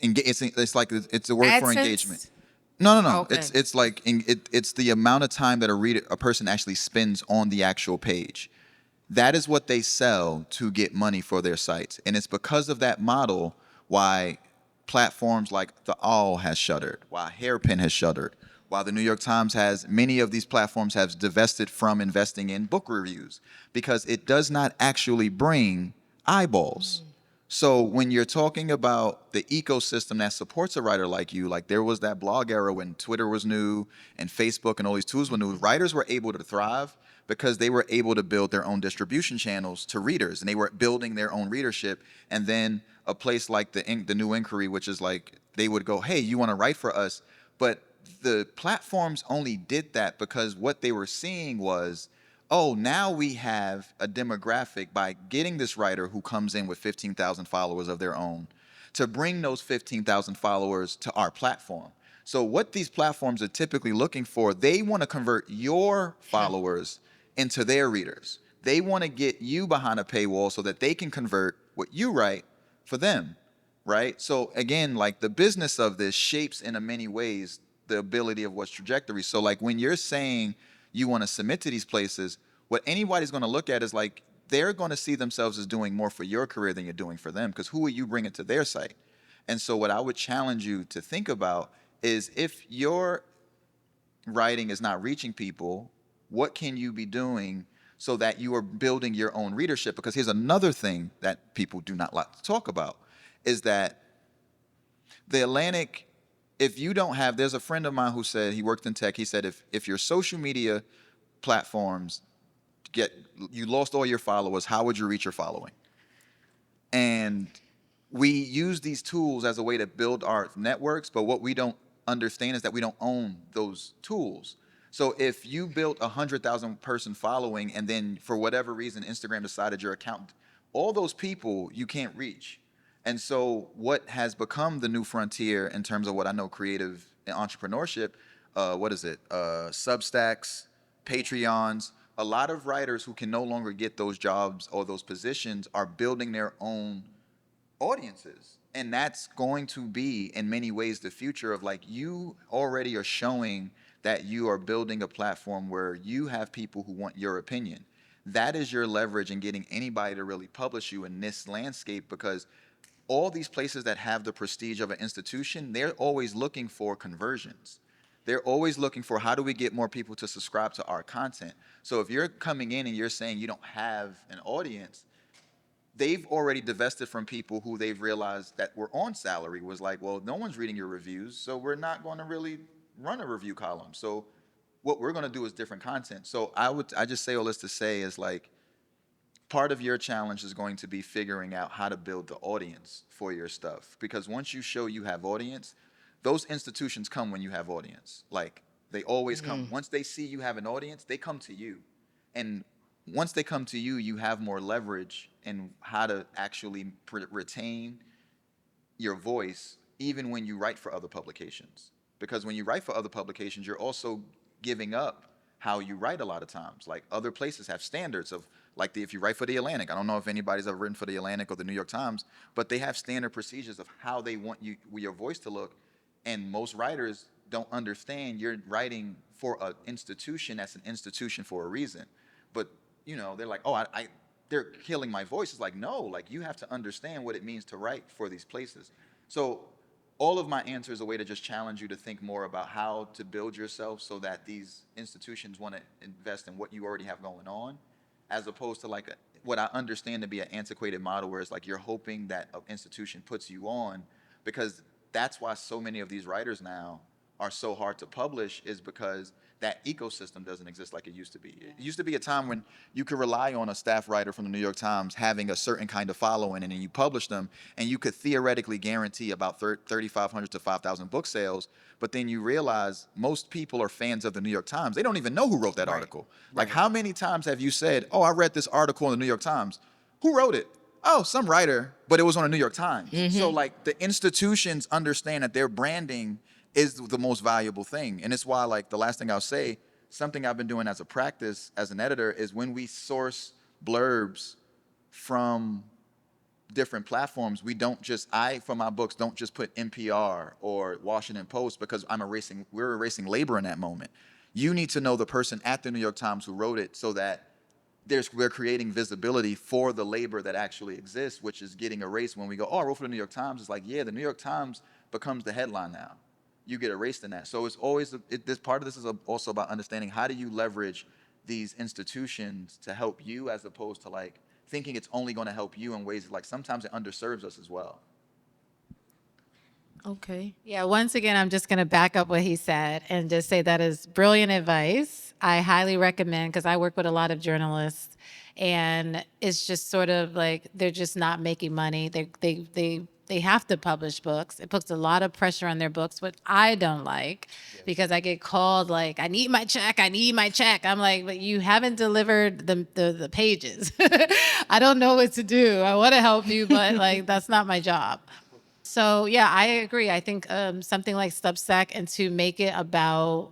Speaker 7: it's like it's a word for
Speaker 4: AdSense?
Speaker 7: engagement. No.
Speaker 4: Okay.
Speaker 7: It's like it's the amount of time that a person actually spends on the actual page. That is what they sell to get money for their sites, and it's because of that model why platforms like the Owl has shuttered, why Hairpin has shuttered, why the New York Times has many of these platforms have divested from investing in book reviews, because it does not actually bring eyeballs. So when you're talking about the ecosystem that supports a writer like you, like there was that blog era when Twitter was new and Facebook and all these tools were new, writers were able to thrive because they were able to build their own distribution channels to readers, and they were building their own readership. And then a place like the New Inquiry, which is like they would go, hey, you want to write for us? But the platforms only did that because what they were seeing was, oh, now we have a demographic by getting this writer who comes in with 15,000 followers of their own to bring those 15,000 followers to our platform. So what these platforms are typically looking for, they want to convert your followers into their readers. They want to get you behind a paywall so that they can convert what you write for them, right? So again, like the business of this shapes in many ways the ability of what's trajectory. So like when you're saying you want to submit to these places, what anybody's going to look at is like they're going to see themselves as doing more for your career than you're doing for them, because who are you bringing to their site? And so what I would challenge you to think about is, if your writing is not reaching people, what can you be doing so that you are building your own readership? Because here's another thing that people do not like to talk about, is that the Atlantic, if you don't have, there's a friend of mine who said, he worked in tech, he said if your social media platforms you lost all your followers, how would you reach your following? And we use these tools as a way to build our networks, but what we don't understand is that we don't own those tools. So if you built 100,000 person following and then for whatever reason Instagram decided your account, all those people you can't reach. And so what has become the new frontier in terms of what I know creative and entrepreneurship, Substacks, Patreons, a lot of writers who can no longer get those jobs or those positions are building their own audiences. And that's going to be in many ways the future of, like, you already are showing that you are building a platform where you have people who want your opinion. That is your leverage in getting anybody to really publish you in this landscape, because all these places that have the prestige of an institution, they're always looking for conversions. They're always looking for, how do we get more people to subscribe to our content? So if you're coming in and you're saying you don't have an audience, they've already divested from people who they've realized that were on salary, was like, well, no one's reading your reviews, so we're not going to really run a review column. So what we're going to do is different content. So I just say all this to say is like, part of your challenge is going to be figuring out how to build the audience for your stuff. Because once you show you have audience, those institutions come when you have audience. Like, they always come. Once they see you have an audience, they come to you. And once they come to you, you have more leverage in how to actually retain your voice, even when you write for other publications. Because when you write for other publications, you're also giving up how you write a lot of times. Like, other places have standards of, like, if you write for the Atlantic, I don't know if anybody's ever written for the Atlantic or the New York Times, but they have standard procedures of how they want your voice to look. And most writers don't understand you're writing for an institution that's an institution for a reason. But, they're like, oh, they're killing my voice. It's like, no, like, you have to understand what it means to write for these places. So all of my answers are a way to just challenge you to think more about how to build yourself so that these institutions want to invest in what you already have going on, as opposed to like what I understand to be an antiquated model where it's like you're hoping that an institution puts you on, because that's why so many of these writers now are so hard to publish, is because that ecosystem doesn't exist like it used to be. It used to be a time when you could rely on a staff writer from the New York Times having a certain kind of following, and then you publish them, and you could theoretically guarantee about 3,500 to 5,000 book sales. But then you realize most people are fans of the New York Times. They don't even know who wrote that article. Like, how many times have you said, oh, I read this article in the New York Times? Who wrote it? Oh, some writer, but it was on the New York Times. So like, the institutions understand that their branding is the most valuable thing. And it's why, like, the last thing I'll say, something I've been doing as a practice as an editor is when we source blurbs from different platforms, we don't just, for my books, don't just put NPR or Washington Post, because we're erasing labor in that moment. You need to know the person at the New York Times who wrote it, so that we're creating visibility for the labor that actually exists, which is getting erased when we go, oh, I wrote for the New York Times. It's like, yeah, the New York Times becomes the headline now. You get erased in that. So it's always, this part of this is also about understanding how do you leverage these institutions to help you, as opposed to like thinking it's only going to help you in ways that, like, sometimes it underserves us as well.
Speaker 4: Okay.
Speaker 2: Yeah, once again, I'm just going to back up what he said and just say that is brilliant advice. I highly recommend, because I work with a lot of journalists, and it's just sort of like they're just not making money. They have to publish books. It puts a lot of pressure on their books, what I don't like, because I get called like, I need my check, I need my check. I'm like, but you haven't delivered the pages. I don't know what to do. I want to help you, but like, that's not my job. So yeah, I agree. I think something like Substack, and to make it about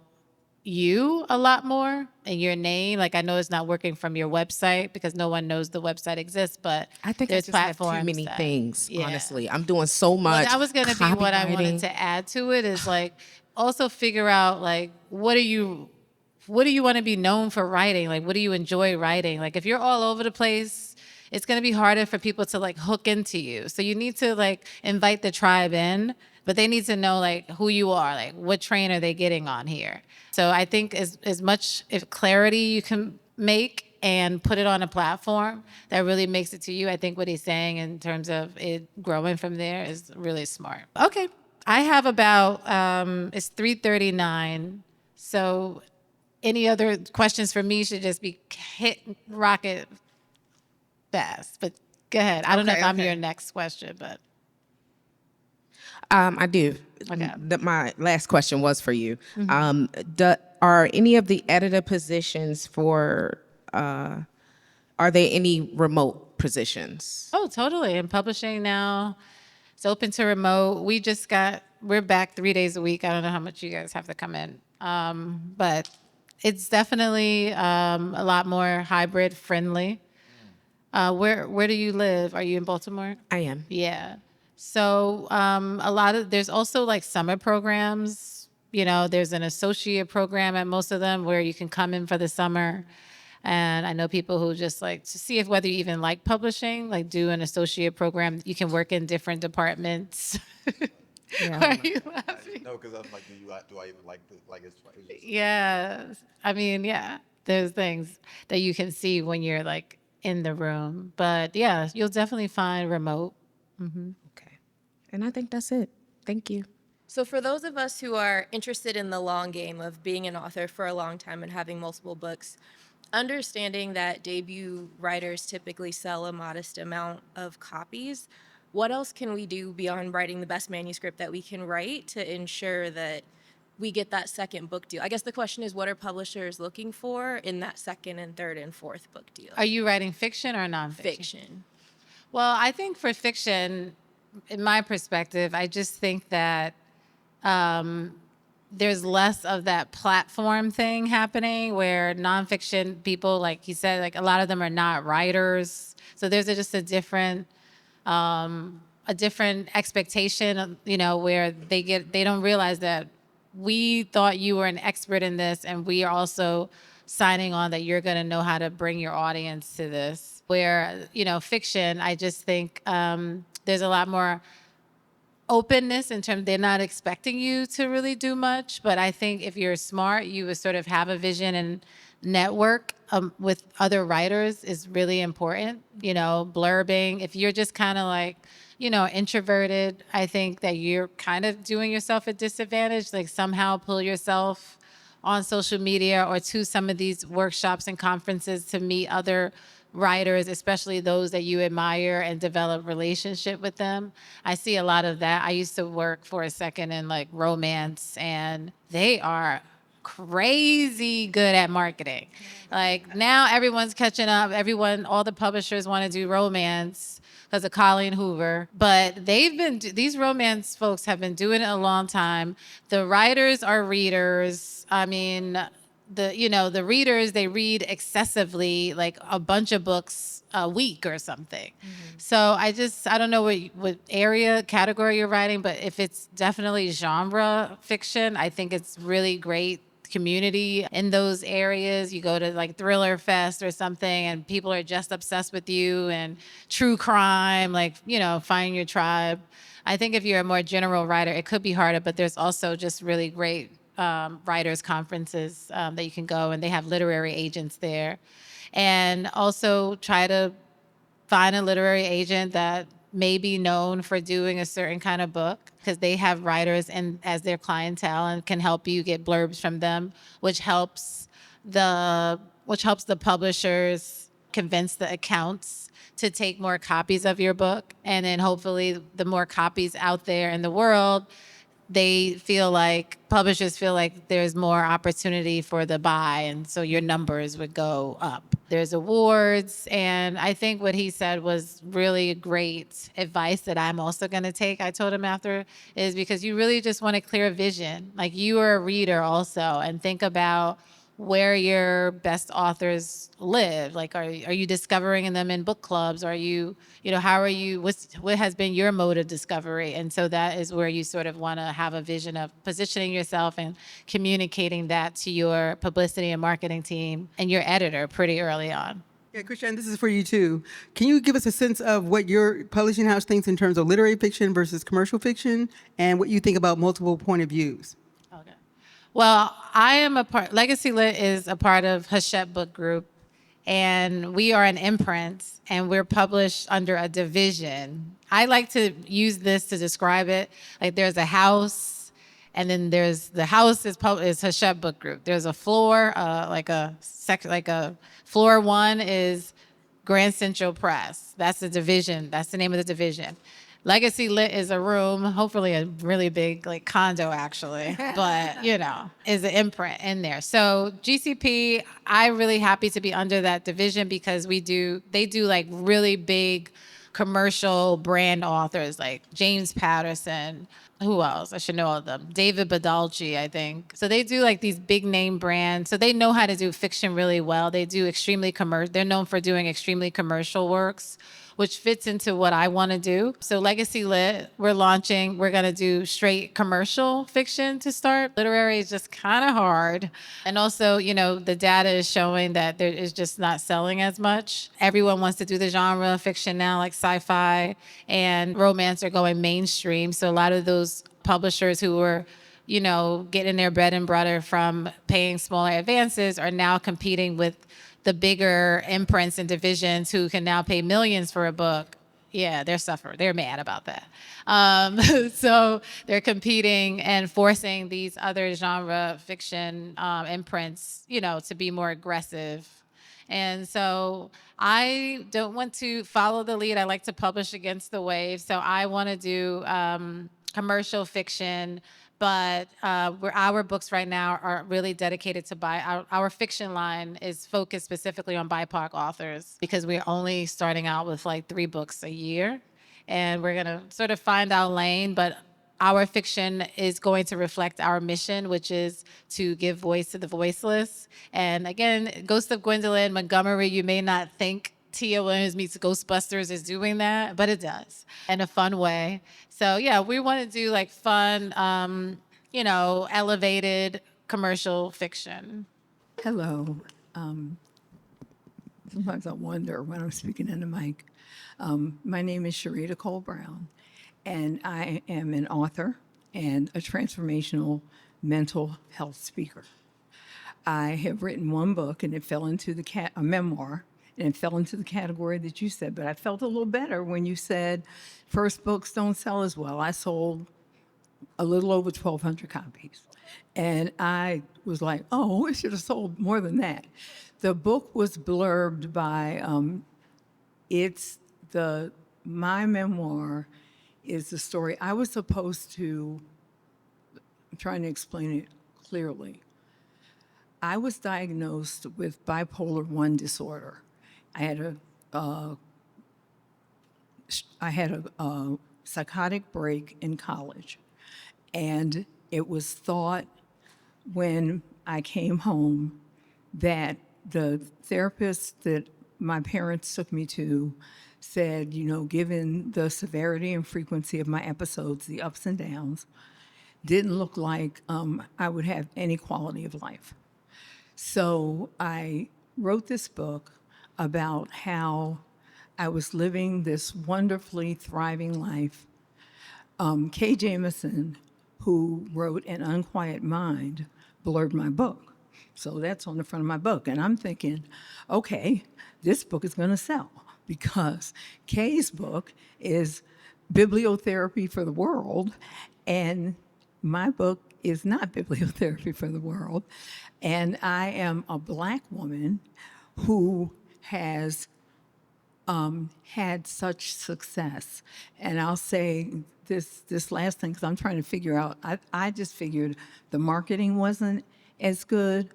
Speaker 2: you a lot more and your name. Like, I know it's not working from your website because no one knows the website exists, but
Speaker 4: I think I
Speaker 2: there's
Speaker 4: just have
Speaker 2: platforms
Speaker 4: too many
Speaker 2: that-
Speaker 4: things,
Speaker 2: yeah.
Speaker 4: honestly. I'm doing so much.
Speaker 2: Well, that was going to be what I wanted
Speaker 4: copywriting.
Speaker 2: to add to it, is like also figure out like what do you want to be known for writing? Like, what do you enjoy writing? Like, if you're all over the place, it's going to be harder for people to like hook into you. So you need to like invite the tribe in, but they need to know like who you are, like what train are they getting on here. So I think as much if clarity you can make and put it on a platform that really makes it to you, I think what he's saying in terms of it growing from there is really smart. Okay, I have about it's 3:39, so any other questions for me should just be hit rocket fast. But go ahead. I don't know if I'm your next question, but
Speaker 4: I do.
Speaker 2: Okay.
Speaker 4: My last question was for you. Are any of the editor positions are there any remote positions?
Speaker 2: oh, totally. In publishing now, it's open to remote. We're back 3 days a week. I don't know how much you guys have to come in, but it's definitely a lot more hybrid friendly. Where do you live? Are you in Baltimore?
Speaker 4: I am.
Speaker 2: Yeah. So there's also like summer programs. There's an associate program at most of them where you can come in for the summer. And I know people who just like to see if whether you even like publishing, like do an associate program. You can work in different departments.
Speaker 4: Yeah.
Speaker 2: Why are you laughing?
Speaker 7: No, because I'm like, do I even like this? Like, it's just...
Speaker 2: Yeah. I mean, yeah, there's things that you can see when you're like in the room. But yeah, you'll definitely find remote.
Speaker 4: Okay. And I think that's it. Thank you.
Speaker 10: So for those of us who are interested in the long game of being an author for a long time and having multiple books, understanding that debut writers typically sell a modest amount of copies, what else can we do beyond writing the best manuscript that we can write to ensure that we get that second book deal? I guess the question is, what are publishers looking for in that second and third and fourth book deal?
Speaker 2: Are you writing fiction or nonfiction?
Speaker 10: Fiction.
Speaker 2: Well, I think for fiction, in my perspective, I just think that there's less of that platform thing happening where nonfiction people, like you said, like a lot of them are not writers. So there's just a different expectation, you know, where they don't realize that we thought you were an expert in this, and we are also signing on that you're going to know how to bring your audience to this. Where, you know, fiction, I just think there's a lot more openness in terms they're not expecting you to really do much. But I think if you're smart, you would sort of have a vision and network with other writers is really important. You know, blurbing. If you're just kind of like, you know, introverted, I think that you're kind of doing yourself a disadvantage. Like somehow pull yourself on social media or to some of these workshops and conferences to meet other writers, especially those that you admire, and develop relationship with them. I see a lot of that. I used to work for a second in like romance, and they are crazy good at marketing. Like now everyone's catching up. All the publishers want to do romance because of Colleen Hoover. But these romance folks have been doing it a long time. The writers are readers. I mean, the readers, they read excessively, like a bunch of books a week or something. Mm-hmm. So I don't know what category you're writing, but if it's definitely genre fiction, I think it's really great community in those areas. You go to like Thriller Fest or something and people are just obsessed with you, and true crime, like, you know, find your tribe. I think if you're a more general writer, it could be harder, but there's also just really great writers conferences that you can go, and they have literary agents there. And also try to find a literary agent that may be known for doing a certain kind of book, because they have writers as their clientele and can help you get blurbs from them, which helps the publishers convince the accounts to take more copies of your book. And then hopefully the more copies out there in the world, publishers feel like there's more opportunity for the buy, and so your numbers would go up. There's awards, and I think what he said was really great advice that I'm also going to take. I told him after, is because you really just want a clear vision. Like, you are a reader also, and think about where your best authors live. Like, are you discovering them in book clubs? What has been your mode of discovery? And so that is where you sort of want to have a vision of positioning yourself and communicating that to your publicity and marketing team and your editor pretty early on.
Speaker 1: Yeah, KRISHAN, this is for you too. Can you give us a sense of what your publishing house thinks in terms of literary fiction versus commercial fiction, and what you think about multiple point of views?
Speaker 2: Well, Legacy Lit is a part of Hachette Book Group, and we are an imprint, and we're published under a division. I like to use this to describe it. Like, there's a house, and then the house is Hachette Book Group. There's a floor, floor one is Grand Central Press. That's the division. That's the name of the division. Legacy Lit is a room, hopefully a really big like condo actually, but you know, is an imprint in there. So GCP, I'm really happy to be under that division because they do like really big commercial brand authors like James Patterson. Who else? I should know all of them. David Badalci, I think. So they do like these big name brands. So they know how to do fiction really well. They do they're known for doing extremely commercial works, which fits into what I want to do. So Legacy Lit, we're going to do straight commercial fiction to start. Literary is just kind of hard. And also, you know, the data is showing that there is just not selling as much. Everyone wants to do the genre fiction now, like sci-fi and romance are going mainstream. So a lot of those publishers who were, you know, getting their bread and butter from paying smaller advances are now competing with the bigger imprints and divisions who can now pay millions for a book, Yeah, they're suffering. They're mad about that. So they're competing and forcing these other genre fiction imprints, to be more aggressive. And so I don't want to follow the lead. I like to publish against the wave. So I want to do commercial fiction, but our books right now are really dedicated to our fiction line is focused specifically on BIPOC authors because we're only starting out with like 3 books a year, and we're gonna sort of find our lane. But our fiction is going to reflect our mission, which is to give voice to the voiceless. And again, Ghost of Gwendolyn Montgomery, you may not think Tia Williams meets Ghostbusters is doing that, but it does in a fun way. So yeah, we want to do like fun, elevated commercial fiction.
Speaker 11: Hello. Sometimes I wonder when I'm speaking in the mic. My name is Sharita Cole Brown, and I am an author and a transformational mental health speaker. I have written 1 book, and it fell into a memoir, and it fell into the category that you said. But I felt a little better when you said first books don't sell as well. I sold a little over 1,200 copies. And I was like, oh, it should have sold more than that. The book was blurbed by, my memoir is the story. I was supposed to, I'm trying to explain it clearly. I was diagnosed with bipolar 1 disorder. I had a psychotic break in college. And it was thought when I came home that the therapist that my parents took me to said, given the severity and frequency of my episodes, the ups and downs, didn't look like I would have any quality of life. So I wrote this book about how I was living this wonderfully thriving life. Kay Jameson, who wrote An Unquiet Mind, blurred my book. So that's on the front of my book. And I'm thinking, okay, this book is going to sell because Kay's book is bibliotherapy for the world, and my book is not bibliotherapy for the world. And I am a Black woman who has had such success. And I'll say this last thing, because I'm trying to figure out, I just figured the marketing wasn't as good.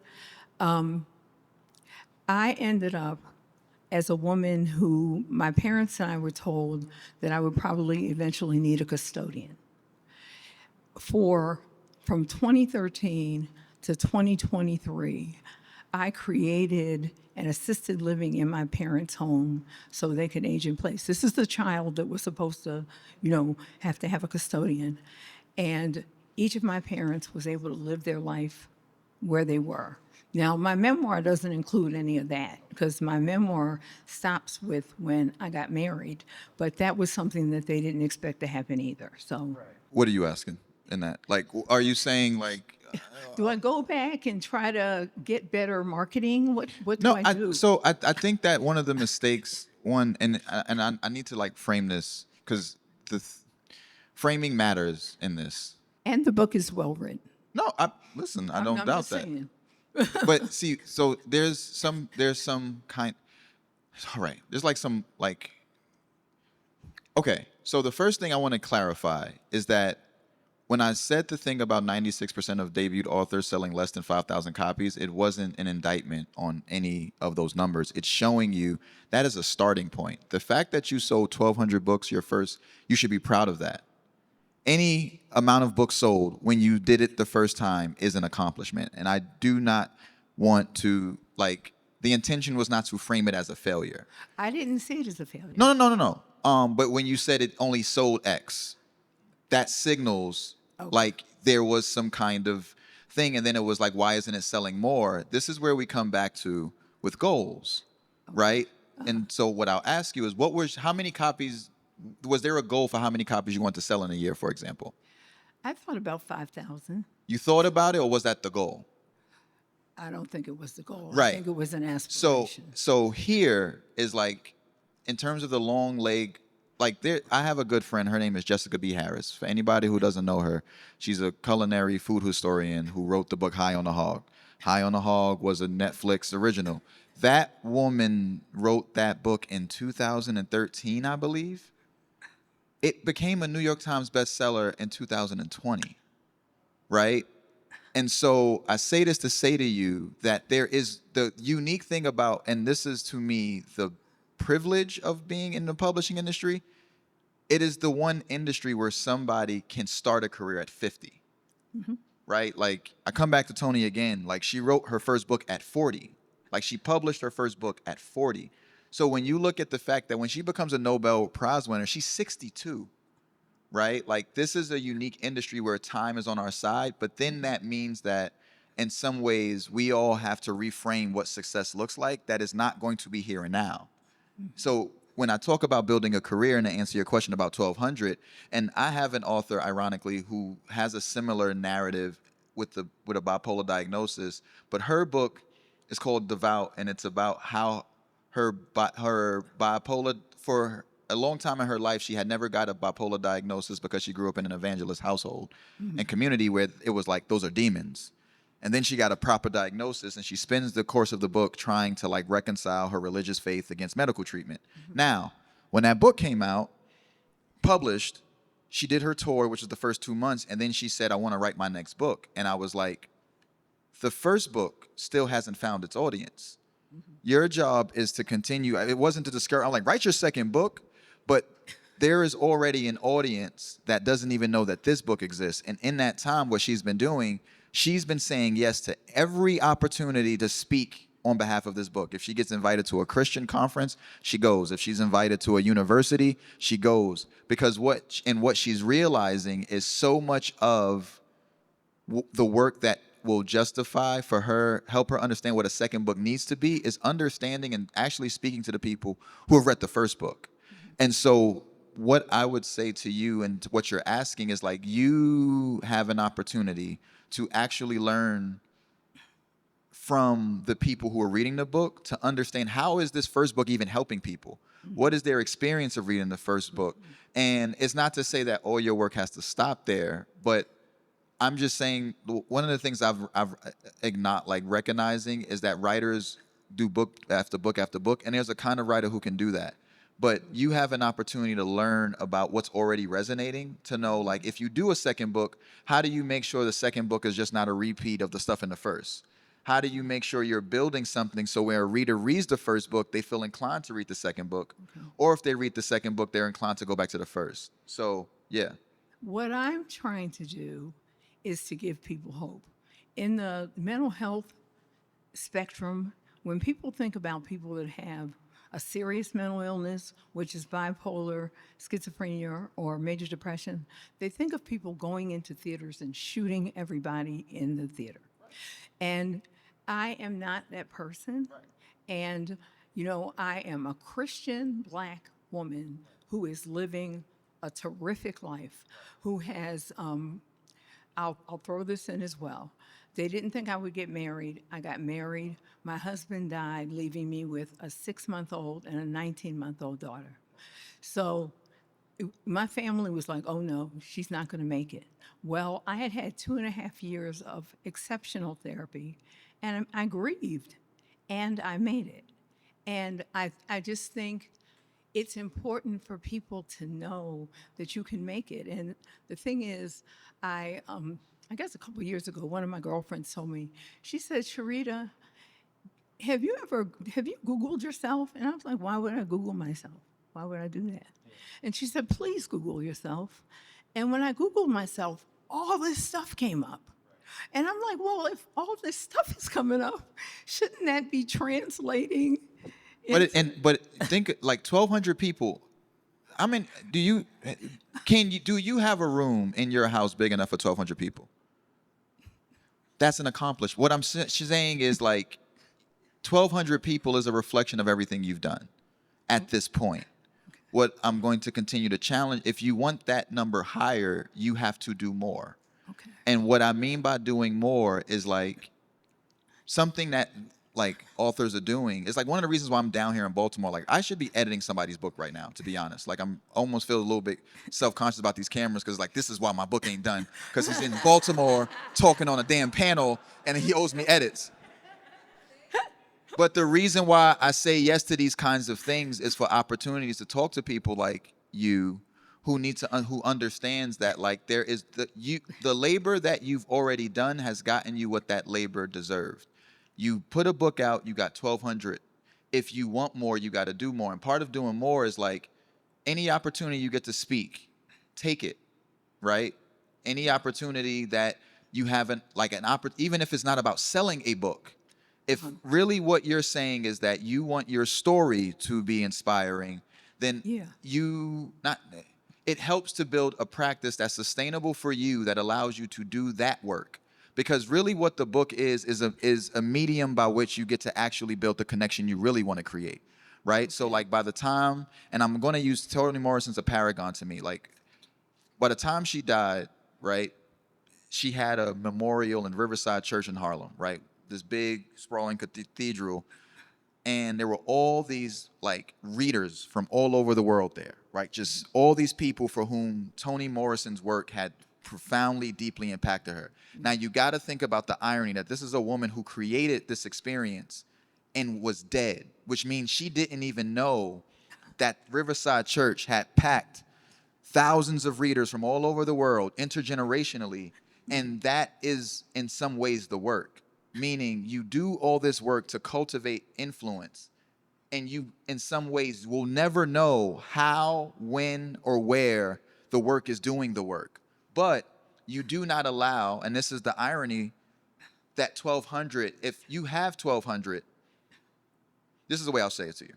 Speaker 11: I ended up as a woman who, my parents and I were told that I would probably eventually need a custodian. From 2013 to 2023, I created an assisted living in my parents' home so they could age in place. This is the child that was supposed to, have to have a custodian. And each of my parents was able to live their life where they were. Now, my memoir doesn't include any of that because my memoir stops with when I got married, but that was something that they didn't expect to happen either. So,
Speaker 7: What are you asking in that? Like, are you saying like?
Speaker 11: Do I go back and try to get better marketing? What do
Speaker 7: No,
Speaker 11: I do?
Speaker 7: I think that one of the mistakes, and I need to like frame this because framing matters in this.
Speaker 11: And the book is well written.
Speaker 7: No, listen, I don't
Speaker 11: I'm
Speaker 7: doubt
Speaker 11: just
Speaker 7: that.
Speaker 11: saying.
Speaker 7: But see, so there's some kind. All right, there's like some like. Okay, so the first thing I want to clarify is that when I said the thing about 96% of debuted authors selling less than 5,000 copies, it wasn't an indictment on any of those numbers. It's showing you that is a starting point. The fact that you sold 1,200 books your first, you should be proud of that. Any amount of books sold when you did it the first time is an accomplishment. And I do not want to, the intention was not to frame it as a failure.
Speaker 11: I didn't see it as a failure.
Speaker 7: No. But when you said it only sold X, that signals like there was some kind of thing. And then it was like, why isn't it selling more? This is where we come back to with goals, right? And so what I'll ask you is how many copies, was there a goal for how many copies you want to sell in a year, for example?
Speaker 11: I thought about 5,000.
Speaker 7: You thought about it, or was that the goal?
Speaker 11: I don't think it was the goal.
Speaker 7: Right.
Speaker 11: I think it was an aspiration.
Speaker 7: So here is like, in terms of the long leg like there, I have a good friend. Her name is Jessica B. Harris. For anybody who doesn't know her, she's a culinary food historian who wrote the book High on the Hog. High on the Hog was a Netflix original. That woman wrote that book in 2013, I believe. It became a New York Times bestseller in 2020, right? And so I say this to say to you that there is the unique thing about, and this is to me the privilege of being in the publishing industry. It is the one industry where somebody can start a career at 50, right? Like I come back to Toni again, like she wrote her first book at 40. Like she published her first book at 40. So when you look at the fact that when she becomes a Nobel Prize winner, she's 62, right? Like this is a unique industry where time is on our side, but then that means that in some ways we all have to reframe what success looks like. That is not going to be here and now. So when I talk about building a career, and to answer your question about 1200, and I have an author, ironically, who has a similar narrative with a bipolar diagnosis, but her book is called Devout, and it's about how her bipolar, for a long time in her life, she had never got a bipolar diagnosis because she grew up in an evangelist household and community where it was like, those are demons. And then she got a proper diagnosis, and she spends the course of the book trying to like reconcile her religious faith against medical treatment. Now, when that book came out, published, she did her tour, which was the first 2 months, and then she said, I want to write my next book. And I was like, the first book still hasn't found its audience. Your job is to continue. It wasn't to discourage. I'm like, write your second book, but there is already an audience that doesn't even know that this book exists. And in that time, what she's been doing, she's been saying yes to every opportunity to speak on behalf of this book. If she gets invited to a Christian conference, she goes. If she's invited to a university, she goes. Because what she's realizing is so much of the work that will justify for her, help her understand what a second book needs to be, is understanding and actually speaking to the people who have read the first book. And so what I would say to you and what you're asking is like, you have an opportunity to actually learn from the people who are reading the book to understand, how is this first book even helping people? What is their experience of reading the first book? And it's not to say that all your work has to stop there, but I'm just saying one of the things I've not like recognizing is that writers do book after book after book, and there's a kind of writer who can do that. But you have an opportunity to learn about what's already resonating, to know, like, if you do a second book, how do you make sure the second book is just not a repeat of the stuff in the first? How do you make sure you're building something so when a reader reads the first book, they feel inclined to read the second book? Or if they read the second book, they're inclined to go back to the first. So, yeah.
Speaker 11: What I'm trying to do is to give people hope. In the mental health spectrum, when people think about people that have a serious mental illness, which is bipolar, schizophrenia, or major depression, they think of people going into theaters and shooting everybody in the theater. And I am not that person. And, you know, I am a Christian Black woman who is living a terrific life, who has, I'll throw this in as well. They didn't think I would get married. I got married. My husband died, leaving me with a 6-month-old and a 19-month-old daughter. So my family was like, oh no, she's not going to make it. Well, I had had 2.5 years of exceptional therapy, and I grieved, and I made it. And I just think it's important for people to know that you can make it. And the thing is, I guess a couple years ago, one of my girlfriends told me, she said, Sharita, have you Googled yourself? And I was like, why would I Google myself? Why would I do that? And she said, please Google yourself. And when I Googled myself, all this stuff came up. And I'm like, well, if all this stuff is coming up, shouldn't that be translating?
Speaker 7: But think like 1,200 people. I mean, do you have a room in your house big enough for 1,200 people? That's an accomplishment. What I'm saying is like 1,200 people is a reflection of everything you've done at this point. What I'm going to continue to challenge, if you want that number higher, you have to do more. Okay. And what I mean by doing more is like something that like authors are doing. It's like one of the reasons why I'm down here in Baltimore. Like I should be editing somebody's book right now, to be honest. Like I'm almost feel a little bit self-conscious about these cameras because like this is why my book ain't done, because he's in Baltimore talking on a damn panel and he owes me edits. But the reason why I say yes to these kinds of things is for opportunities to talk to people like you who need to who understands that like there is the labor that you've already done has gotten you what that labor deserved. You put a book out, you got 1,200. If you want more, you got to do more. And part of doing more is like any opportunity you get to speak, take it, right? Any opportunity that you haven't like even if it's not about selling a book. If really what you're saying is that you want your story to be inspiring, then it helps to build a practice that's sustainable for you that allows you to do that work. Because really what the book is a medium by which you get to actually build the connection you really want to create, right? So like by the time, and I'm going to use Toni Morrison's a paragon to me, like by the time she died, right, she had a memorial in Riverside Church in Harlem, right? This big sprawling cathedral, and there were all these like readers from all over the world there, right? Just all these people for whom Toni Morrison's work had profoundly, deeply impacted her. Now you got to think about the irony that this is a woman who created this experience and was dead, which means she didn't even know that Riverside Church had packed thousands of readers from all over the world intergenerationally, and that is in some ways the work. Meaning you do all this work to cultivate influence, and you in some ways will never know how, when, or where the work is doing the work. But you do not allow, and this is the irony, that 1,200, if you have 1,200, this is the way I'll say it to you.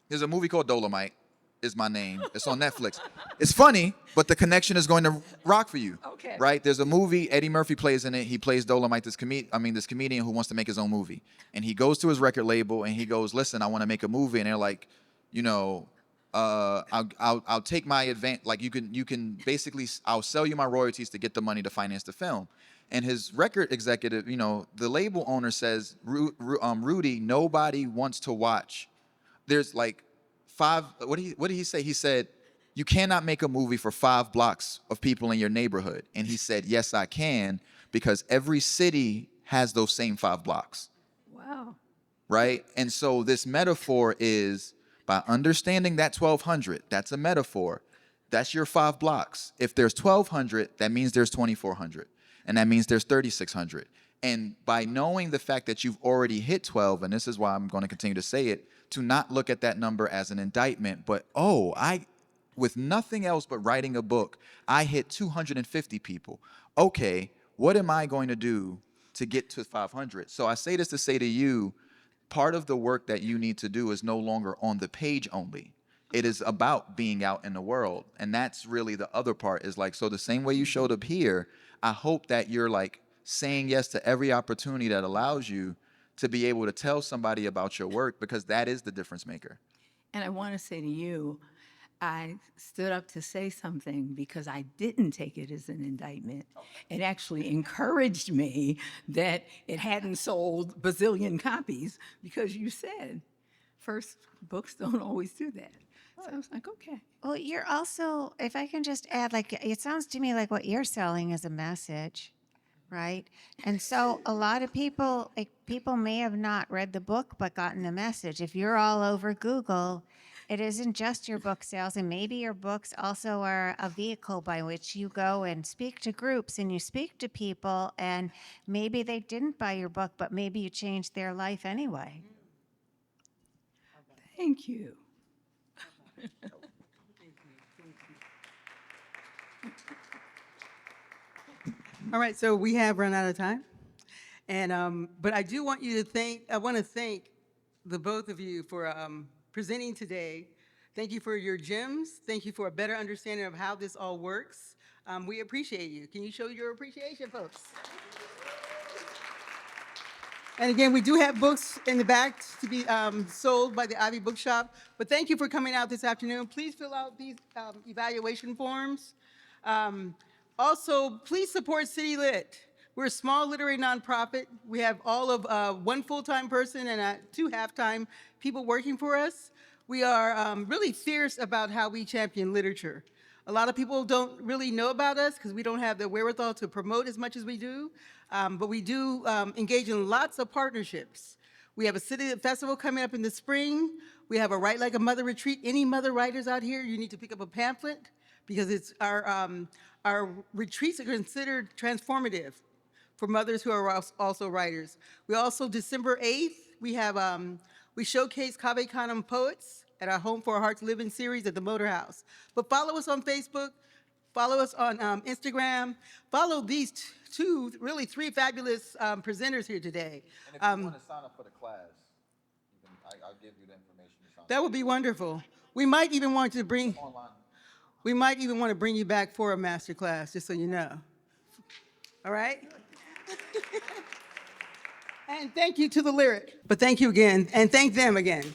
Speaker 7: There's a movie called Dolomite, is my name. It's on Netflix. It's funny, but the connection is going to rock for you.
Speaker 11: Okay.
Speaker 7: Right? There's a movie, Eddie Murphy plays in it. He plays Dolomite, this comedian who wants to make his own movie. And he goes to his record label and he goes, listen, I want to make a movie. And they're like, you know, I'll take my advance, like you can basically, I'll sell you my royalties to get the money to finance the film. And his record executive, you know, the label owner says, Rudy, nobody wants to watch. There's like what did he say? He said, you cannot make a movie for 5 blocks of people in your neighborhood. And he said, yes, I can, because every city has those same 5 blocks.
Speaker 11: Wow.
Speaker 7: Right? And so this metaphor is by understanding that 1,200, that's a metaphor. That's your 5 blocks. If there's 1,200, that means there's 2,400. And that means there's 3,600. And by knowing the fact that you've already hit 12, and this is why I'm going to continue to say it, to not look at that number as an indictment, but, with nothing else but writing a book, I hit 250 people. Okay, what am I going to do to get to 500? So I say this to say to you, part of the work that you need to do is no longer on the page only. It is about being out in the world. And that's really the other part is like, so the same way you showed up here, I hope that you're like saying yes to every opportunity that allows you to be able to tell somebody about your work, because that is the difference maker.
Speaker 11: And I want to say to you, I stood up to say something because I didn't take it as an indictment. It actually encouraged me that it hadn't sold bazillion copies, because you said first books don't always do that. So I was like, okay.
Speaker 8: Well, you're also, if I can just add, like, it sounds to me like what you're selling is a message, right? And so a lot of people, like, people may have not read the book but gotten the message. If you're all over Google, it isn't just your book sales, and maybe your books also are a vehicle by which you go and speak to groups and you speak to people, and maybe they didn't buy your book, but maybe you changed their life anyway.
Speaker 11: Thank you.
Speaker 1: All right, so we have run out of time. And but I do want you to want to thank the both of you for presenting today. Thank you for your gems. Thank you for a better understanding of how this all works. We appreciate you. Can you show your appreciation, folks? And again, we do have books in the back to be sold by the Ivy Bookshop. But thank you for coming out this afternoon. Please fill out these evaluation forms. Also, please support CityLit. We're a small literary nonprofit. We have all of one full-time person and two half-time people working for us. We are really fierce about how we champion literature. A lot of people don't really know about us because we don't have the wherewithal to promote as much as we do, but we do engage in lots of partnerships. We have a CityLit festival coming up in the spring. We have a Write Like a Mother retreat. Any mother writers out here, you need to pick up a pamphlet because it's our retreats are considered transformative for mothers who are also writers. We also, December 8th, we showcase Cave Canem poets at our Home for Our Hearts Living series at the Motor House. But follow us on Facebook, follow us on Instagram, follow these really three fabulous presenters here today.
Speaker 7: And if you want to sign up for the class, I'll give you the information to sign up.
Speaker 1: That would be wonderful. We might even want to bring, we might even want to bring you back for a master class, just so you know. All right? And thank you to the Lyric. But thank you again, and thank them again.